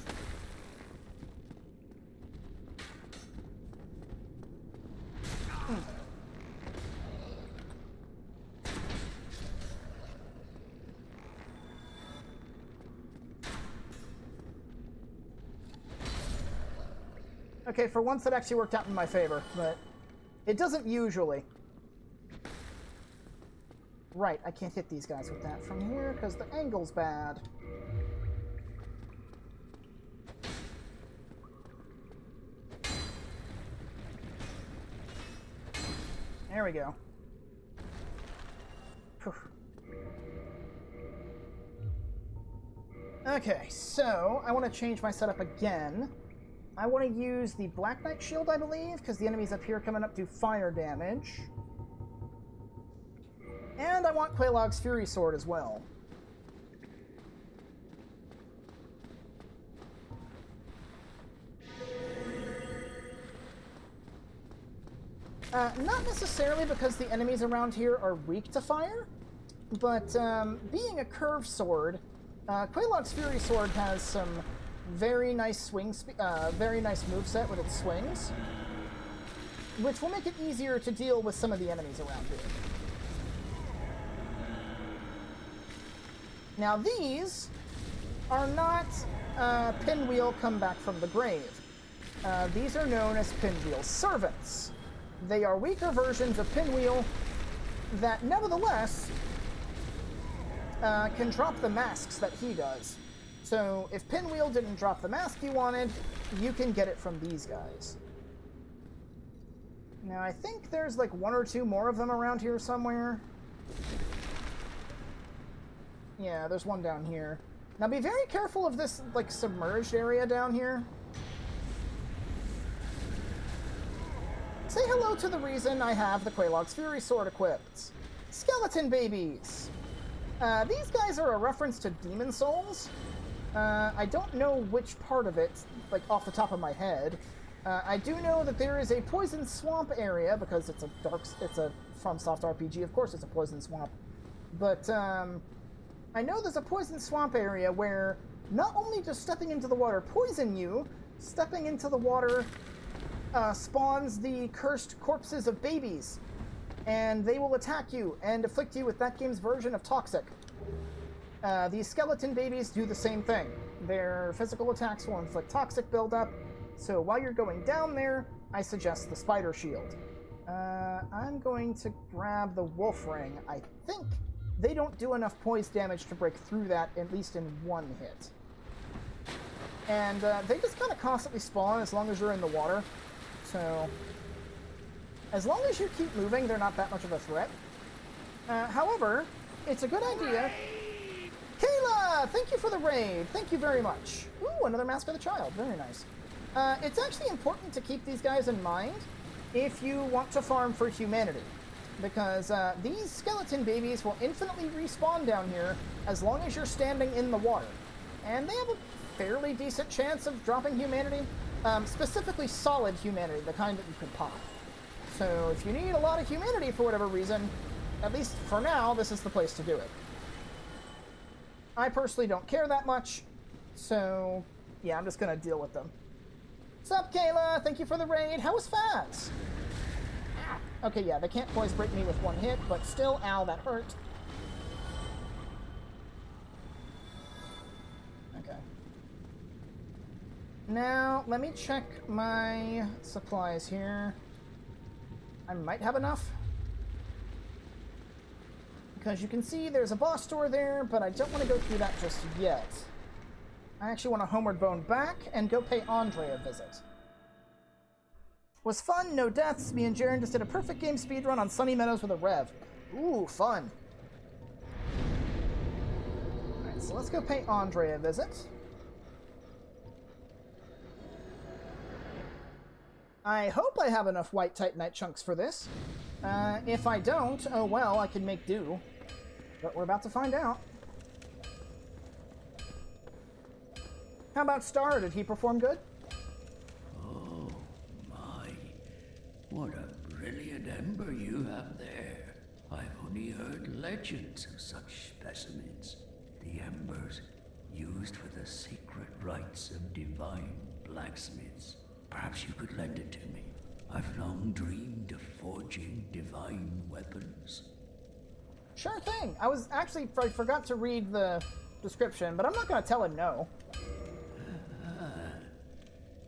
Okay, for once that actually worked out in my favor, but it doesn't usually. Right, I can't hit these guys with that from here because the angle's bad. There we go. Whew. Okay, so I want to change my setup again. I want to use the Black Knight Shield, I believe, because the enemies up here coming up do fire damage. And I want Quelaag's Fury Sword as well. Not necessarily because the enemies around here are weak to fire, but being a curved sword, Quelaag's Fury Sword has some very nice very nice moveset with its swings, which will make it easier to deal with some of the enemies around here. Now these are not Pinwheel come back from the grave. These are known as Pinwheel Servants. They are weaker versions of Pinwheel that nevertheless can drop the masks that he does. So if Pinwheel didn't drop the mask you wanted, you can get it from these guys. Now I think there's like one or two more of them around here somewhere. Yeah, there's one down here. Now be very careful of this like submerged area down here. Say hello to the reason I have the Quelaag's Fury Sword equipped. Skeleton babies! These guys are a reference to Demon Souls. I don't know which part of it, like off the top of my head. I do know that there is a poison swamp area, because it's a FromSoft RPG, of course it's a poison swamp. But, I know there's a poison swamp area where not only does stepping into the water poison you, stepping into the water spawns the cursed corpses of babies, and they will attack you and afflict you with that game's version of Toxic. These skeleton babies do the same thing. Their physical attacks will inflict toxic buildup, so while you're going down there, I suggest the spider shield. I'm going to grab the wolf ring. I think they don't do enough poise damage to break through that, at least in one hit. And they just kind of constantly spawn as long as you're in the water. So, as long as you keep moving, they're not that much of a threat. However, it's a good idea. Kayla, thank you for the raid. Thank you very much. Ooh, another Mask of the Child. Very nice. It's actually important to keep these guys in mind if you want to farm for humanity. Because these skeleton babies will infinitely respawn down here as long as you're standing in the water. And they have a fairly decent chance of dropping humanity. Specifically solid humanity, the kind that you can pop. So if you need a lot of humanity for whatever reason, at least for now, this is the place to do it. I personally don't care that much, so yeah, I'm just gonna deal with them. What's up, Kayla? Thank you for the raid. How was Fats? Okay, yeah, they can't poise break me with one hit, but still, ow, that hurt. Okay. Now, let me check my supplies here. I might have enough. Because you can see there's a boss door there, but I don't want to go through that just yet. I actually want to homeward bone back and go pay Andre a visit. Was fun, no deaths. Me and Jaren just did a perfect game speedrun on Sunny Meadows with a Rev. Ooh, fun. Alright, so let's go pay Andre a visit. I hope I have enough white Titanite chunks for this. If I don't, oh well, I can make do. But we're about to find out. How about Star? Did he perform good? Oh, my. What a brilliant ember you have there. I've only heard legends of such specimens. The embers used for the secret rites of divine blacksmiths. Perhaps you could lend it to me. I've long dreamed of forging divine weapons. Sure thing. I forgot to read the description, but I'm not going to tell him no.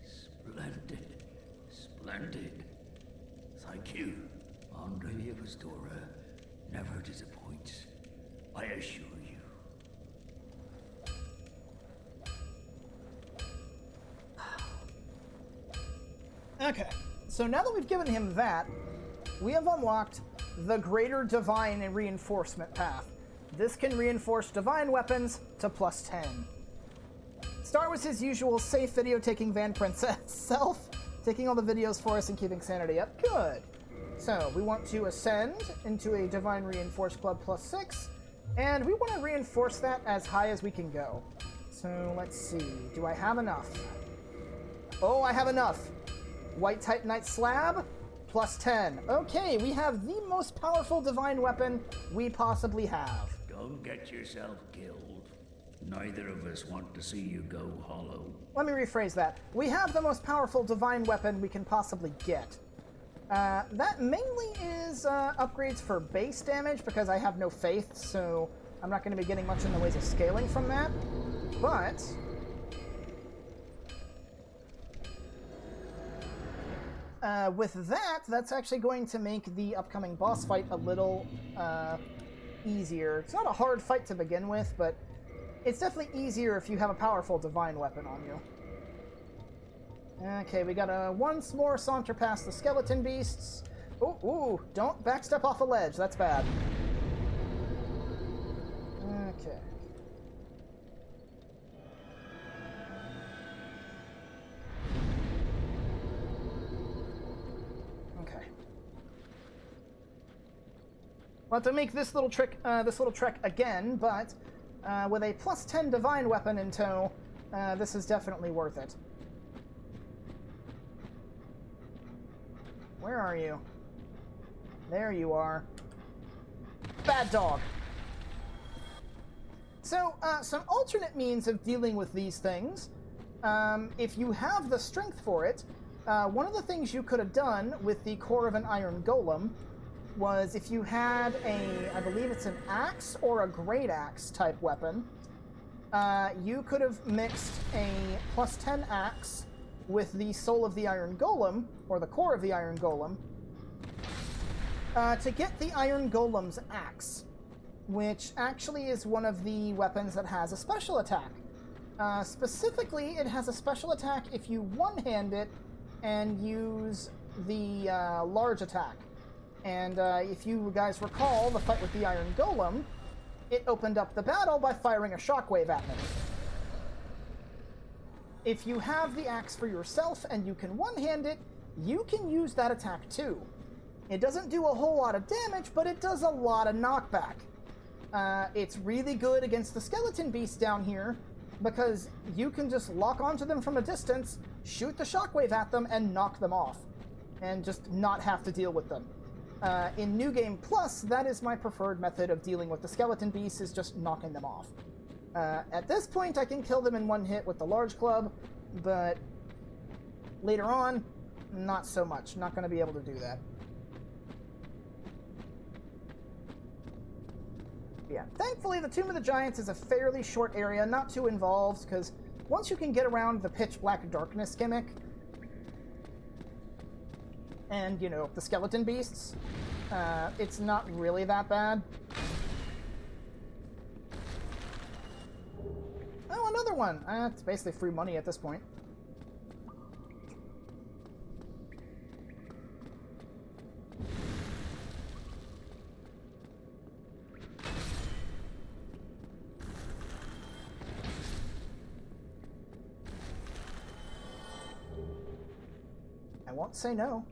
Splendid. Splendid. Thank you. Andre Evasdora never disappoints. I assure you. Okay, so now that we've given him that, we have unlocked the Greater Divine Reinforcement path. This can reinforce divine weapons to +10. Start with his usual safe video-taking Van Princess self, taking all the videos for us and keeping sanity up. Good. So, we want to ascend into a Divine Reinforce Club +6, and we want to reinforce that as high as we can go. So, let's see. Do I have enough? Oh, I have enough. White Titanite slab, +10. Okay, we have the most powerful divine weapon we possibly have. Don't get yourself killed. Neither of us want to see you go hollow. Let me rephrase that. We have the most powerful divine weapon we can possibly get. That mainly is upgrades for base damage, because I have no faith, so I'm not going to be getting much in the ways of scaling from that. But with that, that's actually going to make the upcoming boss fight a little easier. It's not a hard fight to begin with, but it's definitely easier if you have a powerful divine weapon on you. Okay, we gotta once more saunter past the skeleton beasts. Ooh, don't backstep off a ledge, that's bad. Okay. We'll have to make this little trek again, but with a plus 10 divine weapon in tow, this is definitely worth it. Where are you? There you are. Bad dog. So, some alternate means of dealing with these things. If you have the strength for it, one of the things you could have done with the core of an iron golem was if you had I believe it's an axe or a great axe type weapon, you could have mixed a plus 10 axe with the soul of the iron golem, or the core of the iron golem, to get the iron golem's axe, which actually is one of the weapons that has a special attack. Specifically, it has a special attack if you one-hand it and use the large attack. And if you guys recall the fight with the iron golem, it opened up the battle by firing a shockwave at me. If you have the axe for yourself and you can one-hand it, you can use that attack too. It doesn't do a whole lot of damage, but it does a lot of knockback. It's really good against the skeleton beasts down here, because you can just lock onto them from a distance, shoot the shockwave at them, and knock them off. And just not have to deal with them. In New Game Plus, that is my preferred method of dealing with the skeleton beasts, is just knocking them off. At this point, I can kill them in one hit with the large club, but later on, not so much. Not going to be able to do that. Yeah, thankfully the Tomb of the Giants is a fairly short area, not too involved, because once you can get around the pitch black darkness gimmick, and, you know, the skeleton beasts, it's not really that bad. Oh, another one! It's basically free money at this point. I won't say no.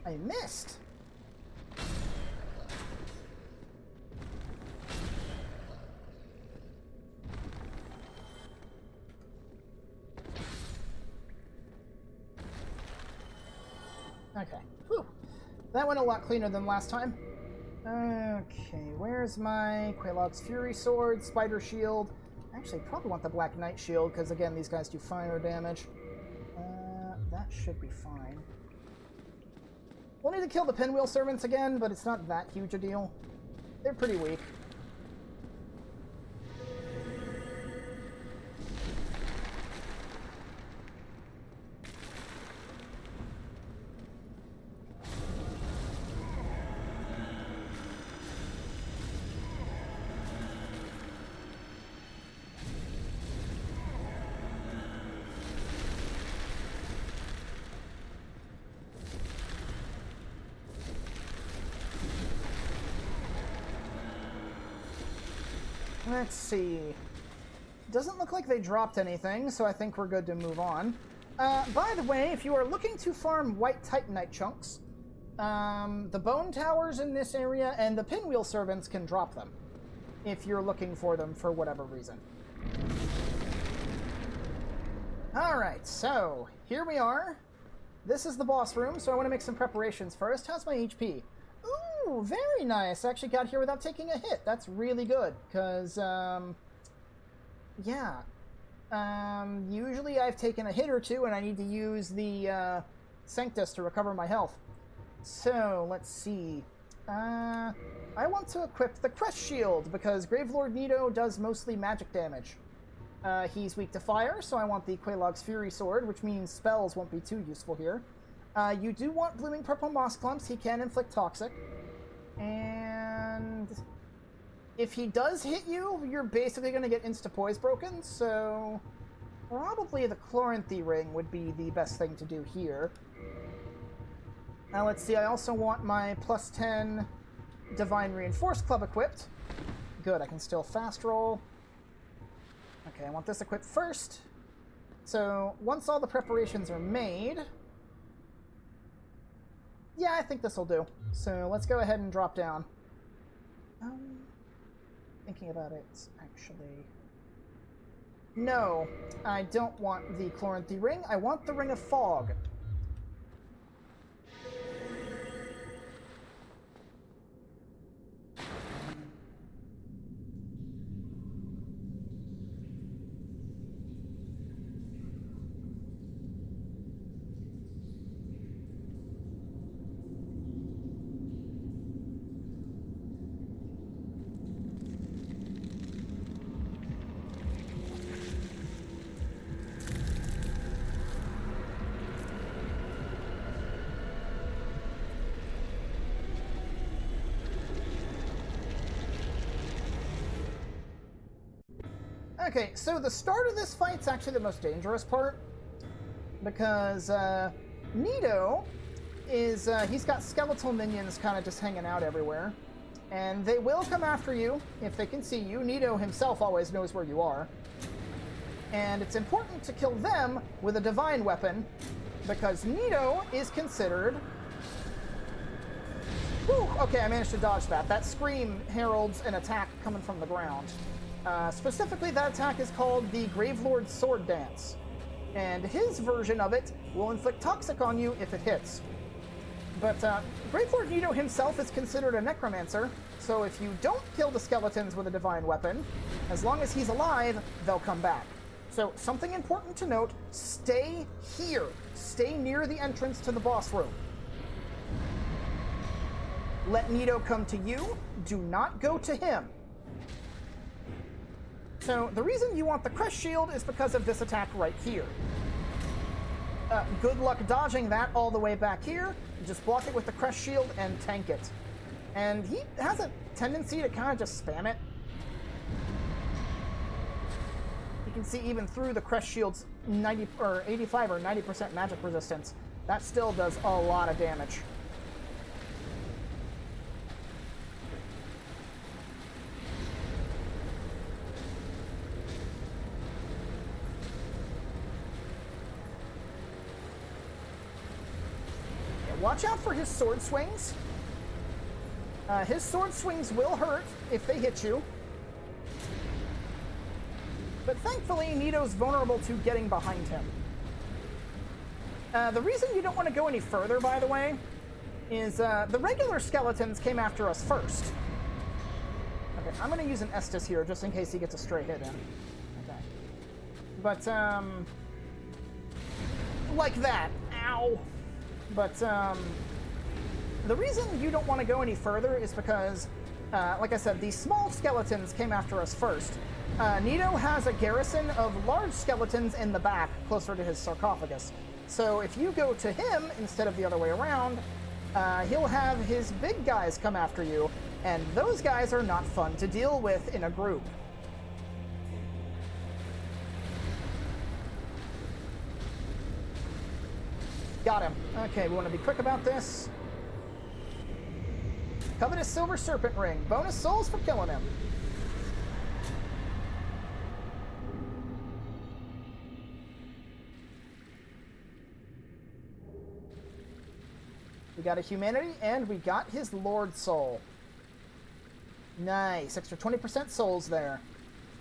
I missed. Okay. Whew. That went a lot cleaner than last time. Okay, where's my Quelaag's Fury Sword, Spider Shield? Actually, probably want the Black Knight Shield, because again, these guys do fire damage. That should be fine. We'll need to kill the Pinwheel Servants again, but it's not that huge a deal. They're pretty weak. Let's see. Doesn't look like they dropped anything, so I think we're good to move on. By the way, if you are looking to farm white Titanite chunks, the bone towers in this area and the Pinwheel Servants can drop them, if you're looking for them for whatever reason. Alright, so here we are. This is the boss room, so I want to make some preparations first. How's my HP? Ooh, very nice. I actually got here without taking a hit. That's really good, because, yeah. Usually I've taken a hit or two, and I need to use the Sanctus to recover my health. So, let's see. I want to equip the Crest Shield, because Gravelord Nito does mostly magic damage. He's weak to fire, so I want the Quelaag's Fury Sword, which means spells won't be too useful here. You do want Blooming Purple Moss Clumps. He can inflict Toxic. And if he does hit you, you're basically going to get insta-poise broken, so probably the Chloranthy Ring would be the best thing to do here. Now let's see, I also want my plus 10 Divine Reinforce Club equipped. Good, I can still fast roll. Okay, I want this equipped first. So, once all the preparations are made... Yeah, I think this will do. So, let's go ahead and drop down. Thinking about it, actually... No, I don't want the Chloranthy Ring. I want the Ring of Fog. Okay, so the start of this fight's actually the most dangerous part, because Nito is, he's got skeletal minions kind of just hanging out everywhere, and they will come after you if they can see you. Nito himself always knows where you are, and it's important to kill them with a divine weapon, because Nito is considered... Whew, okay, I managed to dodge that. That scream heralds an attack coming from the ground. Specifically, that attack is called the Gravelord Sword Dance, and his version of it will inflict Toxic on you if it hits. But Gravelord Nito himself is considered a necromancer, so if you don't kill the skeletons with a divine weapon, as long as he's alive, they'll come back. So, something important to note, stay here. Stay near the entrance to the boss room. Let Nito come to you. Do not go to him. So, the reason you want the Crest Shield is because of this attack right here. Good luck dodging that all the way back here. Just block it with the Crest Shield and tank it. And he has a tendency to kind of just spam it. You can see even through the Crest Shield's 85 or 90% magic resistance, that still does a lot of damage. Watch out for his sword swings. His sword swings will hurt if they hit you. But thankfully, Nito's vulnerable to getting behind him. The reason you don't want to go any further, by the way, is the regular skeletons came after us first. Okay, I'm going to use an Estus here just in case he gets a stray hit in. Okay. But, like that. Ow! But, the reason you don't want to go any further is because, like I said, these small skeletons came after us first. Nito has a garrison of large skeletons in the back, closer to his sarcophagus. So if you go to him instead of the other way around, he'll have his big guys come after you, and those guys are not fun to deal with in a group. Got him. Okay, we want to be quick about this. Covetous Silver Serpent Ring. Bonus souls for killing him. We got a humanity, and we got his Lord Soul. Nice. Extra 20% souls there.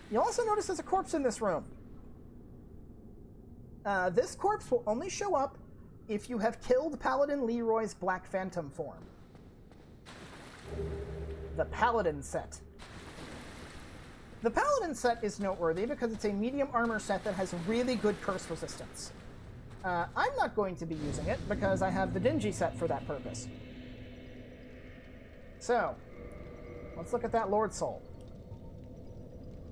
You'll also notice there's a corpse in this room. This corpse will only show up if you have killed Paladin Leroy's Black Phantom form. The Paladin set. The Paladin set is noteworthy because it's a medium armor set that has really good curse resistance. I'm not going to be using it because I have the Dingy set for that purpose. So, let's look at that Lord Soul.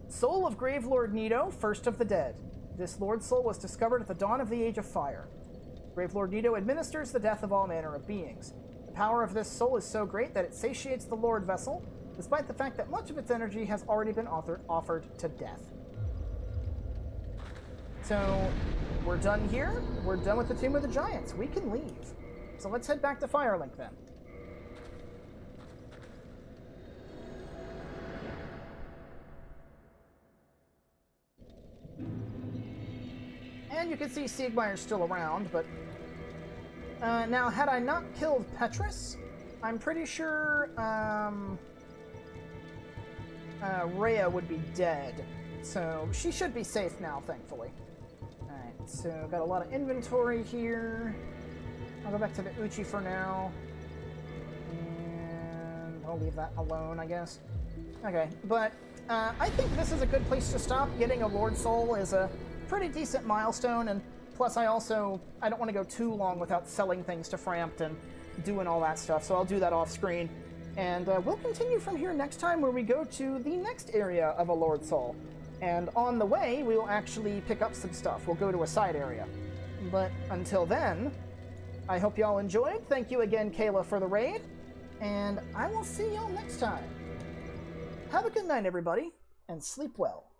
Soul of Gravelord Nito, first of the dead. This Lord Soul was discovered at the dawn of the Age of Fire. Gravelord Nito administers the death of all manner of beings. The power of this soul is so great that it satiates the Lord Vessel, despite the fact that much of its energy has already been offered to death. So, we're done here. We're done with the Tomb of the Giants. We can leave. So let's head back to Firelink then. And you can see Siegmeyer's still around, but... now, had I not killed Petrus, I'm pretty sure, Rhea would be dead. So, she should be safe now, thankfully. Alright, so got a lot of inventory here. I'll go back to the Uchi for now. And I'll leave that alone, I guess. Okay, but I think this is a good place to stop. Getting a Lord Soul is a pretty decent milestone, and plus I don't want to go too long without selling things to Frampt and doing all that stuff, so I'll do that off screen. And we'll continue from here next time, where we go to the next area of a Lord Soul. And on the way, we will actually pick up some stuff. We'll go to a side area. But until then, I hope y'all enjoyed. Thank you again, Kayla, for the raid. And I will see y'all next time. Have a good night, everybody, and sleep well.